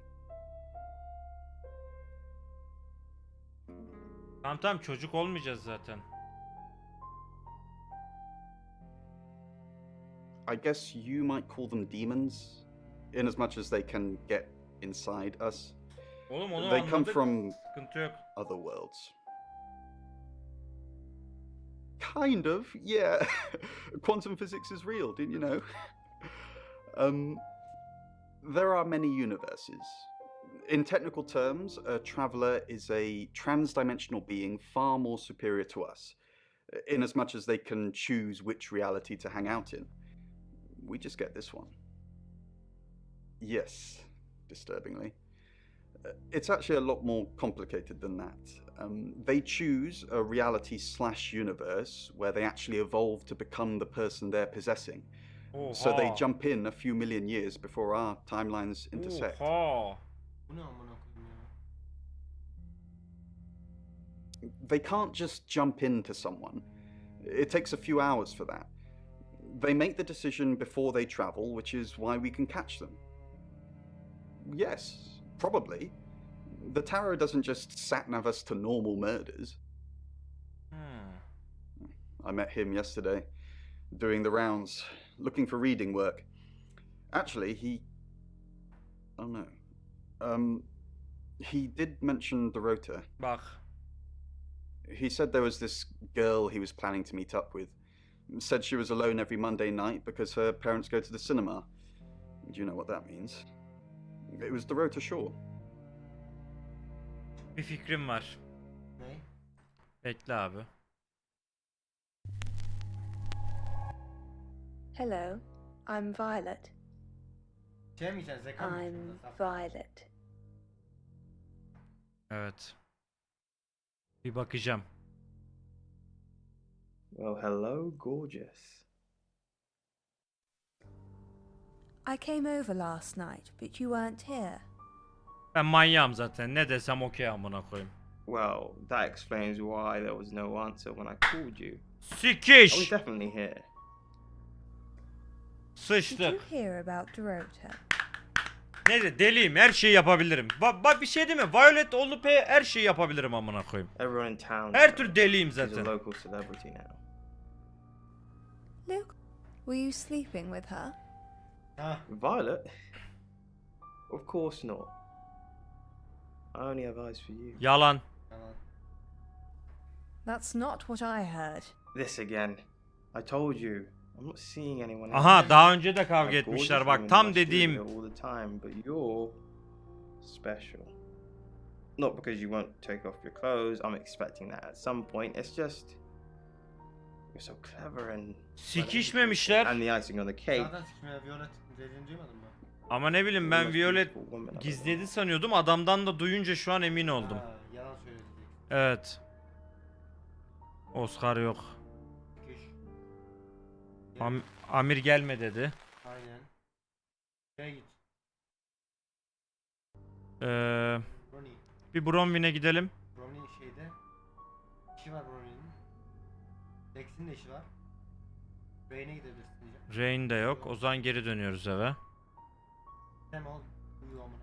Tamam çocuk olmayacağız zaten. I guess you might call them demons, in as much as they can get inside us. Oğlum onu They come anladık. from Sıkıntı yok. other worlds. Kind of, yeah. Quantum physics is real, didn't you know? There are many universes. In technical terms, a traveler is a trans-dimensional being far more superior to us, in as much as they can choose which reality to hang out in. We just get this one. Yes, disturbingly. It's actually a lot more complicated than that. They choose a reality/universe where they actually evolve to become the person they're possessing. So they jump in a few million years before our timelines intersect. They can't just jump into someone. It takes a few hours for that. They make the decision before they travel, which is why we can catch them. Yes, probably. The tarot doesn't just sat-nav us to normal murders. I met him yesterday, doing the rounds, looking for reading work. Actually, he... Oh no. He did mention the rota. Bak. He said there was this girl he was planning to meet up with. Said she was alone every Monday night because her parents go to the cinema. Do you know what that means? It was the rota Shaw. Bir fikrim var. Ne? Bekle abi. Hello, I'm Violet. Şey mi sen Zeka mı? I'm Violet. Evet. Bir bakacağım. Well, hello, gorgeous. I came over last night, but you weren't here. Ben manyağım zaten. Ne desem okey amına koyayım. Well, that explains why there was no answer when I called you. Sikiş. I was definitely here. Did you Sıçtık. hear about Dorota? Neyse deliyim, her şeyi yapabilirim. Bak bir şey değil mi? Violet olup her şeyi yapabilirim amına koyayım. Everyone in town. Her tür deliyim She's a zaten. local celebrity now. Luke, were you sleeping with her? Violet? Of course not. I only have eyes for you. Yalan. That's not what I heard. This again. I told you. I'm not seeing anyone else. Aha daha önce de kavga My etmişler gorgeous bak women tam must do dediğim. it all the time, but you're special. Not because you won't take off your clothes. I'm expecting that at some point. It's just you're so clever and Sikişmemişler. and the icing on the cake. Zaten sikmeye Violet dediğini duymadın mı? Ama ne bileyim ben Violet gizledi sanıyordum. Adamdan da duyunca şu an emin oldum. Ha, yalan söyledi. Evet. Oscar yok. Amir gelme dedi. Aynen. Şuraya git. Ronnie. Bir Bronwyn'e gidelim. Ronnie şeyde. İşi var Ronnie'nin. Lex'in de işi var. Ray'ne gidebilirsin diyeceğim. Rain de yok. O zaman geri dönüyoruz eve. Semol uyu amına.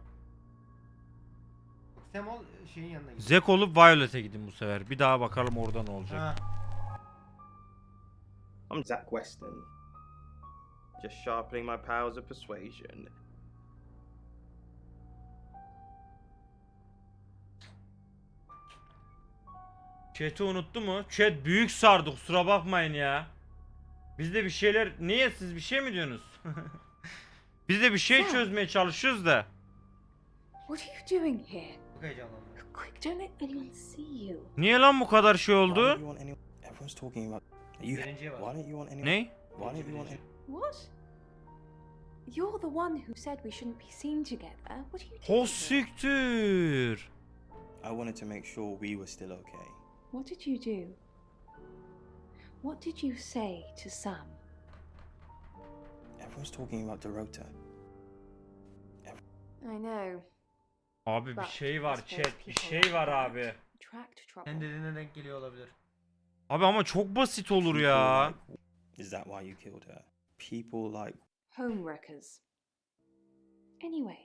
Bak Semol şeyin yanına gidiyor. Zek olup Violet'e gidin bu sefer. Bir daha bakalım orada ne olacak. Ha. I'm Zach Weston. Just sharpening my powers of persuasion. Chat'i unuttu mu? Chat büyük sardı kusura bakmayın ya. Biz de bir şeyler... Niye siz bir şey mi diyorsunuz? Biz de bir şey çözmeye çalışıyoruz da. What are you doing here? Çok heyecanlandım. Quick, don't let anyone see you. Niye lan bu kadar şey oldu? Everyone's talking about you. Why don't you want anyone? Ne? Why don't you want What? You're the one who said we shouldn't be seen together. What are you doing? Ho siktir. I wanted to make sure we were still okay. What did you do? What did you say to Sam? Everyone's talking about Dorota. I know. Abi bir şey var chat. Bir şey var abi. Sen dediğine denk geliyor olabilir. Abi ama çok basit olur ya. Is that why you killed her? People like Homewreckers. Anyway,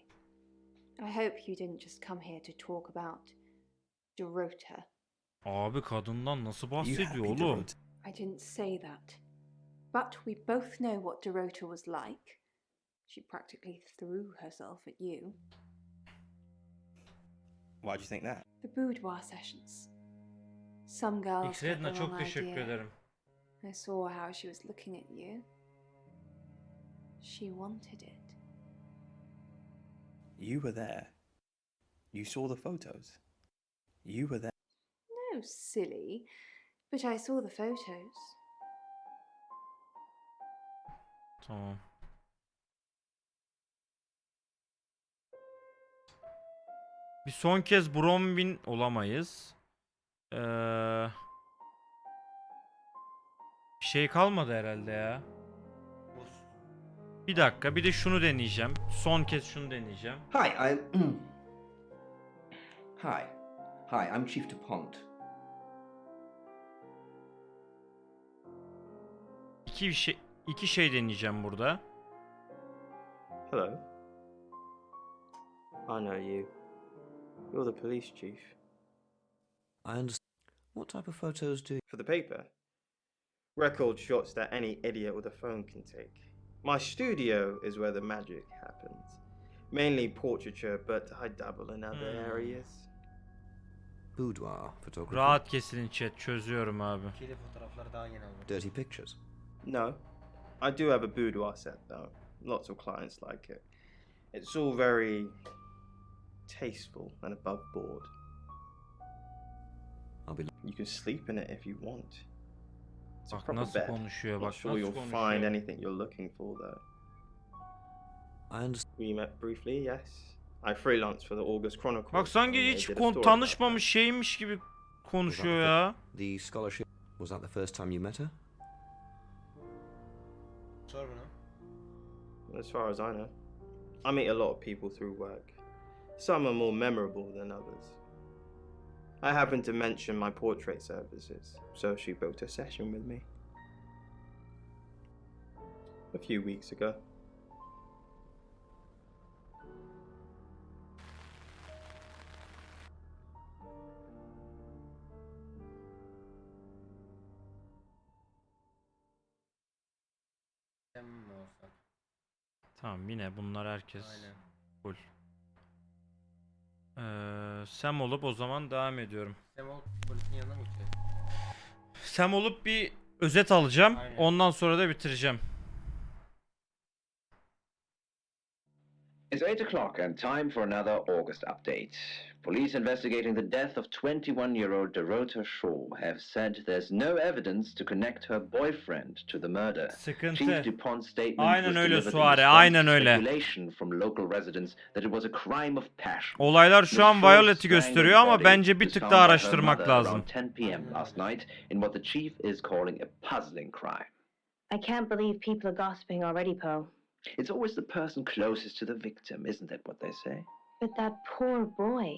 I hope you didn't just come here to talk about Dorota. Abi kadından nasıl bahsediyor oğlum? I didn't say that. But we both know what Dorota was like. She practically threw herself at you. Why do you think that? The boudoir sessions. Some girls got the Xredna çok wrong teşekkür idea. ederim. I saw how she was looking at you. She wanted it. You were there. You saw the photos. You were there. No, silly. But I saw the photos. Tamam. Bir son kez Bronwyn olamayız. Bir şey kalmadı herhalde ya. Bir dakika, bir de şunu deneyeceğim. Son kez şunu deneyeceğim. Hi, Hi, I'm Chief DuPont. İki şey deneyeceğim burada. Hello. I know you. You're the police chief. I understand. What type of photos do you... For the paper? Record shots that any idiot with a phone can take. My studio is where the magic happens. Mainly portraiture, but I dabble in other areas. Boudoir photography? Rahat kesilin chat, çözüyorum abi. Kedi fotoğrafları daha genel olur. Dirty pictures? No. I do have a boudoir set though. Lots of clients like it. It's all very tasteful and above board. You can sleep in it if you want. It's a Bak proper nasıl bed. konuşuyor, Not bak sure nasıl you'll konuşuyor. find anything you're looking for though. I understand. We met briefly, yes. I freelance for the August Chronicle. Bak sanki and hiç they did a story tanışmamış şeymiş gibi Was that konuşuyor ya. The scholarship, was that the first time you met her? Sor bunu. As far as I know. I meet a lot of people through work. Some are more memorable than others. I happened to mention my portrait services, so she booked a session with me. A few weeks ago. Tamam, yine bunlar herkes Aynen. full. Sam olup o zaman devam ediyorum. Sam olup polisin yanına mı gideceğiz? Sam olup bir özet alacağım. Aynen. Ondan sonra da bitireceğim. It's 8 o'clock and time for another August update. Police investigating the death of 21-year-old Dorota Shaw have said there's no evidence to connect her boyfriend to the murder. Sıkıntı. Chief DuPont's statement Aynen was öyle delivered in Suare, response aynen to öyle. speculation from local residents that it was a crime of passion. Olaylar şu an Miss Shaw's Violet'i gösteriyor strangled ama body bence bir was tık found daha by her araştırmak mother lazım. around 10 p.m. last night in what the chief is calling a puzzling crime. I can't believe people are gossiping already, Poe. It's always the person closest to the victim, isn't that what they say? But that poor boy.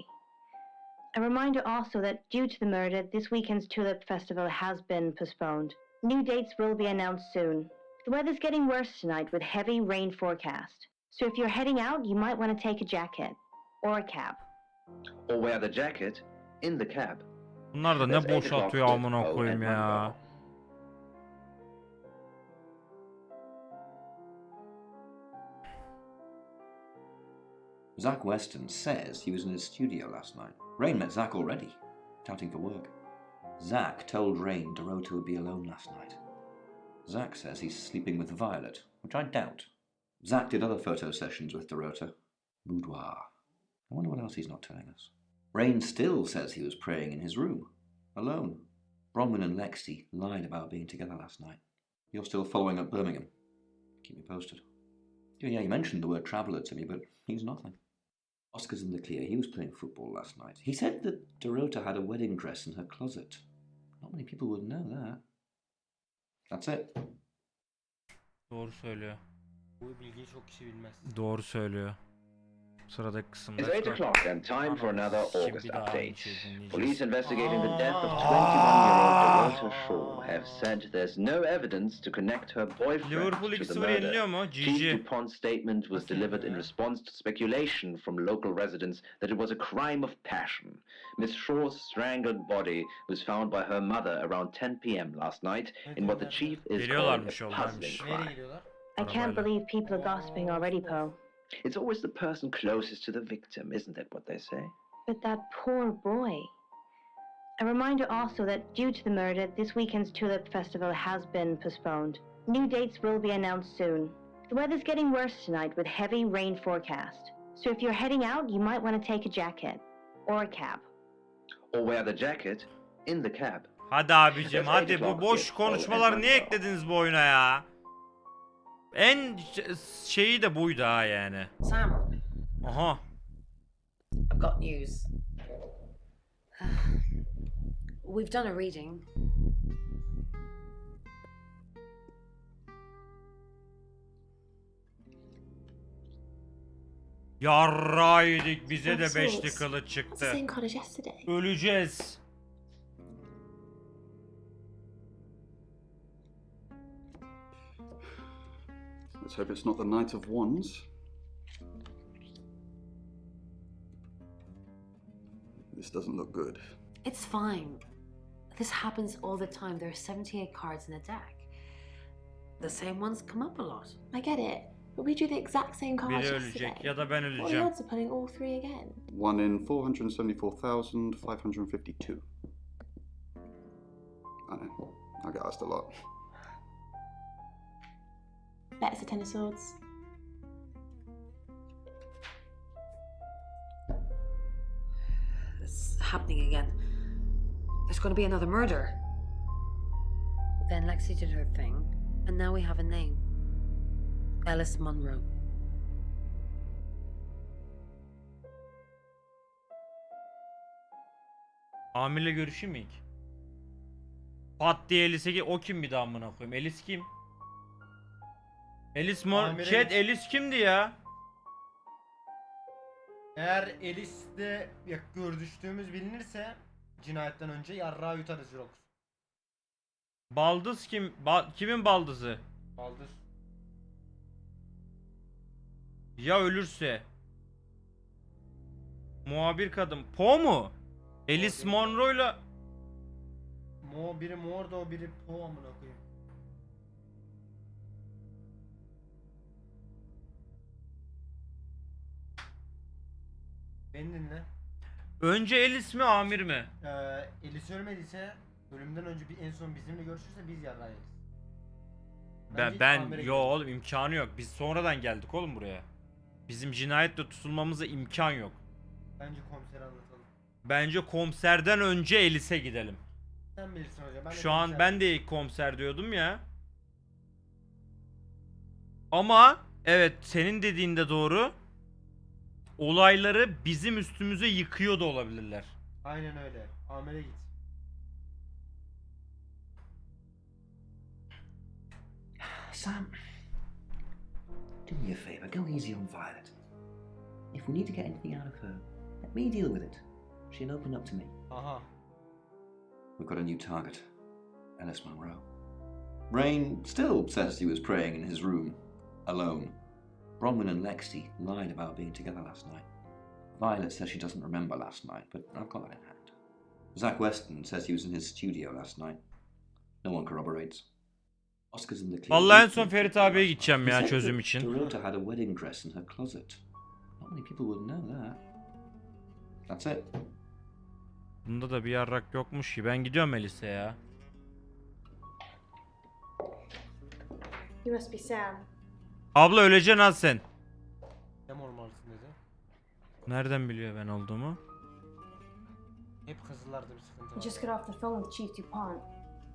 A reminder also that due to the murder, this weekend's Tulip Festival has been postponed. New dates will be announced soon. The weather's getting worse tonight with heavy rain forecast. So if you're heading out, you might want to take a jacket. Or a cap. Or wear the jacket in the cab. Bunlar da ne boş atıyor amına koyayım ya. Zach Weston says he was in his studio last night. Rain met Zach already, touting for work. Zach told Rain Dorota would be alone last night. Zach says he's sleeping with Violet, which I doubt. Zach did other photo sessions with Dorota. Boudoir. I wonder what else he's not telling us. Rain still says he was praying in his room, alone. Bronwyn and Lexi lied about being together last night. You're still following up Birmingham. Keep me posted. Yeah, you mentioned the word traveller to me, but he's nothing. Oscar's in the clear. He was playing football last night. He said that Dorota had a wedding dress in her closet. Not many people would know that. That's it. Doğru söylüyor. Bu bilgiyi çok kişi bilmez. Doğru söylüyor. Sıradaki kısımda. It's 8 o'clock and time for another August Şimdi daha update. aynı şeyi dinleyeceğiz. Police investigating the death of 21-year-old Dorota Shaw have said there's no evidence to connect her boyfriend Liverpool to the 2-0 murder. yeniliyor mu? Chief GG. DuPont's statement was delivered in response to speculation from local residents that it was a crime of passion. Miss Shaw's strangled body was found by her mother around 10 p.m. last night in what the chief is calling a puzzling crime. I can't believe people are gossiping already, Poe. It's always the person closest to the victim, isn't that what they say? But that poor boy. A reminder also that due to the murder, this weekend's Tulip Festival has been postponed. New dates will be announced soon. The weather's getting worse tonight with heavy rain forecast. So if you're heading out, you might want to take a jacket. Or a cap. Or wear the jacket in the cab. Hadi abicim hadi, bu boş konuşmaları niye eklediniz bu oyuna ya? En şeyi de buydu ha yani. Sam. Aha. I've got news. We've done a reading. Yarraydık, bize de That's beşli it. kılıç It's the çıktı. same card as yesterday. Öleceğiz. Let's hope it's not the Knight of Wands. This doesn't look good. It's fine. This happens all the time. There are 78 cards in a deck. The same ones come up a lot. I get it, but we drew the exact same card Biri as ölecek yesterday. ya da ben What are the öleceğim. odds of pulling all three again? 1 in 474,552. I know. I get asked a lot. Bet it's a ten of swords. It's happening again. There's going to be another murder. Then Lexi did her thing, and now we have a name. Alice Munro. Amirle görüşeyim mi ilk? Pat diye Elis'e o kim bir daha amına koyayım? Elis kim? Elis mi? Amire Chat git. Elis kimdi ya? Eğer Elis'te görüştüğümüz bilinirse Cinayetten önce yarrağı yutarız Jirox. Baldız kim? Kimin baldızı? Baldır. Ya ölürse? Muhabir kadın. Po mu? Alice Monroe'yla... Biri Mordo, biri Po amına koyayım. Beni dinle. Önce Alice mi Amir mi? Alice ölmediyse ölümden önce en son bizimle görüşürse biz yarrağı yeriz. Ben Amir'e yo oğlum imkanı yok. Biz sonradan geldik oğlum buraya. Bizim cinayetle tutulmamıza imkan yok. Bence komiseri anlatalım. Bence komiserden önce Alice'e gidelim. Sen bilirsin hocam. Ben de Şu an komiser- ben de ilk komiser diyordum ya. Ama evet senin dediğin de doğru. Olayları bizim üstümüze yıkıyor da olabilirler. Aynen öyle. Amir'e git. Sam, do me a favour, go easy on Violet. If we need to get anything out of her, let me deal with it. She'll open up to me. Aha. We've got a new target, Alice Monroe. Rain still says he was praying in his room, alone. Bronwyn and Lexi lied about being together last night. Violet says she doesn't remember last night, but I've got that in hand. Zach Weston says he was in his studio last night. No one corroborates. Oscar's in the clear. Vallahi en son Ferit abiye gideceğim ya çözüm için. Dorota had a wedding dress in her closet. Not many people would know that. That's it. Bunda da bir yarrak yokmuş ki. Ben gidiyorum Alice'e ya. You must be Sam. Abla öleceksin az sen. Dem olmalısın dedi. Nereden biliyor ben olduğumu? Hep kızılarda bir sıkıntı I var. just got off the phone with Chief DuPont.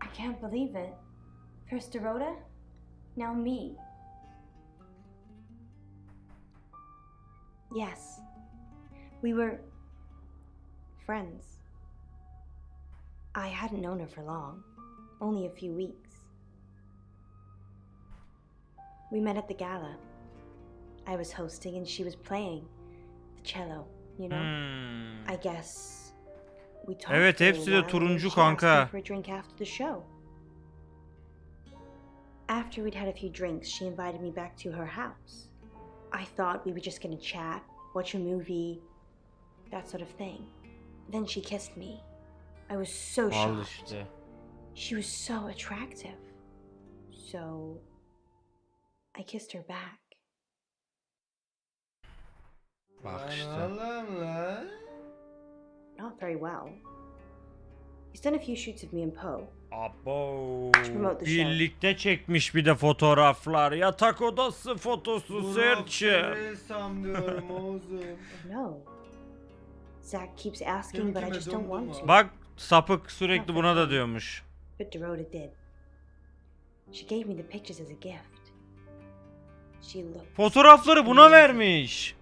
I can't believe it. First Dorota, now me. Yes, we were friends. I hadn't known her for long, only a few weeks. We met at the gala. I was hosting and she was playing the cello, you know? I guess we talked Evet, for a hepsi de while turuncu and she asked kanka. me for a drink after the show. After we'd had a few drinks, she invited me back to her house. I thought we were just gonna chat, watch a movie, that sort of thing. Then she kissed me. I was so Al shocked. işte. She was so attractive. So I kissed her back. Bak işte. Allah'ım lan. Not very well. He's done a few shoots of me and Poe. Abo. promote the show. Birlikte çekmiş bir de fotoğraflar. Yatak odası fotosu Serçe. Sam diyorum Oğuzum. No. Zach keeps asking, but I just don't want to. Bak sapık sürekli buna da diyormuş. But Dorota did. She gave me the pictures as a gift. She looked. Fotoğrafları buna vermiş.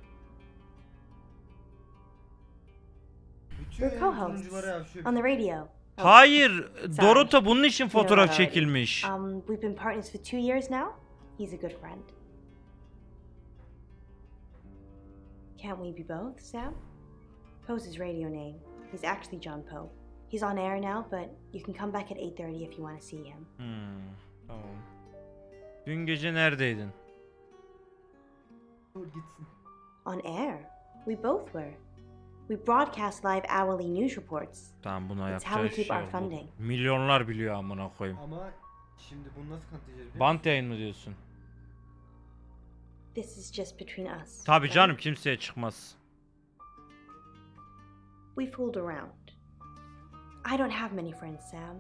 We're co-hosts on the radio. Hayır, Sorry. Dorota bunun için You know fotoğraf that already. çekilmiş. We've been partners for 2 years now. He's a good friend. Can't we be both, Sam? Poe's his radio name. He's actually John Poe. He's on air now, but you can come back at 8:30 if you want to see him. Tamam. Dün gece neredeydin? Dur gitsin. On air. We both were. We broadcast live hourly news reports. Tamam, buna It's how yapacağız we keep şey our yok. funding. Milyonlar biliyor amına koyayım. Ama şimdi bunu nasıl kanıtlayacağız biliyor Bant yayın mı diyorsun? This is just between us. Tabii right? canım, kimseye çıkmaz. We fooled around. I don't have many friends, Sam.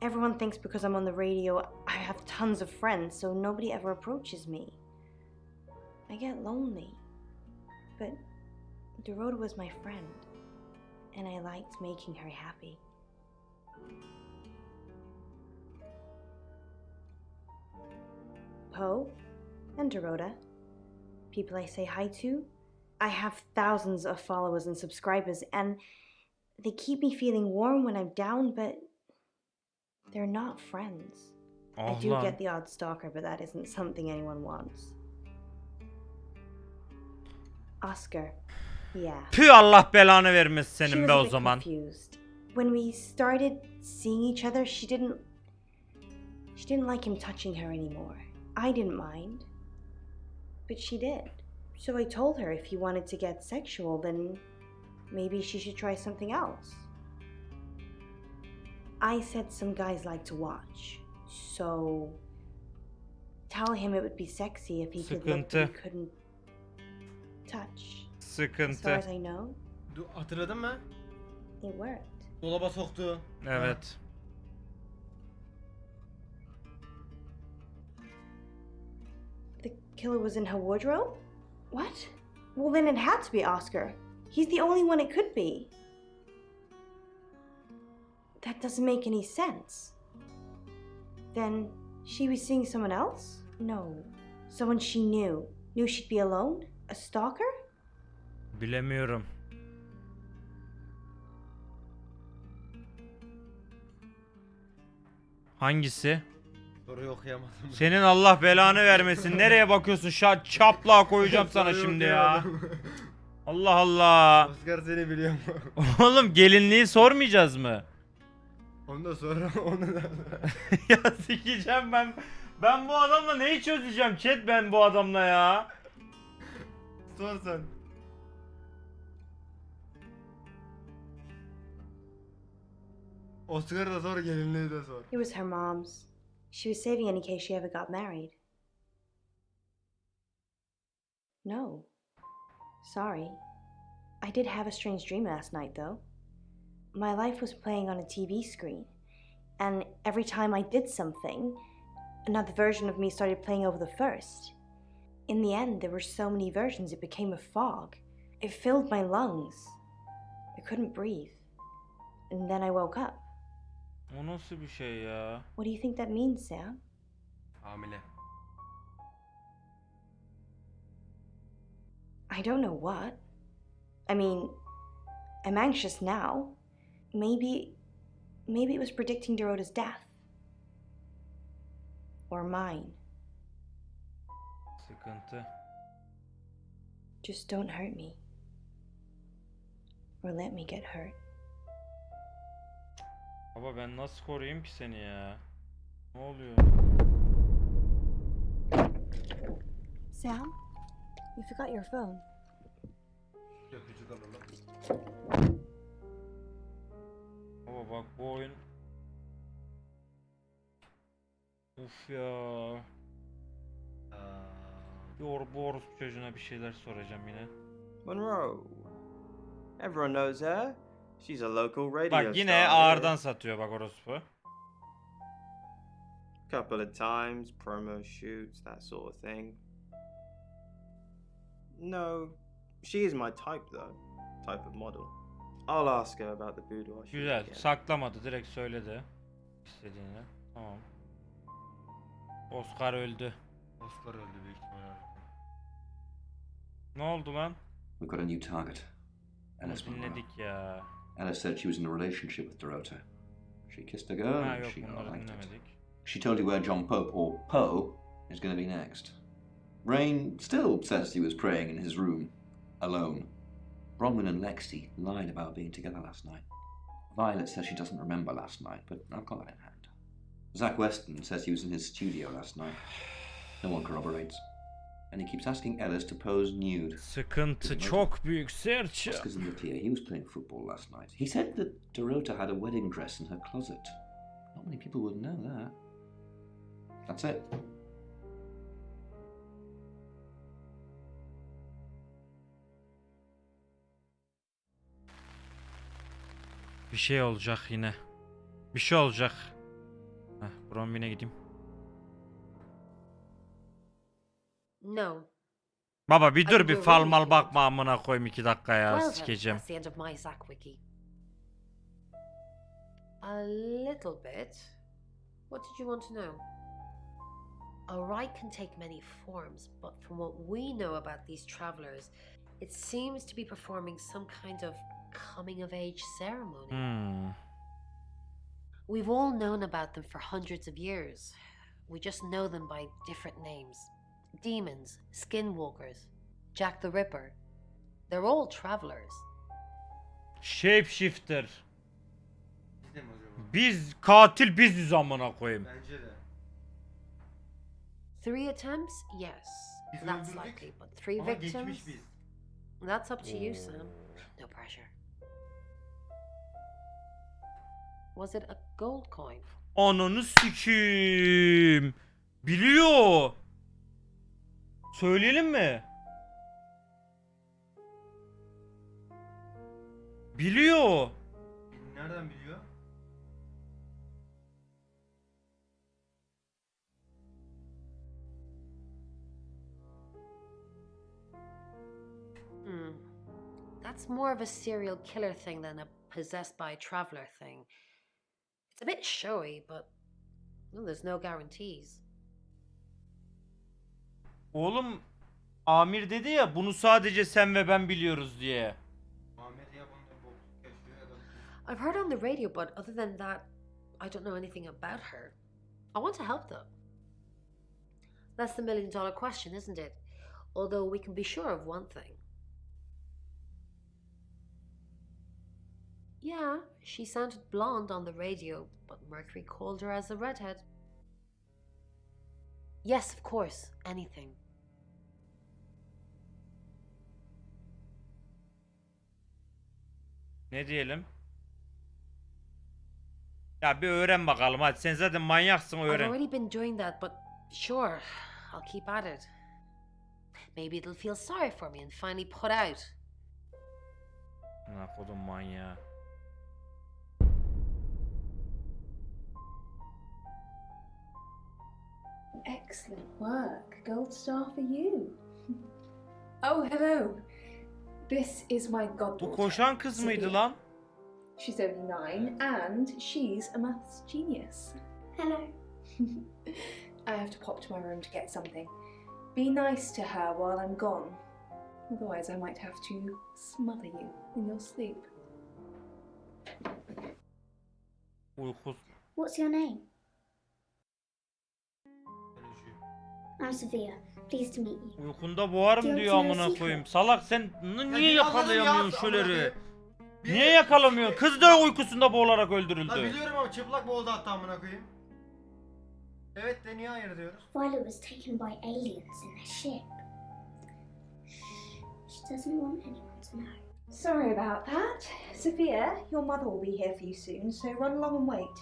Everyone thinks because I'm on the radio, I have tons of friends, so nobody ever approaches me. I get lonely. But Dorota was my friend, and I liked making her happy. Poe and Dorota, people I say hi to. I have thousands of followers and subscribers, and they keep me feeling warm when I'm down, but they're not friends. I do lan. get the odd stalker, but that isn't something anyone wants. Oscar, yeah. Püh, Allah belanı vermesin She senin was be a o bit zaman. confused. When we started seeing each other, she didn't like him touching her anymore. I didn't mind, but she did. So I told her if he wanted to get sexual, then maybe she should try something else. I said some guys like to watch, so tell him it would be sexy if he could look but he couldn't touch. As far as I know, Hatırladın mı? it worked. Dolaba soktu. Evet. The killer was in her wardrobe? What? Well, then it had to be Oscar. He's the only one it could be. That doesn't make any sense. Then she was seeing someone else? No. Someone she knew. Knew she'd be alone? A stalker? Bilemiyorum. Hangisi? Soruyu okuyamadım. Senin Allah belanı vermesin. Nereye bakıyorsun? Çapla koyacağım sana şimdi ya. Allah Allah. Oscar seni biliyor mu? Oğlum gelinliği sormayacağız mı? Onu da sonra onu da. Ya sikeceğim ben. Ben bu adamla neyi çözeceğim chat ben bu adamla ya? Sor sen. Oscar'ı da sor, gelinliği de sor. It was her mom's. She was saving in case she ever got married. No. Sorry. I did have a strange dream last night, though. My life was playing on a TV screen, and every time I did something, another version of me started playing over the first. In the end, there were so many versions it became a fog. It filled my lungs. I couldn't breathe. And then I woke up. O nasıl bir şey ya? What do you think that means, Sam? Hamile. I don't know what. I mean, I'm anxious now. Maybe it was predicting Dorota's death. Or mine. Sıkıntı. Just don't hurt me. Or let me get hurt. Baba ben nasıl koruyayım ki seni ya? Ne oluyor? Sam, you forgot your phone. Baba bak bu oyun. Uf ya. Bu orospu çocuğuna bir şeyler soracağım yine. Monroe. Everyone knows her. She's a local radio Bak yine star ağırdan here. satıyor bak orospu. Couple of times, promo shoots, that sort of thing. No, she is my type though. Type of model. I'll ask her about the boudoir shoot Güzel. again. Saklamadı. Direkt söyledi. İstediğini. Tamam. Oscar öldü. Oscar öldü büyük ihtimalle. Ne oldu lan? We've got a new target. Alice Monroe. Dinledik ya. Alice said she was in a relationship with Dorota. She kissed a girl Ha and yok she bunları liked it. dinlemedik. She told you where John Pope, or Poe, is going to be next. Rain still says he was praying in his room, alone. Bronwyn and Lexi lied about being together last night. Violet says she doesn't remember last night, but I've got that in hand. Zach Weston says he was in his studio last night. No one corroborates. And he keeps asking Ellis to pose nude. Sıkıntı çok büyük Serçe. Oscar's in the pier. He was playing football last night. He said that Dorota had a wedding dress in her closet. Not many people would know that. That's it. Bir şey olacak yine. Bir şey olacak. Heh, Bronwyn'e gideyim. No. Baba bir dur bir fal mal bakma amına koyayım 2 dakika ya Well then, sikeceğim. that's the end of my Zach wiki. A little bit. What did you want to know? A rite can take many forms, but from what we know about these travelers, it seems to be performing some kind of coming of age ceremony. We've all known about them for hundreds of years. We just know them by different names. Demons, skinwalkers, Jack the Ripper. They're all travelers. Shapeshifter. Biz de mi acaba? Biz katil biziz amına koyayım. Bence de. 3 attempts? Yes. Biz That's öldürdük. likely, but 3 Ama victims? geçmiş biz. That's up to you, Sam. No pressure. Was it a gold coin? Ananı sikeyim. Biliyor. Söyleyelim mi? Biliyor. Nereden biliyor? That's more of a serial killer thing than a possessed by a traveler thing. It's a bit showy, but well, there's no guarantees. Oğlum Amir dedi ya bunu sadece sen ve ben biliyoruz diye. Ahmet ya bunda bokluk yaşıyor ya da... I've heard on the radio, but other than that, I don't know anything about her. I want to help though. That's the $1,000,000 question, isn't it? Although we can be sure of one thing. Yeah, she sounded blonde on the radio, but Mercury called her as a redhead. Yes, of course, anything. Ne diyelim? Ya bir öğren bakalım hadi sen zaten manyaksın I've öğren. already been doing that, but sure, I'll keep at it. Maybe it'll feel sorry for me and finally put out. Ne kodum manyağı. Excellent work. Gold star for you. Oh, hello. This is my goddaughter. Bu koşan kız mıydı Sophia. lan? She's only 9 and she's a maths genius. Hello. I have to pop to my room to get something. Be nice to her while I'm gone. Otherwise I might have to smother you in your sleep. Uykus. What's your name? I'm Sophia. Pleased to meet you. Uykunda boğarım diyor amına koyayım. Salak sen niye yakalayamıyorsun şöleri? Niye yakalamıyorsun? Kız da uykusunda boğularak öldürüldü. La biliyorum ama çıplak boğuldu hatta amına koyayım. Evet de niye hayır diyoruz? Violet was taken by aliens in their ship. She doesn't want anyone to know. Sorry about that. Sophia, your mother will be here for you soon, so run along and wait.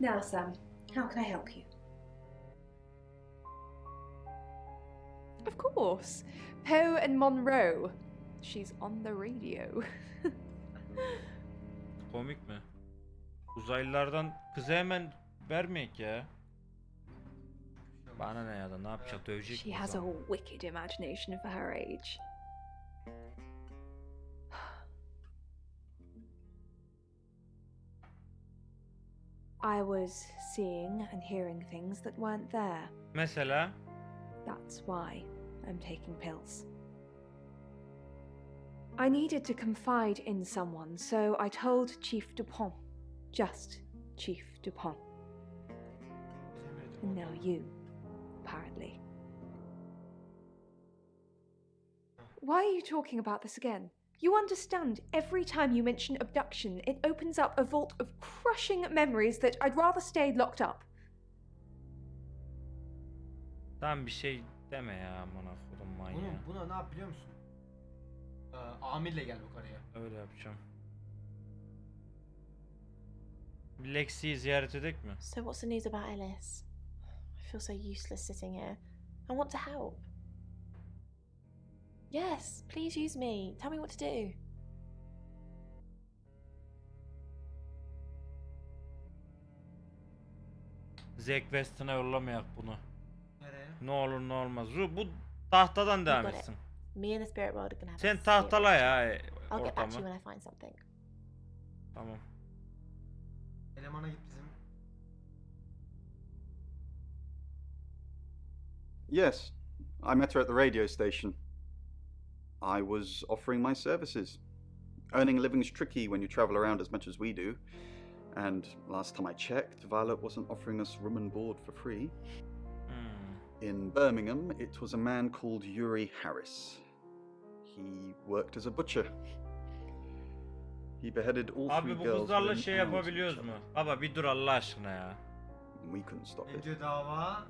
Now, Sam, how can I help you? Of course. Poe and Monroe. She's on the radio. Komik mi? Uzaylılardan kızı hemen vermeyek ya. Bana ne ya da ne yapacak dövecek She mi o has a zaman? wicked imagination for her age. I was seeing and hearing things that weren't there. Mesela? That's why I'm taking pills. I needed to confide in someone, so I told Chief Dupont. Just Chief Dupont. And now you, apparently. Why are you talking about this again? You understand, every time you mention abduction, it opens up a vault of crushing memories that I'd rather stay locked up. Tam bir şey deme ya amına kodum manyağı. Buna ne yap biliyor musun? Amirle gel yukarıya. Öyle yapacağım. Bir Lexi'yi ziyaret edek mi? So what's the news about Alice? I feel so useless sitting here. I want to help. Yes, please use me. Tell me what to do. Zack Weston'a yollamayak bunu. Nereye? Ne olur ne olmaz. Bu tahtadan devam got it. etsin. Me and the spirit world are gonna have Sen a tahtala serious ya chat. I'll get back to you ortamı. when I find something. Tamam. Elemana git bizim. Yes, I met her at the radio station. I was offering my services. Earning a living's tricky when you travel around as much as we do. And last time I checked, Violet wasn't offering us room and board for free. In Birmingham, it was a man called Yuri Harris. He worked as a butcher. He beheaded all Abi three bu girls kızlarla within şey hours of yapabiliyoruz each mu? other. Baba bir dur Allah aşkına ya. We couldn't stop it. Önce dava,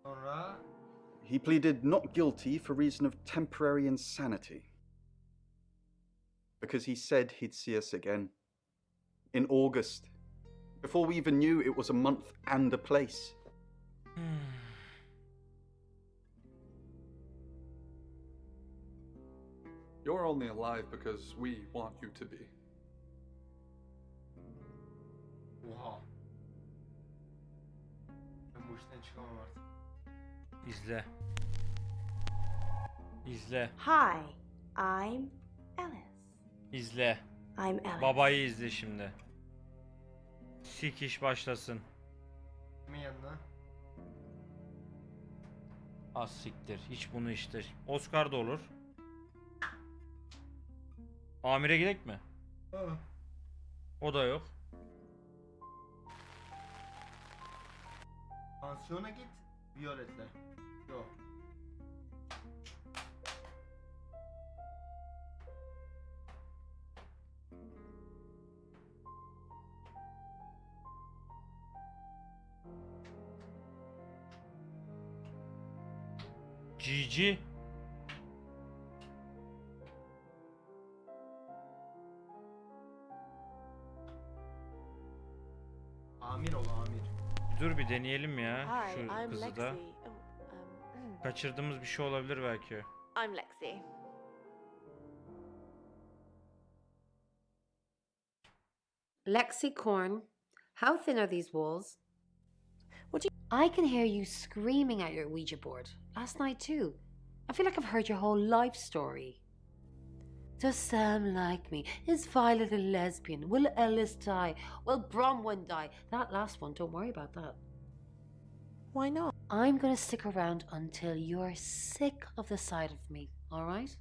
sonra He pleaded not guilty for reason of temporary insanity. Because he said he'd see us again. In August. Before we even knew it was a month and a place. You're only alive because we want you to be. oha. Ben bu işten çıkamam artık. İzle. İzle. Hi, I'm Alice. İzle. I'm Alice. Babayı izle şimdi. Sikiş başlasın. Kimin yanına? Az siktir. Hiç bunu işte. Oscar da olur. Amire gidek mi? Ha. O da yok. Pansiyona git, Violet'le. Yok. GG. Amir ol amir. Dur bir deneyelim ya Hi, şu I'm kızı Lexi. da. Oh, Kaçırdığımız bir şey olabilir belki. I'm Lexi. Lexi Corn, how thin are these walls? I can hear you screaming at your Ouija board. Last night too. I feel like I've heard your whole life story. Does Sam like me? Is Violet a lesbian? Will Ellis die? Will Bronwyn die? That last one, don't worry about that. Why not? I'm gonna stick around until you're sick of the sight of me, alright?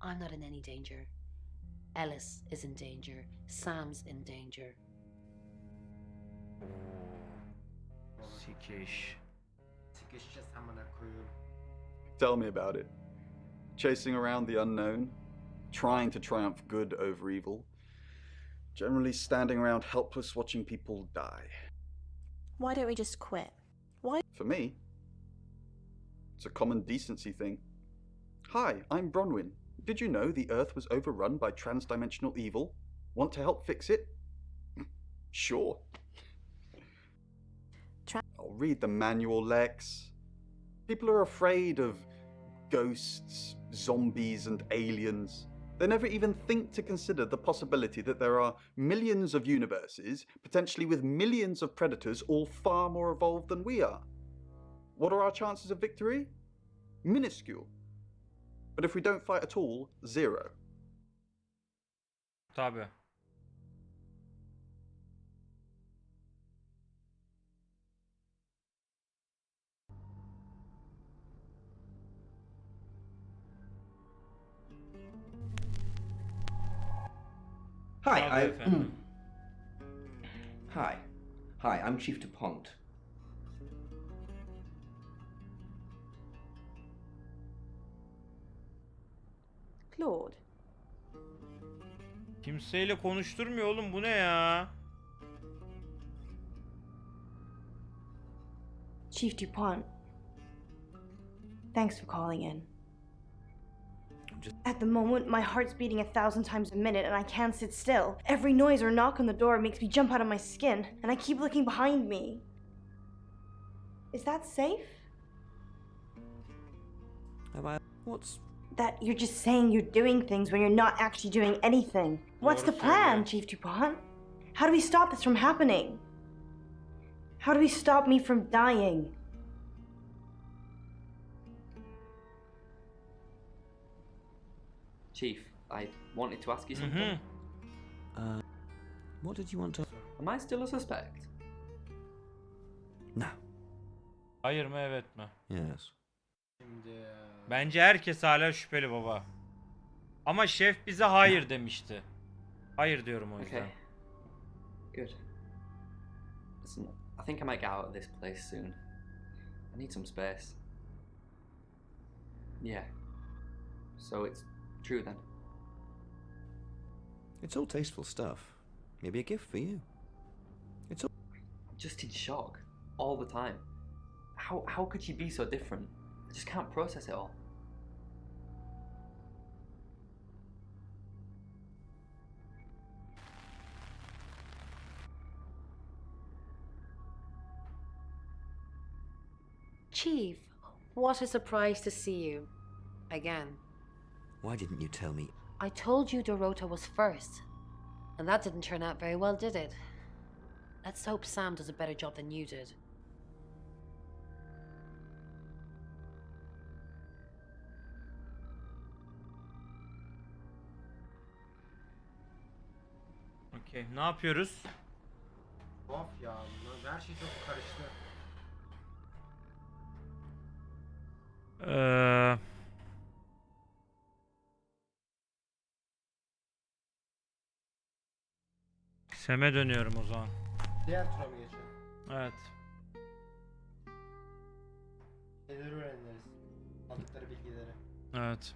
I'm not in any danger. Ellis is in danger. Sam's in danger. Sikiş. Sıkışacağız amına koyayım. Tell me about it. Chasing around the unknown, trying to triumph good over evil, generally standing around helpless watching people die. Why don't we just quit? Why? For me, it's a common decency thing. Hi, I'm Bronwyn. Did you know the Earth was overrun by trans-dimensional evil? Want to help fix it? Sure. I'll read the manual, Lex. People are afraid of ghosts, zombies, and aliens. They never even think to consider the possibility that there are millions of universes, potentially with millions of predators, all far more evolved than we are. What are our chances of victory? Minuscule. But if we don't fight at all, zero. Tabii. Hi, Tabii Hi. Hi, I'm Chief DuPont. Claude. Kimseyle konuşturmuyor oğlum, bu ne ya? Chief DuPont. Thanks for calling in. At the moment, my heart's beating 1,000 times a minute and I can't sit still. Every noise or knock on the door makes me jump out of my skin, and I keep looking behind me. Is that safe? What's... That you're just saying you're doing things when you're not actually doing anything. What's the plan, Chief DuPont? How do we stop this from happening? How do we stop me from dying? Chief, I wanted to ask you something. What did you want to... Am I still a suspect? No. Hayır mı evet mi? Yes. Şimdi Bence herkes hala şüpheli baba. Ama şef bize hayır demişti. Hayır diyorum o yüzden. Okay. Good. Listen, I think I might get out of this place soon. I need some space. Yeah. So it's true then. It's all tasteful stuff. Maybe a gift for you. It's all Just in shock. All the time. How could she be so different? I just can't process it all. Chief, what a surprise to see you. Again. Why didn't you tell me? I told you Dorota was first. And that didn't turn out very well, did it? Let's hope Sam does a better job than you did. Okey, ne yapıyoruz? Tuhaf ya. Her şey çok karıştı. Sem'e dönüyorum o zaman. Diğer tura mı geçelim? Evet. Neleri öğreniriz? Aldıkları bilgileri. Evet.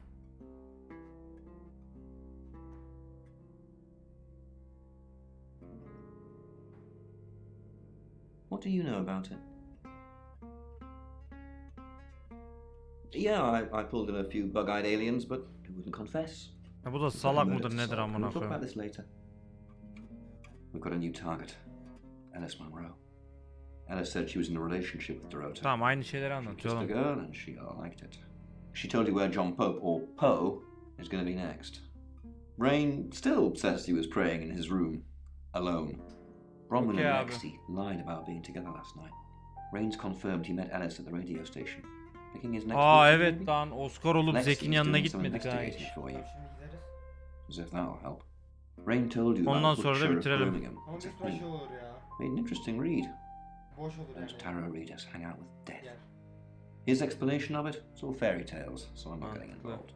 What do you know about it? Yeah, I pulled in a few bug-eyed aliens, but they wouldn't confess. Ya bu da salak mıdır nedir amına We'll talk about koyayım? this later. We've got a new target. Alice Monroe. Alice said she was in a relationship with Dorota. Tamam, aynı şeyleri She anlatıyor kissed the oğlum. girl and she liked it. She told you where John Pope, or Poe, is going to be next. Rain still says he was praying in his room, alone. Bronwyn Okay, and abi. Lexi lied about being together last night. Rains confirmed he met Alice at the radio station. Picking his next Aa victim, evet maybe? lan, Oscar olup Lexi's Zeki'nin yanına doing some gitmedik ha hiç. investigating for you. Şimdi gideriz. As if that'll help. Rain told you Ondan about sonra da Butcher of bitirelim. Birmingham. Ama It's a bir başı thing. olur ya. Made an interesting read. Boş olur Those yani. tarot readers hang out with death. Gel. His explanation of it, it's all fairy tales, so I'm not getting Mantıklı. involved.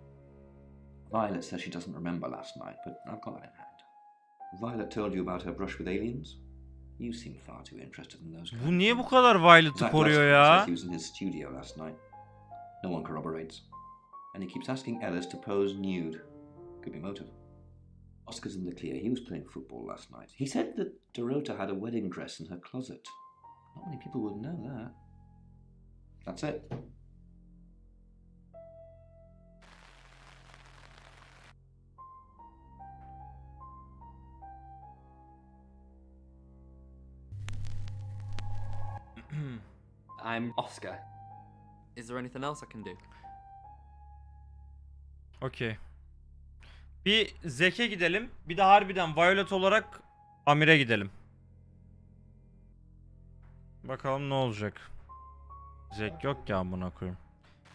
Violet says she doesn't remember last night, but I've got that in hand. Violet told you about her brush with aliens. You seem far too interested in those. Bu niye bu kadar Violet'ı Zach koruyor Westphal ya? says he was in his studio last night. No one corroborates. And he keeps asking Ellis to pose nude. Could be motive. Oscar's in the clear. He was playing football last night. He said that Dorota had a wedding dress in her closet. Not many people would know that. That's it. I'm Oscar. Is there anything else I can do? Okey. Bir Zek'e gidelim. Bir de harbiden Violet olarak Amir'e gidelim. Bakalım ne olacak. Zek yok ya amına koyayım.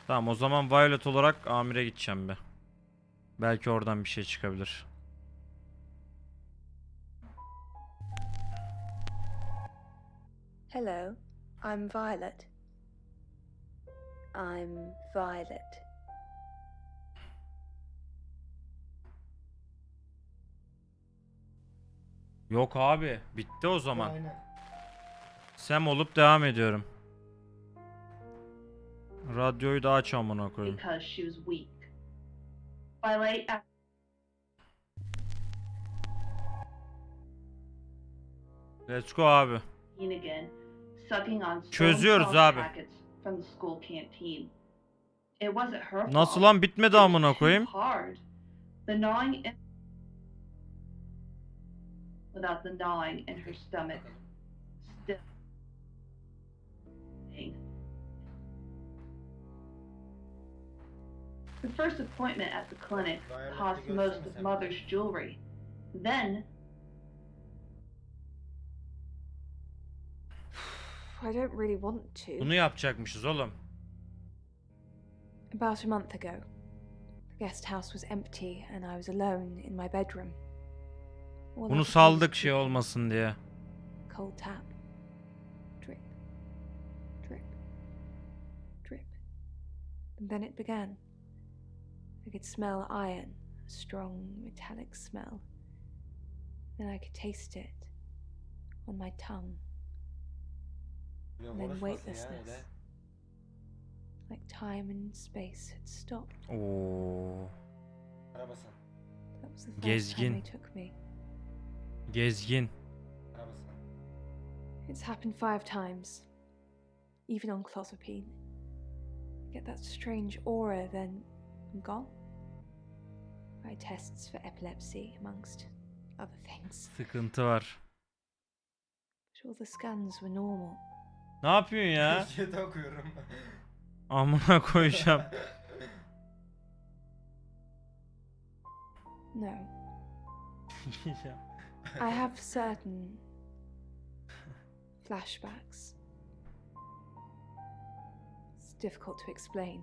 Tamam, o zaman Violet olarak Amir'e gideceğim be. Belki oradan bir şey çıkabilir. Hello, I'm Violet. I'm Violet. Yok abi, bitti o zaman. Aynen. Sam olup devam ediyorum. Radyoyu da aç amına koyayım. Because she was weak. Violet, Let's go abi. again, sucking on Çözüyoruz stolen abi. packets from the school canteen. It wasn't her Nasıl fault. lan, bitmedi amına Too koyayım. hard. The gnawing in... without the gnawing in her stomach. Still. The first appointment at the clinic cost most of Mother's jewelry. Then, I don't really want to. Bunu yapacakmışız oğlum. About a month ago, the guest house was empty and I was alone in my bedroom. All I Bunu could do saldık was şey olmasın diye. cold tap. Drip. Drip. Drip. And then it began. I could smell iron, a strong metallic smell. Then I could taste it on my tongue. And then weightlessness. Like time and space had stopped. Oo. That was the first time Gezgin. they took me. Gezgin. It's happened 5 times. Even on clozapine. Get that strange aura, then I'm gone. I tests for epilepsy, amongst other things. Sıkıntı var. But all the scans were normal. Ne yapıyorsun ya? Chat okuyorum. Amına koyacağım. No. I have certain flashbacks. It's difficult to explain.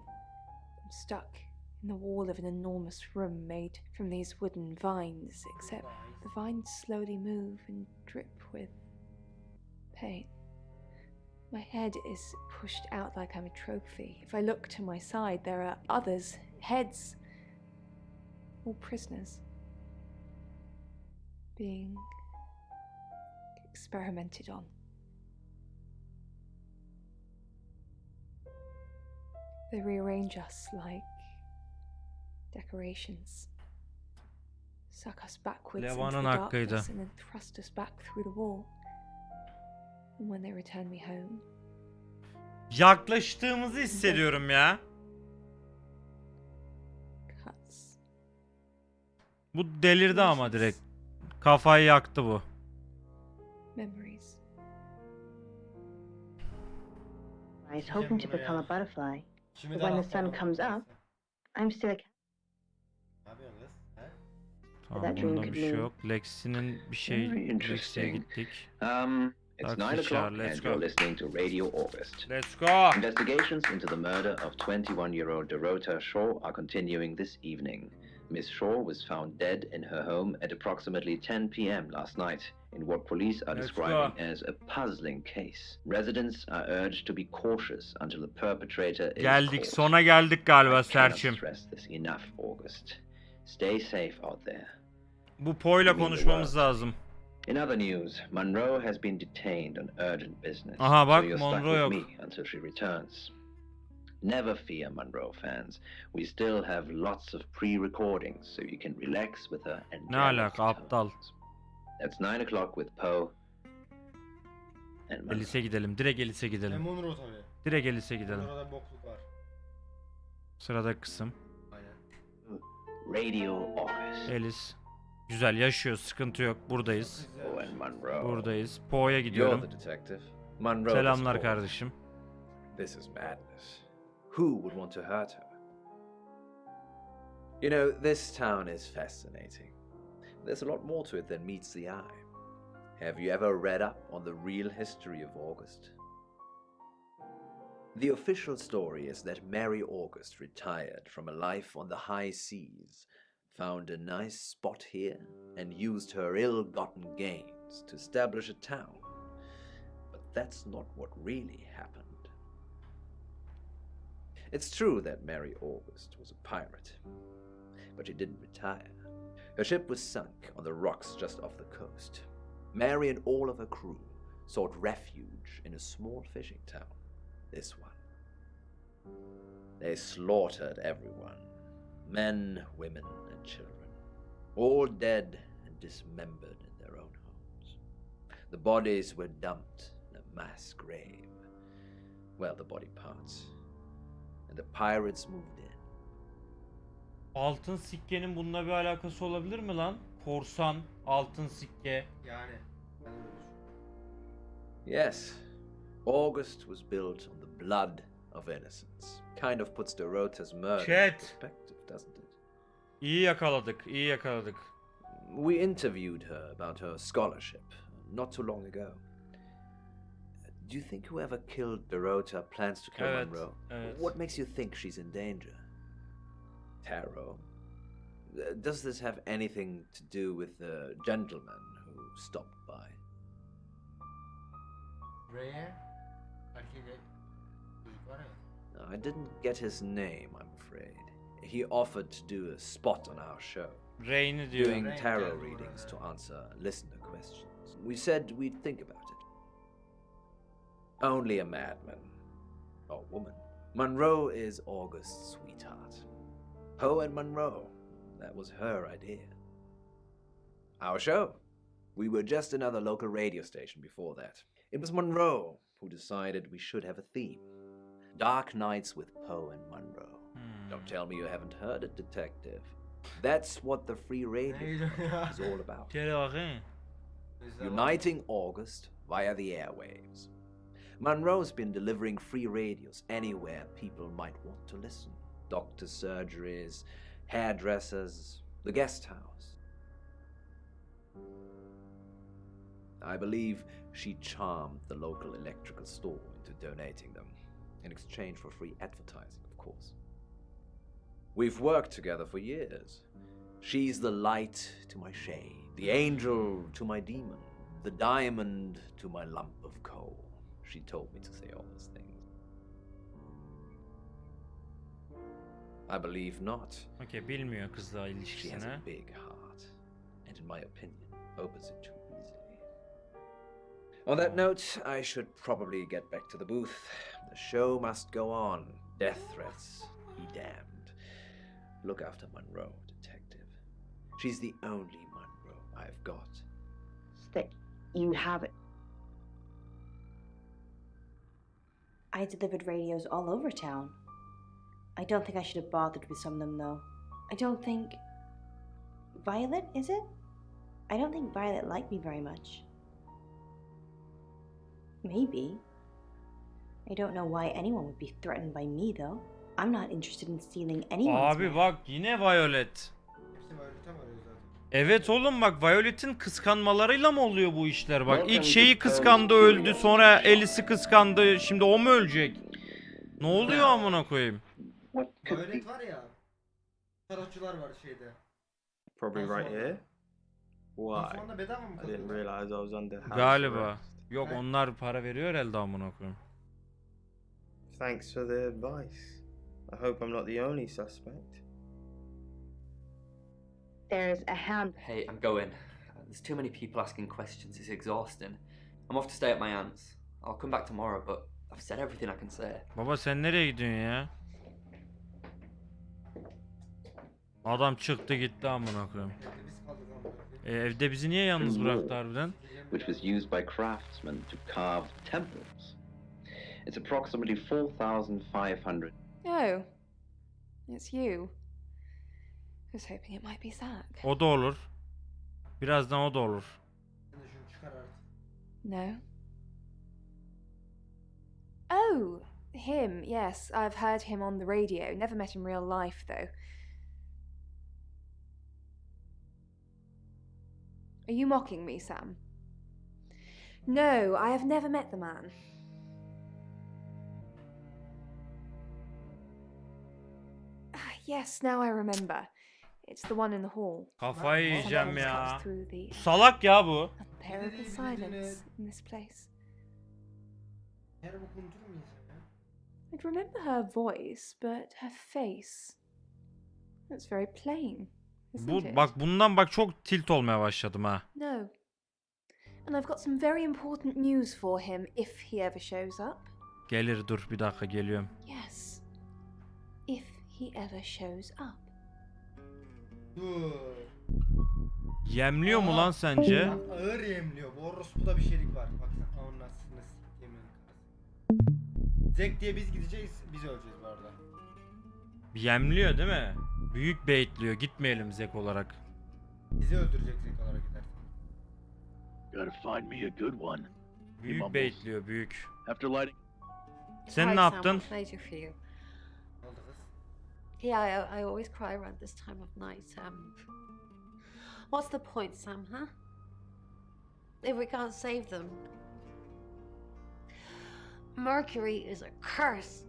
I'm stuck in the wall of an enormous room made from these wooden vines, except the vines slowly move and drip with pain. My head is pushed out like I'm a trophy. If I look to my side, there are others' heads, all prisoners, being experimented on. They rearrange us like decorations, suck us backwards into Levan'ın the hakkıydı. darkness and then thrust us back through the wall. And when they return me home, Yaklaştığımızı hissediyorum ya. cuts. Bu delirdi ama direkt. Kafayı yaktı bu. Memories. I was hoping to become a butterfly, but when the sun comes up, I'm still a cat. Tamam, bunda bir şey yok. Lexi'nin bir şey... Very Lexi'ye interesting. gittik. It's Taxi 9 çağır, o'clock let's and go. you're listening to Radio August. Let's go! Investigations into the murder of 21-year-old Dorota Shaw are continuing this evening. Miss Shaw was found dead in her home at approximately 10 p.m. last night in what police are Let's describing go. as a puzzling case. Residents are urged to be cautious until the perpetrator is Geldik, caught. sona geldik galiba I cannot Serçim. stress this enough, August. Stay safe out there. Bu Po'yla konuşmamız lazım. In other news, Monroe has been detained on urgent business. Aha bak, so you're stuck Monroe with yok. me until she returns. Never fear, Monroe fans. We still have lots of pre-recordings, so you can relax with her and Ne alaka aptal. That's 9 o'clock with Poe and Monroe. Elise gidelim. Direkt Elise gidelim. Monroe tabii. Direkt Elise gidelim. Monroe'da bir bokluk var. Sıradaki kısım. Radio August. Elis. Güzel yaşıyor. Sıkıntı yok. Buradayız. Poe and Monroe. Buradayız. Po'ya You're gidiyorum. the detective. Monroe. Selamlar was kardeşim. This is madness. Who would want to hurt her? You know, this town is fascinating. There's a lot more to it than meets the eye. Have you ever read up on the real history of August? The official story is that Mary August retired from a life on the high seas, found a nice spot here, and used her ill-gotten gains to establish a town. But that's not what really happened. It's true that Mary August was a pirate, but she didn't retire. Her ship was sunk on the rocks just off the coast. Mary and all of her crew sought refuge in a small fishing town, this one. They slaughtered everyone, men, women, and children, all dead and dismembered in their own homes. The bodies were dumped in a mass grave. Well, the body parts. And the pirates moved in. Altın sikkenin bununla bir alakası olabilir mi lan? Korsan, altın sikke. Yani. Yes, August was built on the blood of innocents. Kind of puts Dorota's murder in perspective, doesn't it? İyi yakaladık, iyi yakaladık. We interviewed her about her scholarship not too long ago. Do you think whoever killed Dorota plans to kill Monroe? Evet. What makes you think she's in danger? Tarot. Does this have anything to do with the gentleman who stopped by? Rare? I didn't get his name, I'm afraid. He offered to do a spot on our show. Reyni diyor. Doing tarot readings to answer listener questions. We said we'd think about it. Only a madman. Or woman. Monroe is August's sweetheart. Poe and Monroe. That was her idea. Our show. We were just another local radio station before that. It was Monroe who decided we should have a theme. Dark Nights with Poe and Monroe. Don't tell me you haven't heard it, detective. That's what the free radio is all about. Uniting August via the airwaves. Monroe's been delivering free radios anywhere people might want to listen. Doctor surgeries, hairdressers, the guest house. I believe she charmed the local electrical store into donating them, in exchange for free advertising, of course. We've worked together for years. She's the light to my shade, the angel to my demon, the diamond to my lump of coal. She told me to say all those things. I believe not. Okay, bilmiyor kızla She has ilişkisini. a big heart, and in my opinion, opens it too easily. On that note, I should probably get back to the booth. The show must go on. Death threats be damned. Look after Monroe, detective. She's the only Monroe I've got. That you have it. I delivered radios all over town. I don't think I should have bothered with some of them, though. I don't think... Violet, is it? I don't think Violet liked me very much. Maybe. I don't know why anyone would be threatened by me, though. I'm not interested in stealing anyone's Abi money. bak yine Violet. Evet oğlum bak Violet'in kıskanmalarıyla mı oluyor bu işler? Bak ilk şeyi kıskandı öldü, sonra Alice'i kıskandı, şimdi o mu ölecek? Ne oluyor amına koyayım? Violet var ya. Tarotçular var şeyde. Probably right here. Why? Osmanlı'da bedava mı I didn't realize I was under house Galiba. arrest. Yok onlar para veriyor herhalde amına koyayım. Thanks for the advice. I hope I'm not the only suspect. There's a hound. Hey, I'm going. There's too many people asking questions. It's exhausting. I'm off to stay at my aunt's. I'll come back tomorrow, but I've said everything I can say. Baba sen nereye gidiyorsun ya? Adam çıktı gitti amına koyayım. Evde bizi niye yalnız bıraktı harbiden? Which was used by craftsmen to carve temples. It's approximately 4,500. Oh, it's you. I was hoping it might be Zach. O da olur. Birazdan o da olur. No. Oh, him, yes. I've heard him on the radio. Never met in real life, though. Are you mocking me, Sam? No, I have never met the man. Yes, now I remember. It's the one in the hall. Kafayı yiyeceğim ya. Comes through the Salak ya bu. unbearable silence in this place. I'd remember her voice, but her face. That's very plain, isn't it? Bak bundan bak çok tilt olmaya başladım ha. No. And I've got some very important news for him if he ever shows up. Gelir dur bir dakika geliyorum. Yes. If he ever shows up. Yemliyor mu lan sence? Ağır yemliyor. Bu orospuda bir şeylik var. Baksana onun aslında siktiğimin. Zek diye biz gideceğiz. Biz öleceğiz bu arada. Yemliyor değil mi? Büyük baitliyor. Gitmeyelim Zek olarak. Bizi öldürecek Zek olarak gidersen. Gotta find me a good one. Büyük baitliyor büyük. After lighting. Sen ne yaptın? Yeah, I always cry around this time of night. What's the point, Sam, huh? If we can't save them. Mercury is a curse.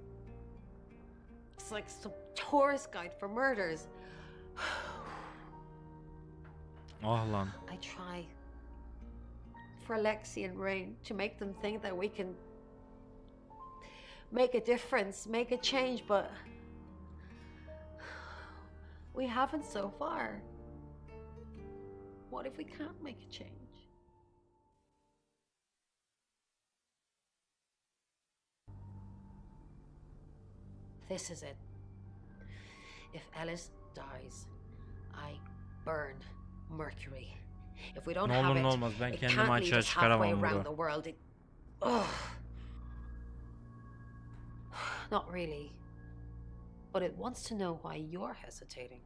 It's like some tourist guide for murders. Ah lan. I try for Lexi and Rain to make them think that we can make a difference, make a change, but we haven't so far. What if we can't make a change? This is it. If Alice dies, I burn Mercury If we don't Ne have olur it, ne olmaz ben it kendimi can't lead açığa us halfway çıkaramam around the bro. world. Not really. But it wants to know why you're hesitating.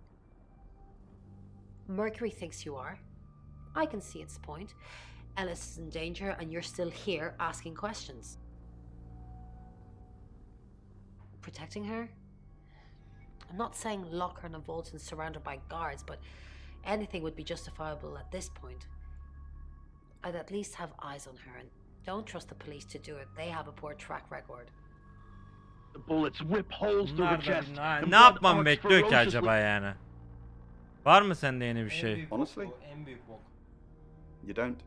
Mercury thinks you are. I can see its point. Ellis is in danger and you're still here asking questions. Protecting her? I'm not saying lock her in a vault and surround her by guards, but anything would be justifiable at this point. I'd at least have eyes on her, and don't trust the police to do it. They have a poor track record. The bullets whip holes through her chest. and Ne blood yapmam arcs bekliyor ki ferociously. acaba yani? Var mı sende yeni bir şey? Honestly, En büyük bok. you don't.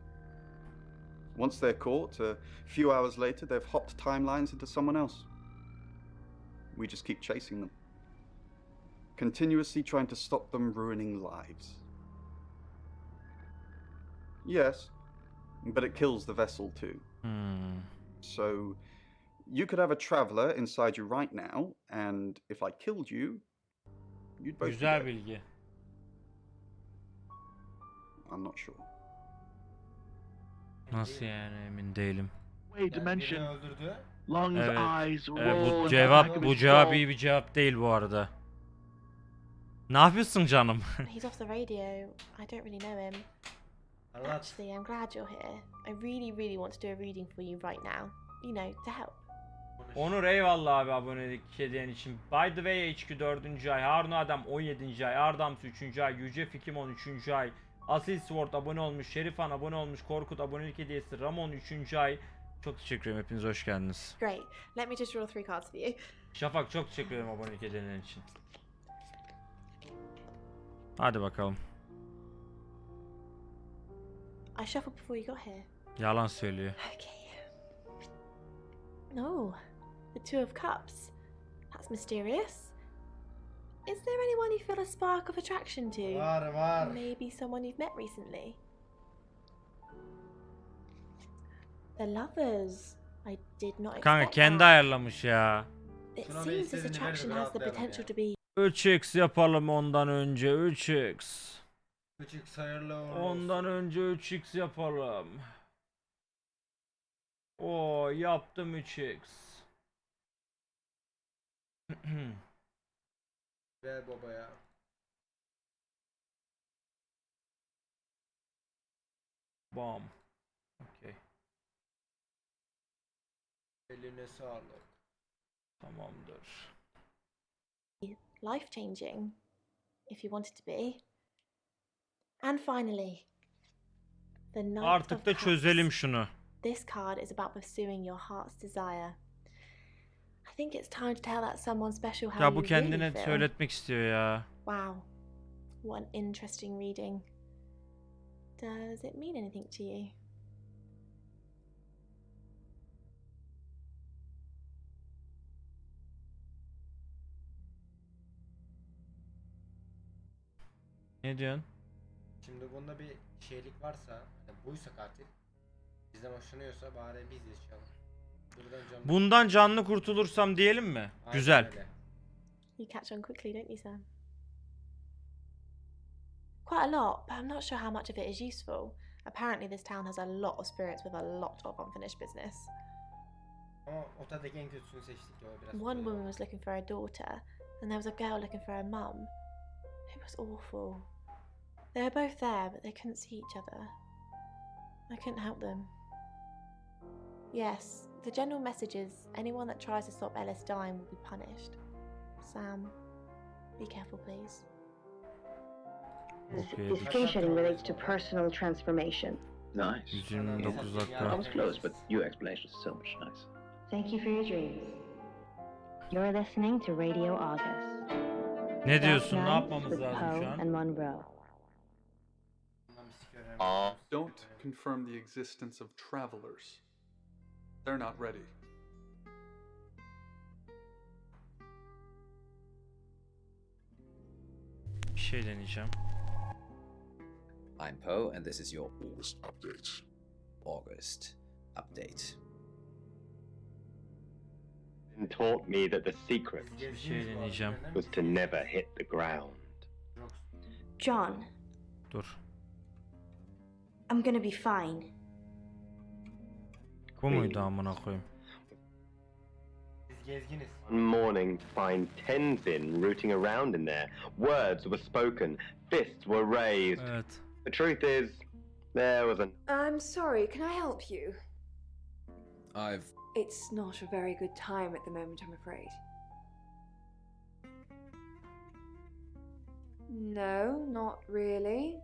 Once they're caught, a few hours later, they've hopped timelines into someone else. We just keep chasing them, continuously trying to stop them ruining lives. Yes, but it kills the vessel too. So, you could have a traveler inside you right now, and if I killed you, you'd both be Güzel dead. bilgi. I'm not sure. Nasıl yani emin değilim. Way dimension. Birini öldürdü. Lungs, Evet. eyes, roll Bu in cevap the back of bu his cevap skull. iyi bir cevap değil bu arada. Ne yapıyorsun canım? He's off the radio. I don't really know him. Actually, I'm glad you're here. I really, really want to do a reading for you right now. You know, to help. Onur eyvallah abi abonelik hediyen için. By the way HQ 4. ay, Harun Adam 17. ay, Ardams 3. ay, Yüce Fikim 13. ay, Asil Sword abone olmuş, Şerifan abone olmuş, Korkut abonelik hediyesi, Ramon 3. ay. Çok teşekkür ederim, hepiniz hoş geldiniz. Great. Let me just draw 3 cards for you. Şafak çok teşekkür ederim abonelik hediyen için. Hadi bakalım. I shuffled before you got here. Yalan söylüyor. Okay. No, the Two of Cups. That's mysterious. Is there anyone you feel a spark of attraction to? Var. Maybe someone you've met recently. The Lovers. I did not expect Kanka kendi that. ayarlamış ya. It Şuna bir seems this istediğini ver, attraction bir has the rahatlayalım potential ya. to be 3x yapalım ondan önce 3x. Küçük sayırlı uğurlu Ondan önce 3x yapalım. Oo yaptım 3x. Ver baba ya. Bam. Okey. Eline sağlık. Tamamdır. life-changing, if you want it to be. And finally, the Knight Artık of da Cups. çözelim şunu. This card is about pursuing your heart's desire. I think it's time to tell that someone special how Ya you bu kendine really feel. söyletmek istiyor ya. Wow, what an interesting reading. Does it mean anything to you? Ne diyorsun? Şimdi bunda bir şeylik varsa, yani buysa katil, bizden hoşlanıyorsa bari biz yaşayalım. Bundan canlı kurtulursam diyelim mi? Aynen Güzel. öyle. You catch on quickly, don't you, Sam? Quite a lot, but I'm not sure how much of it is useful. Apparently this town has a lot of spirits with a lot of unfinished business. Ama otadaki en kötüsünü seçtik ya, o biraz. One woman was looking for a daughter, and there was a girl looking for a mum. It was awful. They were both there, but they couldn't see each other. I couldn't help them. Yes, the general message is anyone that tries to stop Ellis dying will be punished. Sam, be careful, please. Okay. The screen sharing relates to personal transformation. Nice. 129 I dakika. was close, but your explanation is so much nicer. Thank you for your dreams. You're listening to Radio August. Ne diyorsun? Ne Nights yapmamız with lazım Poe şu an? and Monroe. Don't confirm the existence of travelers. They're not ready. Bir şey deneyeceğim. I'm Poe, and this is your August update. August update. And taught me that the secret Bir şey deneyeceğim. was to never hit the ground. John, Dur. I'm gonna be fine. Bu muydu amına koyayım? Biz gezginiz. One morning, find Tenzin rooting around in there. Words were spoken, fists were raised. Evet. The truth is, there was an... I'm sorry, can I help you? I've... It's not a very good time at the moment, I'm afraid. No, not really.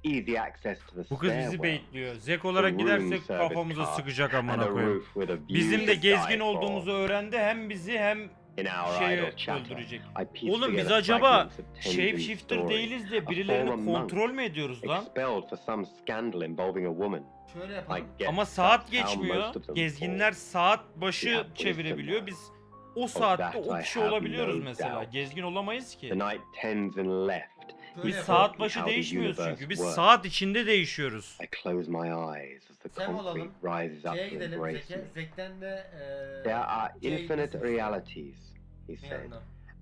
Easy access to the Bu kız bizi stairwell. bekliyor. Zek olarak gidersek kafamıza sıkacak amına koyayım. Bizim de gezgin olduğumuzu öğrendi, hem bizi hem şeyi öldürecek. Oğlum biz acaba shapeshifter değiliz de birilerini kontrol mü ediyoruz lan? Şöyle yapalım. Ama saat geçmiyor. Gezginler saat başı çevirebiliyor. Biz o saatte o kişi olabiliyoruz mesela. Gezgin olamayız ki. Biz saat başı değişmiyoruz çünkü. Biz saat içinde değişiyoruz. Sen olalım. Şeye gidelim Zek'e. Zek'ten de There are infinite realities, he said,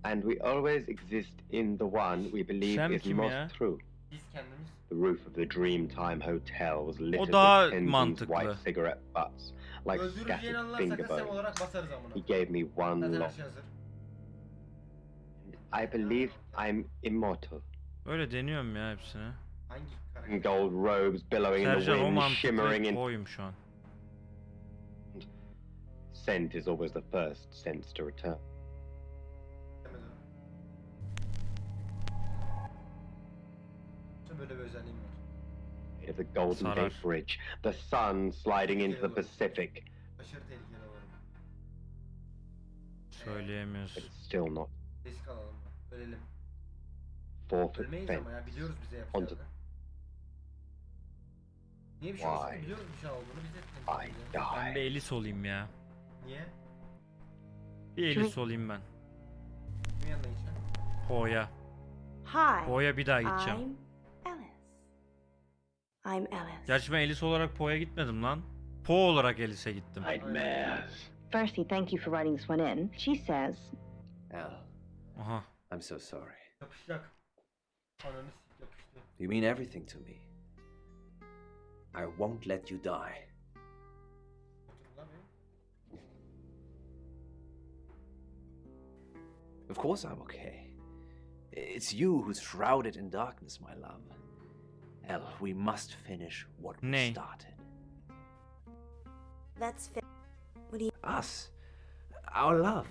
and we always exist in the one we believe is most true. Biz kendimiz. The roof of the Dreamtime Hotel was littered daha with Tenzin's mantıklı. white cigarette butts, like Öldüreceğini scattered anlarsak finger da Sem bones. olarak basarız amına. He gave me one Zaten her look. şey hazır. I believe I'm immortal. Öyle deniyorum ya hepsine. Hangi karakter? Gold robes billowing in the Sercan o wind, shimmering mantıklı in... koyum şu an. Scent is always the first sense to return. Böyle bir özelliğim var. Of the Golden Gate Bridge, the sun sliding into the Pacific. Aşırı tehlikeli olurum. Söyleyemiyoruz. It's still not. Risk alalım. Ölelim. Forfeit Ölmeyiz ama ya, biliyoruz bize yapacağını. Niye bir şey olsun ki, biliyoruz bir şey olduğunu, bize Ben bir Elis olayım ya. Niye? Bir Elis olayım ben. Kimin yanına gideceğim? Po'ya. Hi. Po'ya bir daha gideceğim. I'm Alice. Gerçi ben Elis olarak Po'ya gitmedim lan. Po olarak Elis'e gittim. Firstly, thank you for writing this one in. She says, Aha. I'm so sorry. Yapışacak. Ananı sik yapıştı. You mean everything to me. I won't let you die. Of course I'm okay. It's you who's shrouded in darkness, my love. Elle, we must finish what we started. Let's What do you... Us. Our love.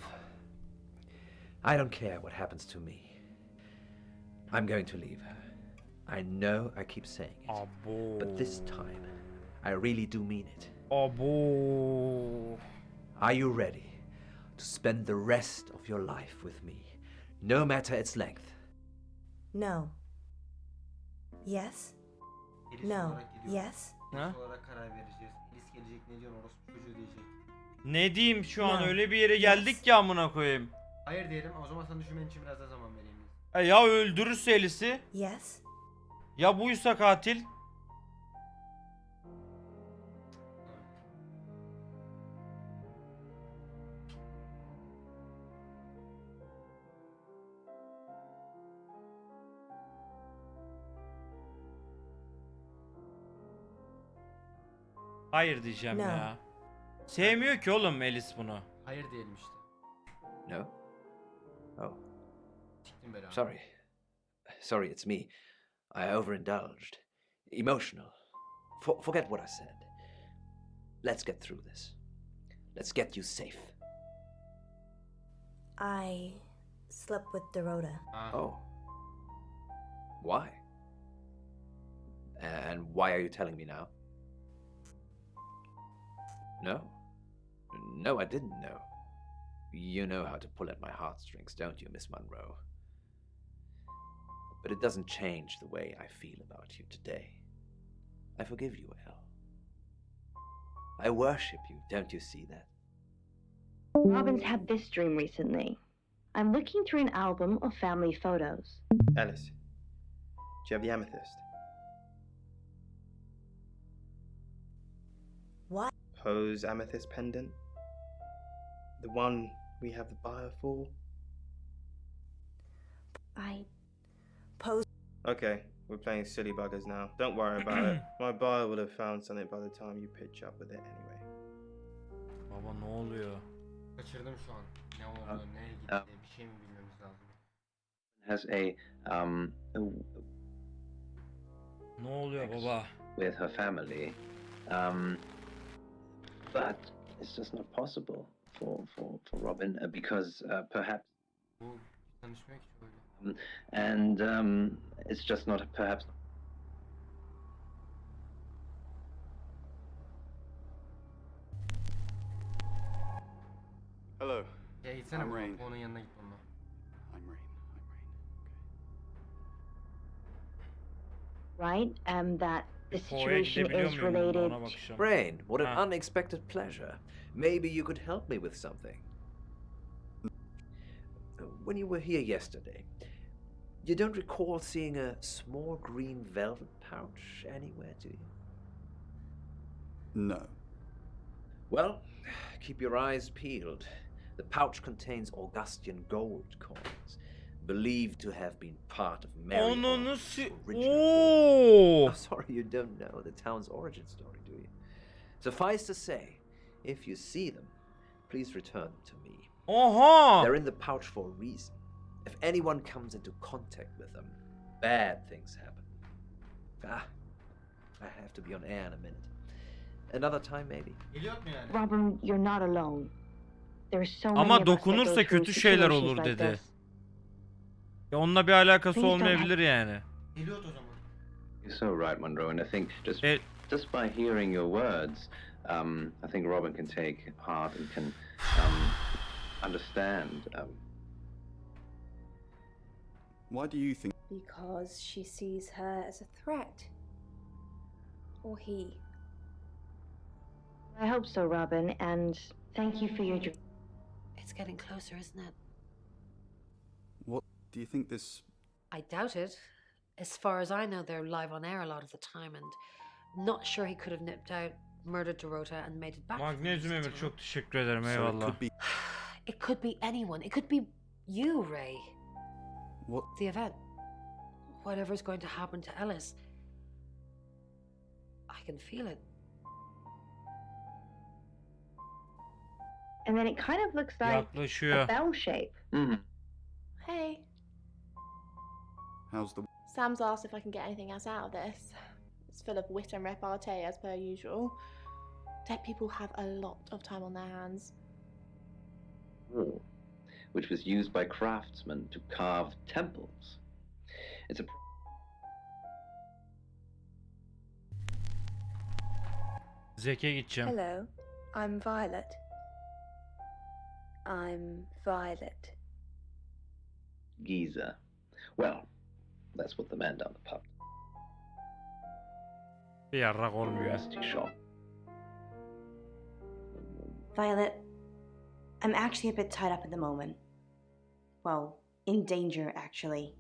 I don't care what happens to me. I'm going to leave her. I know I keep saying it. But this time, I really do mean it. Are you ready to spend the rest of your life with me, no matter its length? No. Yes? No. Yes? Elis olarak karar vereceğiz. Elis gelecek, ne diyorsun, orospu çocuğu diyecek. Ne diyeyim, şu an öyle bir yere geldik ki amına koyayım. Hayır diyelim, o zaman sana düşünmen için biraz daha zaman vereyim. Ya öldürürse Elis'i? Yes. Ya buysa katil? Hayır diyeceğim ya. Sevmiyor ki oğlum Elis bunu. Hayır diyelim işte. No? Oh. Siktim belanı. Sorry. Sorry, it's me. I overindulged. Emotional. Forget what I said. Let's get through this. Let's get you safe. I slept with Dorota. Oh. Why? And why are you telling me now? No. No, I didn't know. You know how to pull at my heartstrings, don't you, Miss Monroe? But it doesn't change the way I feel about you today. I forgive you, Elle. I worship you, don't you see that? Robin's had this dream recently. I'm looking through an album of family photos. Alice, do you have the amethyst? What? Poe's amethyst pendant? The one we have the buyer for? I... Pose... Okay, We're playing silly buggers now. Don't worry about it. My buyer will have found something by the time you pitch up with it anyway. Baba ne oluyor? Kaçırdım şu an. Ne oldu, neye gitti, bir şey mi bilmemiz lazım? Has Ne oluyor baba? with her family, but it's just not possible for Robin because perhaps, Bu tanışmak için öyle. and it's just not perhaps. Hello. Ya gitsene I'm bu Rain. onun yanına git onunla. I'm Rain. Right? That the Foya situation gidebiliyor is muyum? related. Ona bakacağım. Rain, what an Ah. unexpected pleasure. Maybe you could help me with something. When you were here yesterday, you don't recall seeing a small green velvet pouch anywhere, do you? No. Well, keep your eyes peeled. The pouch contains Augustan gold coins, believed to have been part of Mary Ananı Orphan's si... original. Oo! I'm sorry you don't know the town's origin story, do you? Suffice to say, if you see them, please return them to me. Oha! They're in the pouch for a reason. If anyone comes into contact with them, bad things happen. I have to be on air in a minute. Another time maybe. Geliyor mu yani? Robin, you're not alone. There's so many Ama of us that go dokunursa through kötü şeyler situations olur like dedi. this. Ya onunla bir alakası Please don't olmayabilir yani. Geliyor o zaman. You're so right, Monroe, and I think just by hearing your words, I think Robin can take heart and can understand. Why do you think? Because she sees her as a threat. Or he. I hope so, Robin, and thank you for your. It's getting closer, isn't it? What do you think this? I doubt it. As far as I know, they're live on air a lot of the time, and not sure he could have nipped out, murdered Dorota, and made it back. Magnezyum Emir çok teşekkür ederim, eyvallah. It could be anyone. It could be you, Ray. What? The event. Whatever's going to happen to Ellis. I can feel it. And then it kind of looks like Yaklaşıyor. a bell shape. Hey. How's the? Sam's asked if I can get anything else out of this. It's full of wit and repartee as per usual. Dead people have a lot of time on their hands. Which was used by craftsmen to carve temples. It's a Zeke gideceğim. Hello, I'm Violet. I'm Violet. Giza. Well, that's what the man down the pub. Bir yarrak olmuyor. Curiosity shop. Violet, I'm actually a bit tied up at the moment. Well, in danger, actually.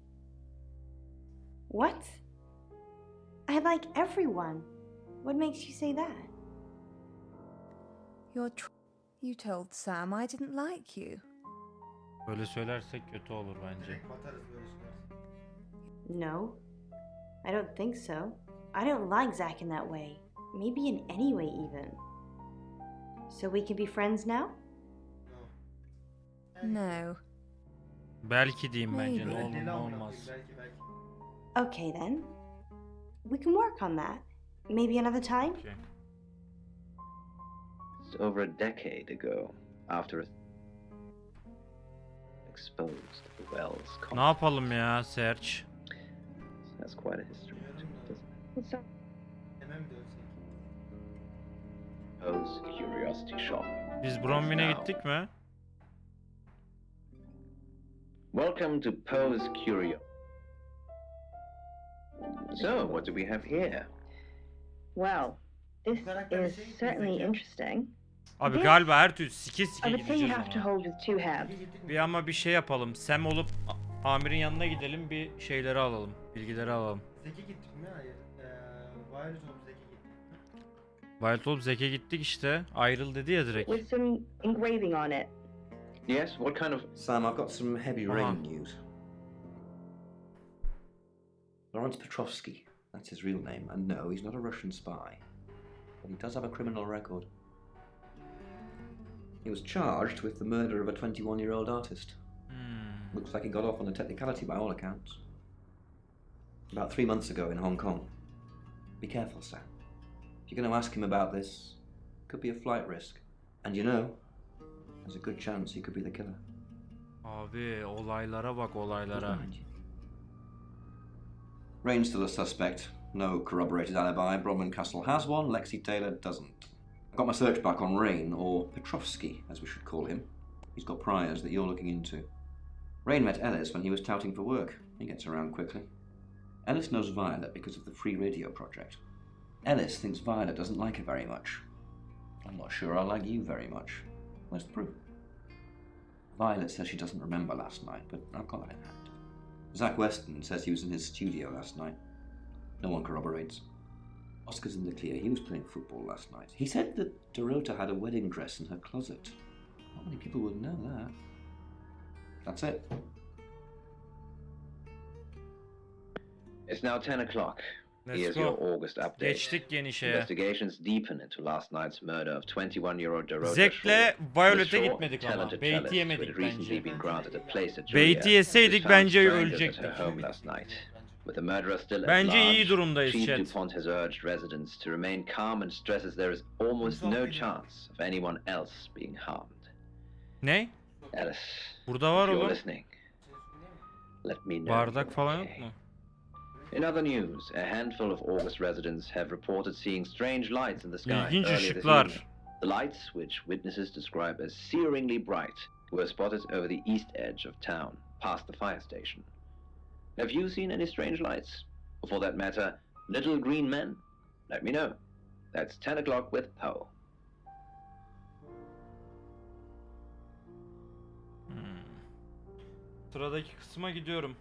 What? I like everyone. What makes you say that? You told Sam I didn't like you. Böyle söylersek kötü olur bence. No, I don't think so. I don't like Zach in that way. Maybe in any way, even. So we can be friends now? No. Belki diyeyim bence, ne Maybe. olur ne olmaz. Okay then. We can work on that. Maybe another time? Okay. It's over a decade ago, after a exposed the Wells. Ne yapalım ya Serç? That's quite a history, doesn't it? Poe's Curiosity Shop. Biz Bromwin'e gittik mi? Welcome to Poe's Curio. So, what do we have here? Well, this is certainly interesting. Abi galiba her türlü sike I sike would say you gideceğiz have to ama. hold with two hands. Bir ama bir şey yapalım. Sam olup amirin yanına gidelim, bir şeyleri alalım. Bilgileri alalım. Zeki gittik mi? Hayır. Violet olup Zeki gittik. Wild olup Zeke gittik işte. Ayrıl dedi ya direkt. With some engraving on it. Yes, what kind of... Sam, I've got some heavy rain news. Lawrence Petrovsky, that's his real name, and no, he's not a Russian spy. But he does have a criminal record. He was charged with the murder of a 21-year-old artist. Looks like he got off on a technicality by all accounts. About 3 months ago in Hong Kong. Be careful, Sam. If you're going to ask him about this, could be a flight risk. And you know, there's a good chance he could be the killer. Abi olaylara bak olaylara. Rain's still a suspect. No corroborated alibi. Bronwyn Castle has one, Lexi Taylor doesn't. I got my search back on Rain, or Petrovsky, as we should call him. He's got priors that you're looking into. Rain met Ellis when he was touting for work. He gets around quickly. Ellis knows Violet because of the free radio project. Ellis thinks Violet doesn't like her very much. I'm not sure I like you very much. Where's the proof? Violet says she doesn't remember last night, but I've got that in hand. Zach Weston says he was in his studio last night. No one corroborates. Oscar's in the clear. He was playing football last night. He said that Dorota had a wedding dress in her closet. Not many people would know that. That's it. It's now 10 o'clock. Let's Here's go. your August update. Geçtik yeni şeye. Investigations deepen into last night's murder of 21-year-old Dorota Zek'le Shaw. Violet'e Miss Shaw, gitmedik ama. talented Beyti cellist who yemedik had recently bence. been granted a place at Beyti Julia, yeseydik was found bence strangled at ölecektik. her home last night. With the murderer still at Bence iyi large, durumdayız Chief chat. DuPont has urged residents to remain calm and stresses there is almost no chance of anyone else being harmed. Ne? Alice, Burada var if you're oğlum. listening, let me know. Bardak falan yok mu? In other news, a handful of August residents have reported seeing strange lights in the sky İlginç earlier this ışıklar. evening. The lights, which witnesses describe as searingly bright, were spotted over the east edge of town, past the fire station. Have you seen any strange lights? Or for that matter, little green men? Let me know. That's 10 o'clock with Poe. Sıradaki kısma gidiyorum.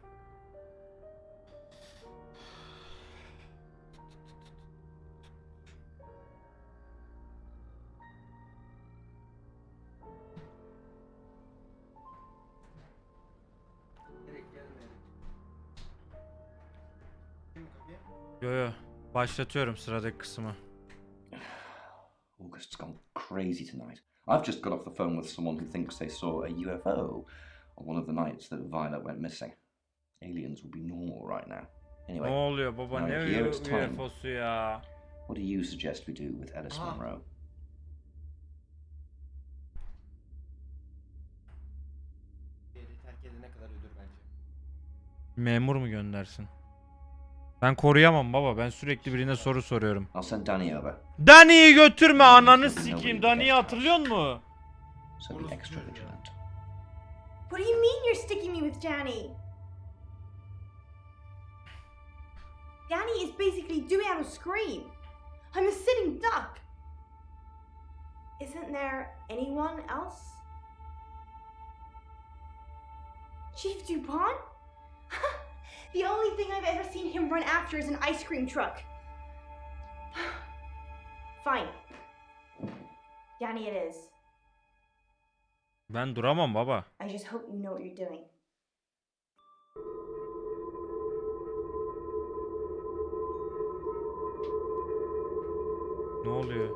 Yo. Başlatıyorum sıradaki kısmı. August's gone crazy tonight. I've just got off the phone with someone who thinks they saw a UFO on one of the nights that Violet went missing. Aliens will be normal right now. Anyway, Ne oluyor baba, now ne here it's time. UFO'su ya? What do you suggest we do with Alice Monroe? Terk edene kadar ödür bence. Memur mu göndersin? Ben koruyamam baba. Ben sürekli birine soru soruyorum. I'll send Danny over. Danny'yi götürme, ananı sikeyim. Danny'yi hatırlıyor musun? So be extra vigilant. What do you mean you're sticking me with Danny? Danny is basically doing out a scream. I'm a sitting duck. Isn't there anyone else? Chief DuPont? The only thing I've ever seen him run after is an ice cream truck. Fine. Danny it is. Ben duramam baba. I just hope you know what you're doing. Ne oluyor?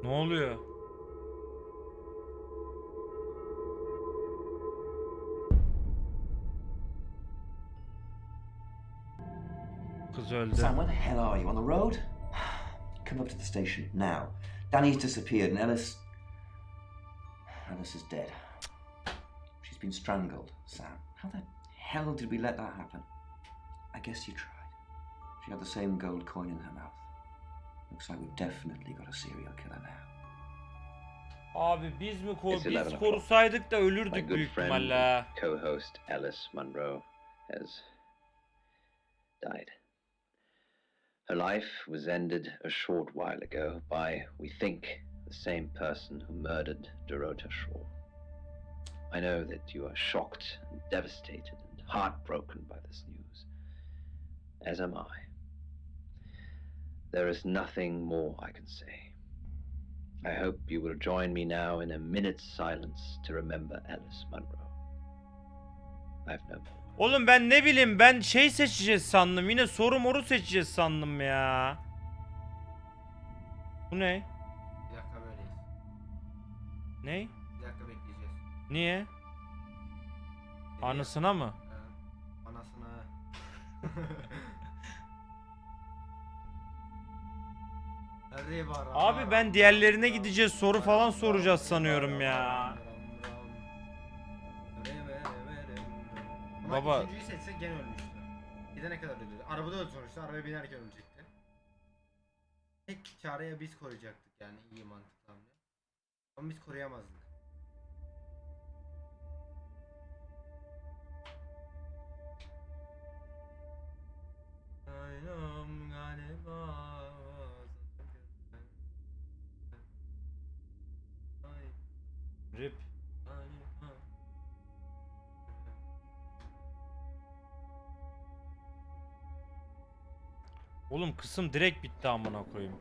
Ne oluyor? Kız öldü. Sam, where the hell are you? On the road? Come up to the station now. Danny's disappeared and Alice is dead. She's been strangled, Sam. How the hell did we let that happen? I guess you tried. She had the same gold coin in her mouth. Looks like we've definitely got a serial killer now. Abi biz mi It's 11 biz o'clock. korusaydık da My ölürdük good büyük friend, ihtimalle. co-host Alice Monroe has died. Her life was ended a short while ago by, we think, the same person who murdered Dorota Shaw. I know that you are shocked and devastated and heartbroken by this news, as am I. There is nothing more I can say. I hope you will join me now in a minute's silence to remember Alice Munro. I've no... Oğlum ben ne bileyim, ben şey seçeceğiz sandım. Yine soru moru seçeceğiz sandım ya. Bu ne? Bir dakika böyleyiz. Ne? Bir dakika bekleyeceğiz. Niye? Anısına mı? Anasına. Abi ben diğerlerine gideceğiz, soru falan soracağız sanıyorum ya. Baba. İkinciyi seçsek gene ölmüştü. Gidene kadar öldü. Arabada öldü sonuçta. Arabaya binerken ölecekti. Tek çareye biz koruyacaktık yani, iyi mantıklı hamle. Ama biz koruyamazdık. Aynen galiba. Rip. Oğlum kısım direkt bitti amına koyayım.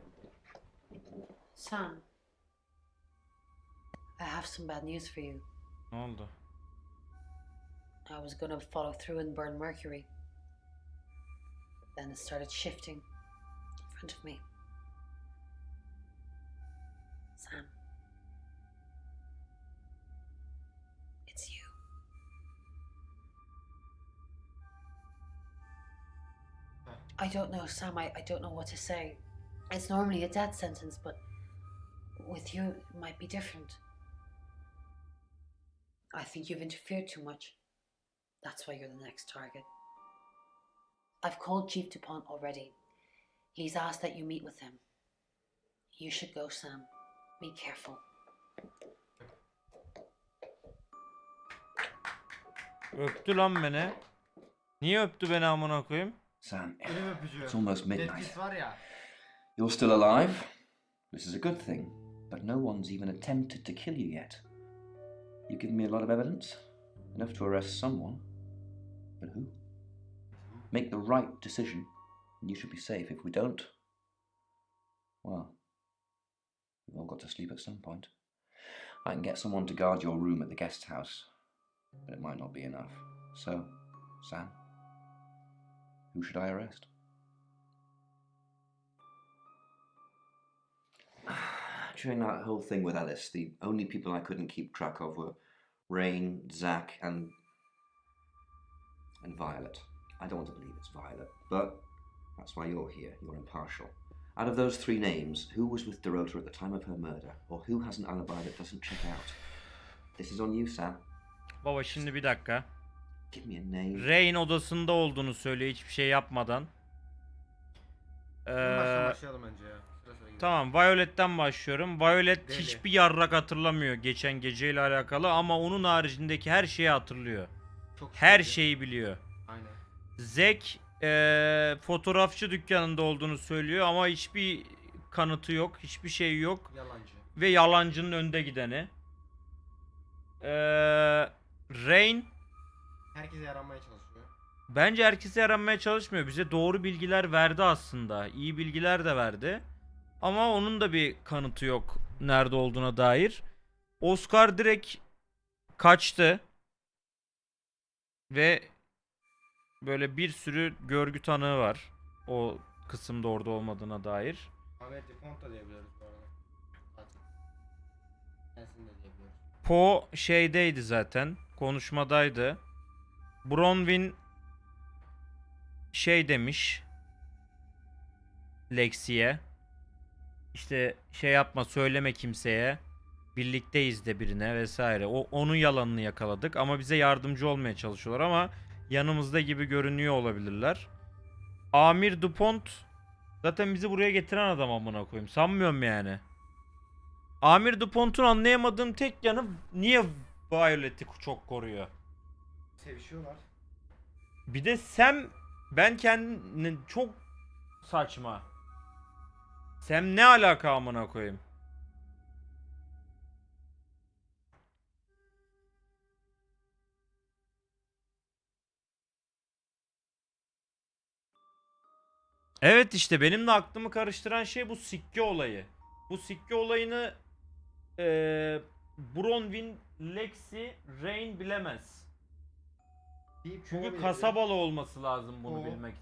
Sam, I have some bad news for you. Ne oldu? I was gonna follow through and burn Mercury. But then it started shifting in front of me. Sam. It's you. I don't know, Sam. I don't know what to say. It's normally a death sentence, but with you, it might be different. I think you've interfered too much. That's why you're the next target. I've called Chief DuPont already. He's asked that you meet with him. You should go, Sam. Be careful. Öptü lan beni. Niye öptü beni amına koyayım? Sam, Ölüm öpücüğü. it's almost midnight. Netflix var ya. You're still alive. This is a good thing, but no one's even attempted to kill you yet. You've given me a lot of evidence, enough to arrest someone. But who? Make the right decision, and you should be safe. If we don't, well, we've all got to sleep at some point. I can get someone to guard your room at the guest house, but it might not be enough. So, Sam, who should I arrest? During that whole thing with Alice, the only people I couldn't keep track of were Rain, Zach, and Violet. I don't want to believe it's Violet, but that's why you're here. You're impartial. Out of those three names, who was with Dorota at the time of her murder, or who has an alibi that doesn't check out? This is on you, Sam. Baba şimdi bir dakika. Give me a name. Rain odasında olduğunu söylüyor hiçbir şey yapmadan. Başlayalım önce ya. Tamam, Violet'ten başlıyorum. Violet Deli. hiçbir yarrak hatırlamıyor geçen geceyle alakalı ama onun haricindeki her şeyi hatırlıyor. Çok her şeydi. şeyi biliyor. Aynen. Zack fotoğrafçı dükkanında olduğunu söylüyor ama hiçbir kanıtı yok, hiçbir şey yok. Yalancı. Ve yalancının önde gideni. Rain Herkese yaranmaya çalışıyor. bence herkese yaranmaya çalışmıyor. Bize doğru bilgiler verdi aslında. İyi bilgiler de verdi. Ama onun da bir kanıtı yok nerede olduğuna dair. Oscar direkt kaçtı. Ve böyle bir sürü görgü tanığı var. O kısımda orada olmadığına dair. Ahmet Dupont da diyebiliriz bu arada. Zaten. Sensin de diyebiliriz. Poe şeydeydi zaten. Konuşmadaydı. Bronwyn şey demiş Lexi'ye. İşte şey yapma, söyleme kimseye. Birlikteyiz de birine vesaire. Onun yalanını yakaladık ama bize yardımcı olmaya çalışıyorlar ama yanımızda gibi görünüyor olabilirler. Amir DuPont zaten bizi buraya getiren adam amına koyayım. Sanmıyorum yani. Amir DuPont'un anlayamadığım tek yanı niye Violet'i çok koruyor? Sevişiyorlar. Bir de Sam, ben kendini çok saçma. Sam ne alaka amına koyayım? Evet işte benim de aklımı karıştıran şey bu sikke olayı. Bu sikke olayını Bronwyn, Lexi, Rain bilemez. Çünkü olabilir. kasabalı olması lazım bunu O. bilmek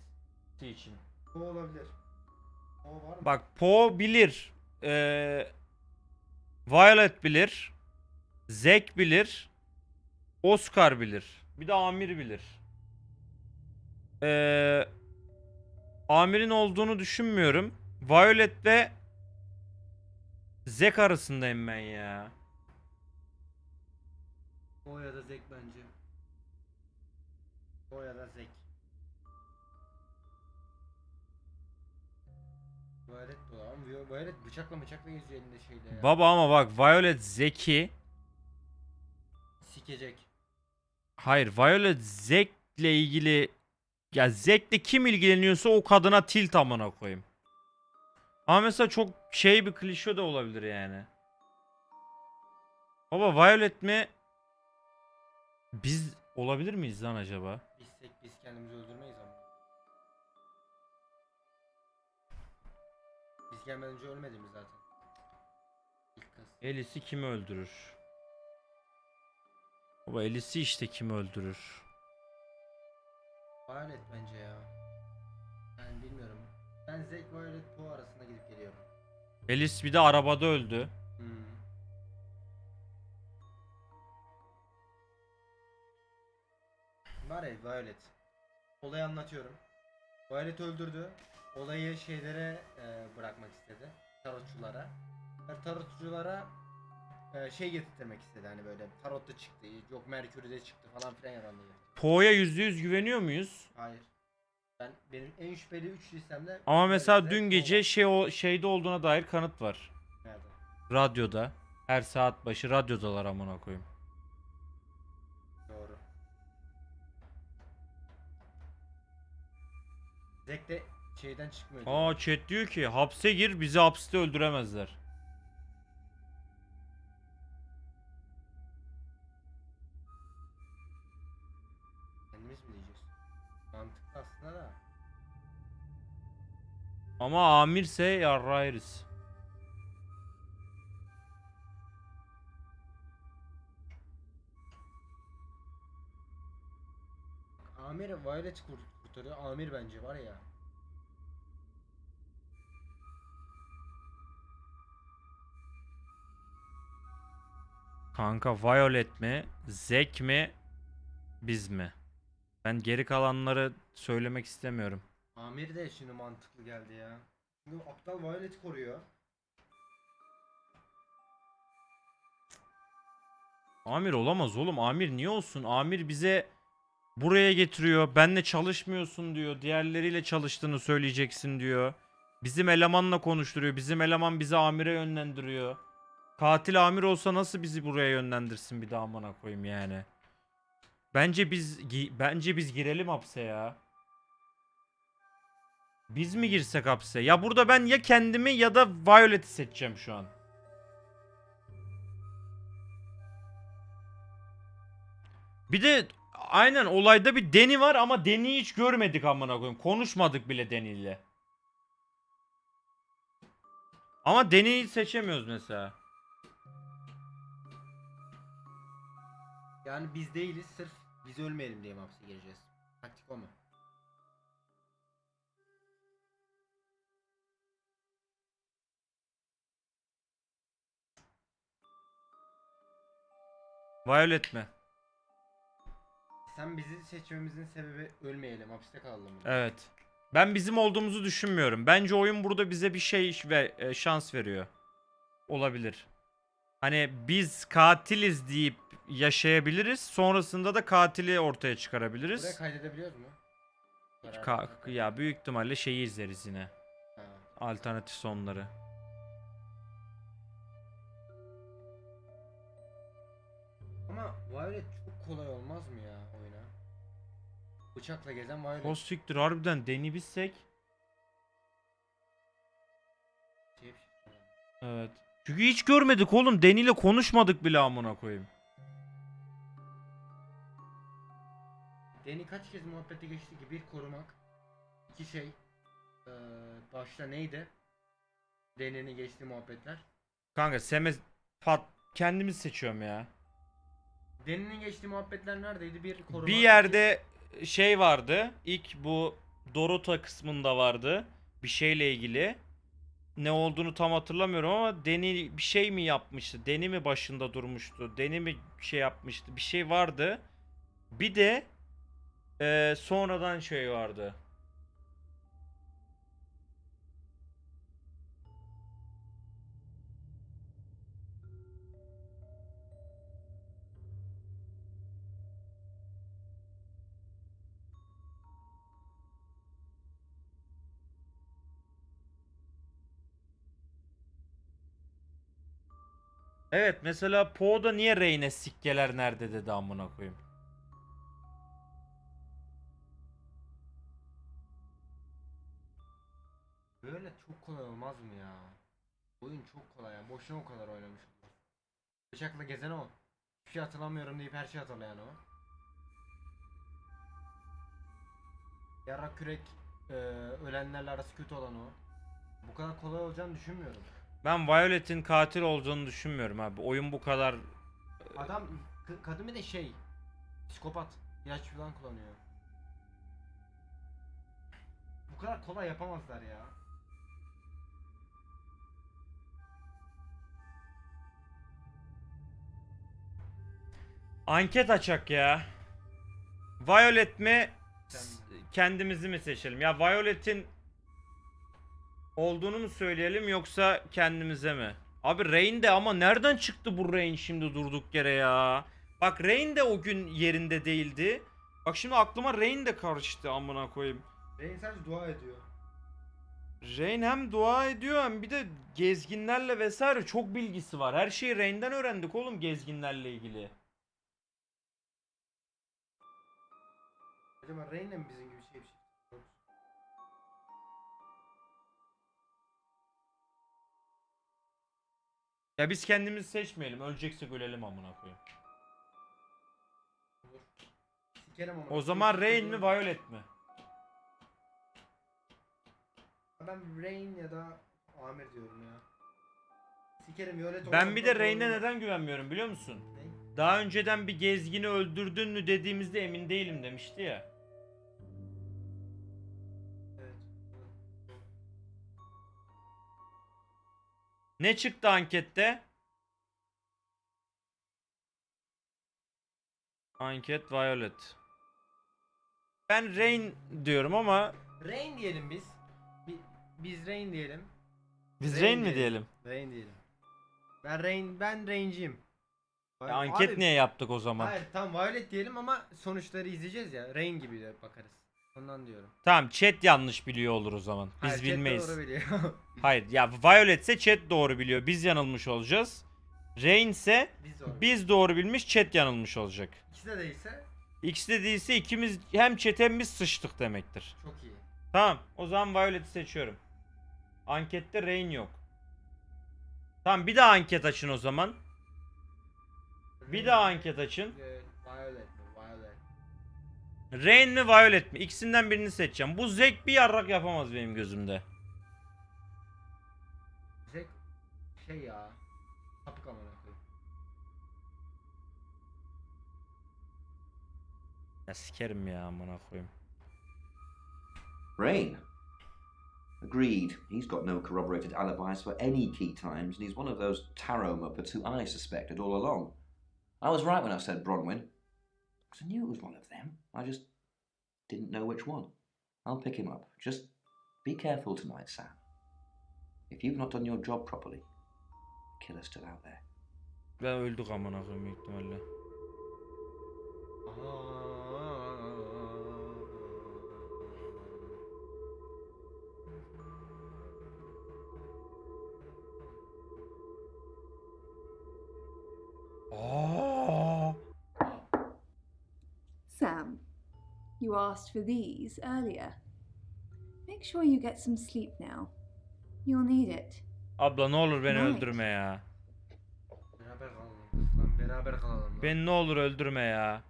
için. O olabilir. O var mı? Bak Poe bilir. Violet bilir. Zack bilir. Oscar bilir. Bir de Amir bilir. Amir'in olduğunu düşünmüyorum. Violet ve Zack arasındayım ben ya. O ya da Zek bence. O ya da Zek. Violet de o ama Violet bıçakla geziyor elinde şeyle ya. Baba ama bak Violet zeki. Sikecek. Hayır, Violet Zack'le ilgili, ya Zack'le kim ilgileniyorsa o kadına tilt amına koyayım. Ama mesela çok şey bir klişe de olabilir yani. Baba Violet mi? Biz olabilir miyiz lan acaba? Biz kendimizi öldürmeyiz ama. Biz gelmeden önce ölmedi mi zaten? İlk kız. Alice'i kim öldürür? Baba Alice'i işte kim öldürür? Violet bence ya. Ben bilmiyorum. Ben Zack Violet Poe arasında gidip geliyorum. Alice bir de arabada öldü. Var ya Violet. Olayı anlatıyorum. Violet öldürdü. Olayı şeylere bırakmak istedi. Tarotçulara. Tarotçulara şey getirtmek istedi, hani böyle tarotta çıktı, yok Merkür'de çıktı falan filan yalanlıyor. Poe'ya %100 güveniyor muyuz? Hayır. Benim en şüpheli 3 listemde. Ama mesela dün gece şeyde olduğuna dair kanıt var. Nerede? Radyoda. Her saat başı radyodalar amına koyayım. Doğru. Zack de şeyden çıkmıyor. Aa chat diyor ki hapse gir, bizi hapiste öldüremezler. Kendimiz mi diyeceğiz? Mantıklı aslında da. Ama amirse yarrayırız. Amir Violet kurtarıyor. Amir bence var ya. Kanka Violet mi? Zack mi? Biz mi? Ben geri kalanları söylemek istemiyorum. Amir de şimdi mantıklı geldi ya. Çünkü aptal Violet koruyor. Amir olamaz oğlum. Amir niye olsun? Amir bize buraya getiriyor. Benle çalışmıyorsun diyor. Diğerleriyle çalıştığını söyleyeceksin diyor. Bizim elemanla konuşturuyor. Bizim eleman bizi amire yönlendiriyor. Katil amir olsa nasıl bizi buraya yönlendirsin bir daha amına koyayım yani. Bence biz girelim hapse ya. Biz mi girsek hapse? Ya burada ben ya kendimi ya da Violet'i seçeceğim şu an. Bir de aynen olayda bir Deni var ama Deni'yi hiç görmedik amına koyayım. Konuşmadık bile Deni'yle. Ama Deni'yi seçemiyoruz mesela. Yani biz değiliz, sırf biz ölmeyelim diye mi hapse gireceğiz? Taktik o mu? Violet mi? Sen bizi seçmemizin sebebi ölmeyelim, hapiste kalalım mı? Evet. Ben bizim olduğumuzu düşünmüyorum. Bence oyun burada bize bir şey ve şans veriyor. Olabilir. Hani biz katiliz deyip yaşayabiliriz. Sonrasında da katili ortaya çıkarabiliriz. Buraya kaydedebiliyoruz mu? Ya büyük ihtimalle şeyi izleriz yine. Ha. Alternatif sonları. Ama Violet çok kolay olmaz mı ya oyuna? Bıçakla gezen Violet. Postiktir harbiden Deni bizsek. Evet. Çünkü hiç görmedik oğlum. Deni ile konuşmadık bile amına koyayım. Deni kaç kez muhabbete geçti ki? Bir, korumak. İki şey. Başta neydi? Deni'nin geçtiği muhabbetler. Kanka kendimiz seçiyorum ya. Deni'nin geçtiği muhabbetler neredeydi? Bir koruma. Bir yerde şey vardı. İlk bu Dorota kısmında vardı. Bir şeyle ilgili. Ne olduğunu tam hatırlamıyorum ama Deni bir şey mi yapmıştı? Deni mi başında durmuştu? Deni mi şey yapmıştı? Bir şey vardı. Bir de sonradan şey vardı. Evet mesela Poe'da niye Reyne sikkeler nerede dedi amına koyayım. Böyle çok kolay olmaz mı ya? Oyun çok kolay ya. Boşuna o kadar oynamış. Bıçakla gezen o. Bir şey hatırlamıyorum deyip her şeyi hatırlayan o. Yarrak kürek ölenlerle arası kötü olan o. Bu kadar kolay olacağını düşünmüyorum. Ben Violet'in katil olduğunu düşünmüyorum abi. Oyun bu kadar... Adam kadın bir de şey psikopat. İlaç falan kullanıyor. Bu kadar kolay yapamazlar ya. Anket açak ya. Violet mi? Kendimizi mi seçelim? Ya Violet'in olduğunu mu söyleyelim yoksa kendimize mi? Abi Rain de ama nereden çıktı bu Rain şimdi durduk yere ya? Bak Rain de o gün yerinde değildi. Bak şimdi aklıma Rain de karıştı amına koyayım. Rain sadece dua ediyor. Rain hem dua ediyor hem bir de gezginlerle vesaire çok bilgisi var. Her şeyi Rain'den öğrendik oğlum gezginlerle ilgili. Acaba Rain'le mi bizim gibi şey? Ya biz kendimizi seçmeyelim. Öleceksek ölelim amına koyayım. O zaman Rain mi Violet mi? Ben Rain ya da Amir diyorum ya. Sikerim Violet. Ben bir de Rain'e neden güvenmiyorum biliyor musun? Ne? Daha önceden bir gezgini öldürdün mü dediğimizde emin değilim demişti ya. Evet. Ne çıktı ankette? Anket Violet. Ben Rain diyorum ama Rain diyelim biz. Biz Rain diyelim. biz Rain mi diyelim? Rain diyelim. Ben Rain'ciyim. Ya anket Abi, niye yaptık o zaman? Hayır tam Violet diyelim ama sonuçları izleyeceğiz ya. Rain gibi de bakarız. Ondan diyorum. Tamam chat yanlış biliyor olur o zaman. Biz Hayır, bilmeyiz. Chat doğru biliyor. Hayır ya Violet ise chat doğru biliyor. Biz yanılmış olacağız. Rain ise biz doğru bilmiş, chat yanılmış olacak. İkisi de değilse İkisi de değilse ikimiz hem chat hem biz sıçtık demektir. çok iyi. Tamam o zaman Violet'i seçiyorum. Ankette Rain yok. Tamam bir daha anket açın o zaman. Bir daha anket açın. Violet mi? Violet. Rain mi Violet mi? İkisinden birini seçeceğim. Bu zek bir yarrak yapamaz benim gözümde. Zek şey ya. Sapık amına koyayım. Ya sikerim ya amına koyayım. Rain. Agreed. He's got no corroborated alibis for any key times, and he's one of those tarot muppets who I suspected all along. I was right when I said Bronwyn, because I knew it was one of them. I just didn't know which one. I'll pick him up. Just be careful tonight, Sam. If you've not done your job properly, the killer's still out there. Ben öldük amına koyayım büyük ihtimalle. Sam, you asked for these earlier. Make sure you get some sleep now. You'll need it. Abla ne olur beni Night. öldürme ya. Beraber kalalım. Lan beraber kalalım. Lan. Beni ne olur öldürme ya.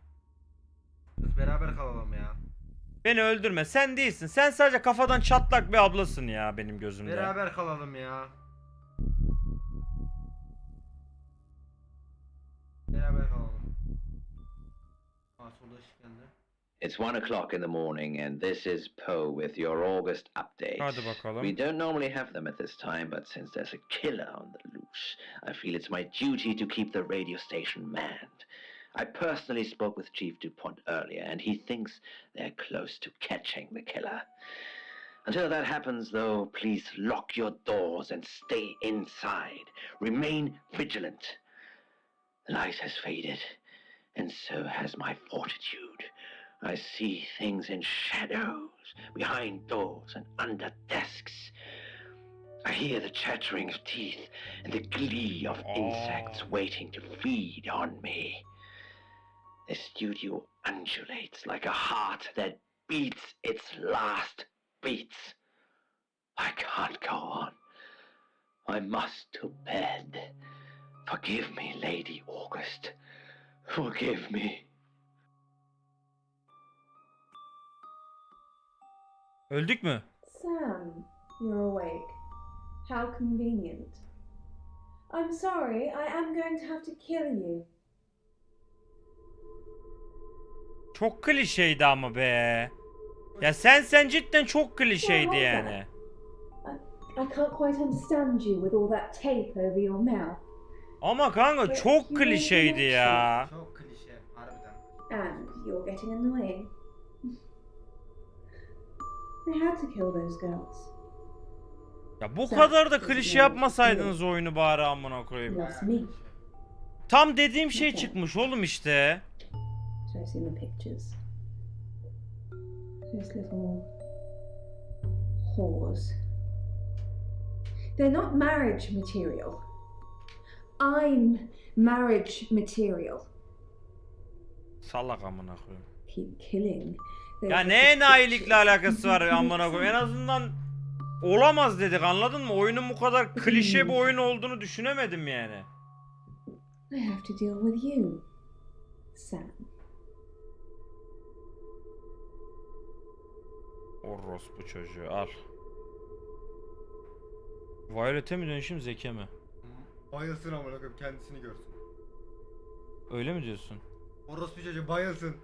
Kız beraber kalalım ya. Beni öldürme. Sen değilsin. Sen sadece kafadan çatlak bir ablasın ya benim gözümde. Beraber kalalım ya. solda ışık geldi. It's 1 o'clock in the morning, and this is Poe with your August update. Hadi bakalım. We don't normally have them at this time, but since there's a killer on the loose, I feel it's my duty to keep the radio station manned. I personally spoke with Chief DuPont earlier, and he thinks they're close to catching the killer. Until that happens, though, please lock your doors and stay inside. Remain vigilant. The light has faded, and so has my fortitude. I see things in shadows, behind doors and under desks. I hear the chattering of teeth and the glee of insects waiting to feed on me. The studio undulates like a heart that beats its last beats. I can't go on. I must to bed. Forgive me, Lady August. Forgive me. Öldük mü? Sam, you're awake. How convenient. I'm sorry, I am going to have to kill you. Çok klişeydi ama be. Ya sen cidden çok klişeydi yani. I can't quite understand you with all that tape over your mouth. Ama kanka çok klişeydi ya. Çok klişe harbiden. And you're getting annoying. They had to kill those girls. Ya bu kadar da klişe yapmasaydınız oyunu bari amına koyayım. Tam dediğim şey çıkmış oğlum işte. So I've seen the pictures. Those little whores. They're not marriage material. I'm marriage material. Salak amına koyayım. Keep killing. Ya ne enayilikle alakası var amına koyayım. En azından olamaz dedik, anladın mı? Oyunun bu kadar klişe bir oyun olduğunu düşünemedim yani. I have to deal with you, Sam. Orospu çocuğu al. Violet'e mi dönüşüm, Zeke mi? Bayılsın amına koyayım, kendisini görsün. Öyle mi diyorsun? Orospu çocuğu bayılsın.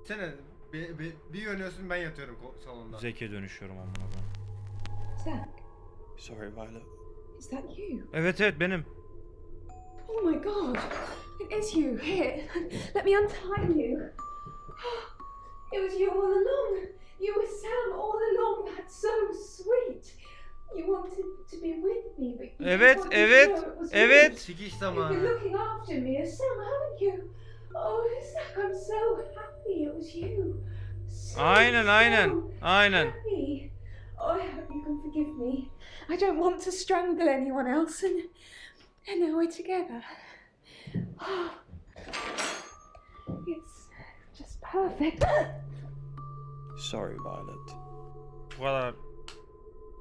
Sen bir yönüyorsun, ben yatıyorum salonda. Zeke'ye dönüşüyorum amına koyayım. Zach. Sorry, Violet. Is that you? Evet benim. Oh my god. It is you. Here. Let me untie you. It was you all along. You were Sam all along. That's so sweet. You wanted to be with me, but you Evet, wanted to know it was me. Sikiş You've zamanı. been looking after me as Sam, haven't you? Oh, Zach, I'm so happy it was you. So, Aynen. happy. Oh, I hope you can forgive me. I don't want to strangle anyone else, and now we're together. It's just perfect. Sorry, Violet. Bu kadar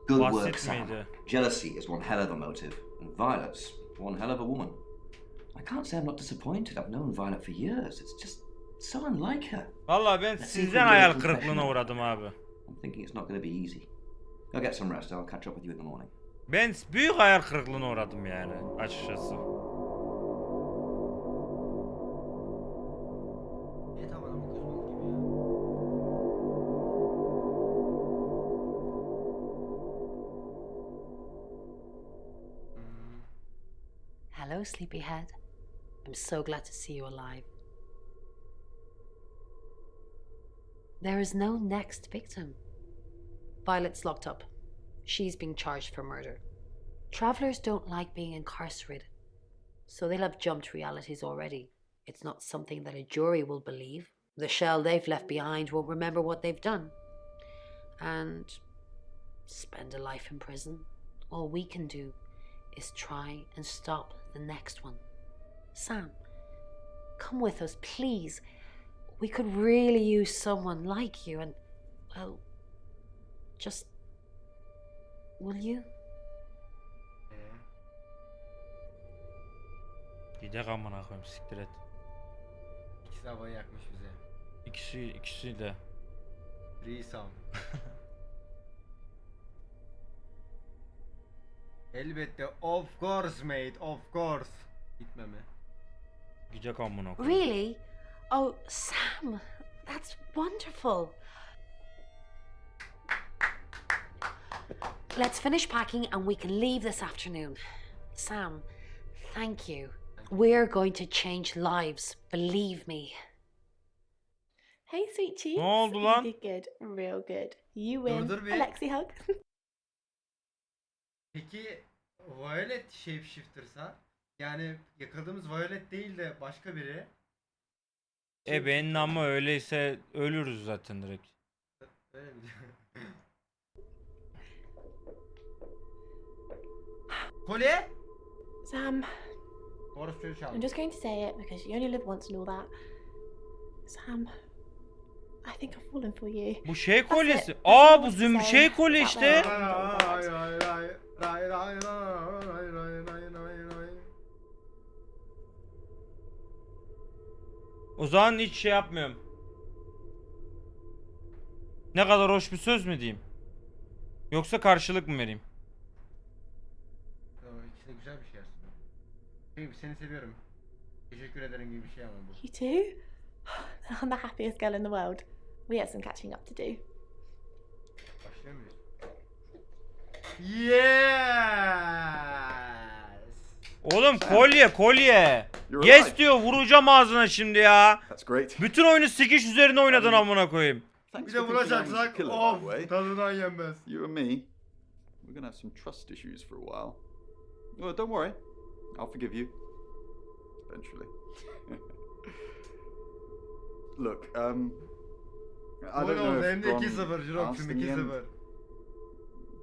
Good basit work, Sam. miydi? Jealousy is one hell of a motive, and Violet's one hell of a woman. I can't say I'm not disappointed. I've known Violet for years. It's just so unlike her. Vallahi ben sizden hayal kırıklığına uğradım abi. I'm thinking it's not going to be easy. Go get some rest. I'll catch up with you in the morning. Ben büyük hayal kırıklığına uğradım yani açıkçası. Niye tamamen bu kız gibi ya? Hello, sleepyhead. I'm so glad to see you alive. There is no next victim. Violet's locked up. She's being charged for murder. Travelers don't like being incarcerated, so they'll have jumped realities already. It's not something that a jury will believe. The shell they've left behind won't remember what they've done. And spend a life in prison. All we can do is try and stop the next one. Sam, come with us, please. We could really use someone like you and, well, just... Will you? Gidek amına koyayım, siktir et. İkisi havayı yakmış bize. İkisi de. Risam. Elbette, of course mate, of course. Gitme mi? Gidek amına koyayım. Really? Oh, Sam, that's wonderful. Let's finish packing and we can leave this afternoon. Sam, thank you. We're going to change lives, believe me. Hey, sweet cheeks. Ne oldu lan? You did good, real good. You win. Dur bir. Alexi hug. Peki Violet shapeshifter'sa, yani yakaladığımız Violet değil de başka biri. Benim ama öyleyse ölürüz zaten direkt. Öyle mi? Kolye? Sam, Orası çocuğu çaldı. I'm just going to say it because you only live once and all that. Sam, I think I've fallen for you. Bu şey That's it. kolyesi. That's all Aa I bu want to say şey kolye about işte. that. O zaman hiç şey yapmıyorum. Ne kadar hoş bir söz mü diyeyim? Yoksa karşılık mı vereyim? İkisi de güzel bir şey aslında. Seni seviyorum. Teşekkür ederim gibi bir şey ama bu. You too? I'm the happiest girl in the world. We have some catching up to do. Başlıyor muyuz? Yes! Oğlum kolye. You're Yes alive. diyor, vuracağım ağzına şimdi ya. That's great. Bütün oyunu sikiş üzerine oynadın amına koyayım. Thanks Bir for de thinking I was a vuracaksak killer, by the way. of tadından yenmez. You and me, we're gonna have some trust issues for a while. Well, don't worry, I'll forgive you. Eventually. Look, I don't know Hem if de Ron 2-0 JROKEZ asked in the end, 2-0.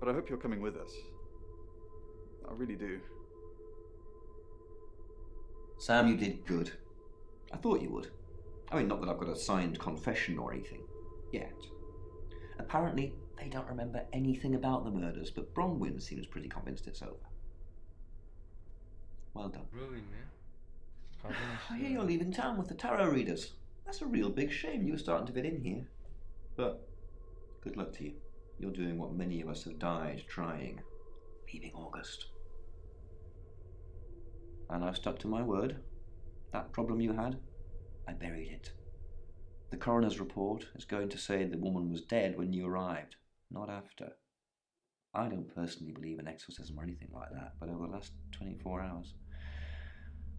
but I hope you're coming with us. I really do. Sam, you did good. I thought you would. I mean, not that I've got a signed confession or anything. Yet. Apparently, they don't remember anything about the murders, but Bronwyn seems pretty convinced it's over. Well done. Bronwyn mi? I hear you're leaving town with the tarot readers. That's a real big shame you were starting to fit in here. But good luck to you. You're doing what many of us have died trying. Leaving August. And I've stuck to my word. That problem you had, I buried it. The coroner's report is going to say the woman was dead when you arrived, not after. I don't personally believe in exorcism or anything like that, but over the last 24 hours,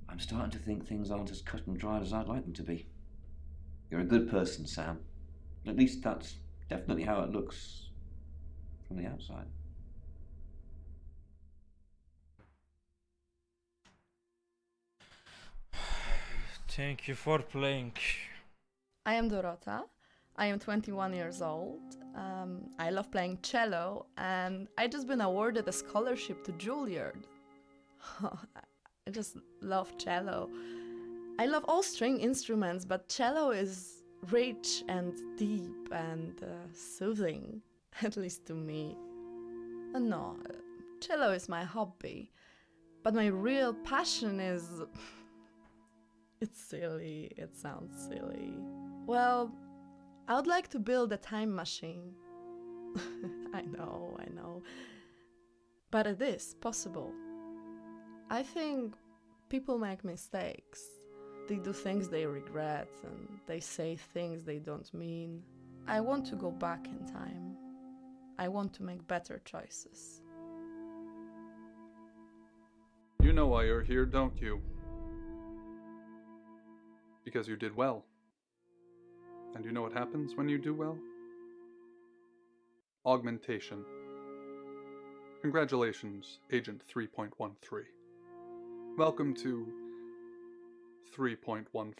I'm starting to think things aren't as cut and dried as I'd like them to be. You're a good person, Sam. At least that's definitely how it looks from the outside. Thank you for playing. I am Dorota. I am 21 years old. I love playing cello, and I just been awarded a scholarship to Juilliard. I just love cello. I love all string instruments, but cello is rich and deep and soothing, at least to me. No, cello is my hobby, but my real passion is... It's silly, it sounds silly. Well, I would like to build a time machine. I know. But it is possible. I think people make mistakes. They do things they regret and they say things they don't mean. I want to go back in time. I want to make better choices. You know why you're here, don't you? Because you did well. And you know what happens when you do well? Augmentation. Congratulations, Agent 3.13. Welcome to 3.14.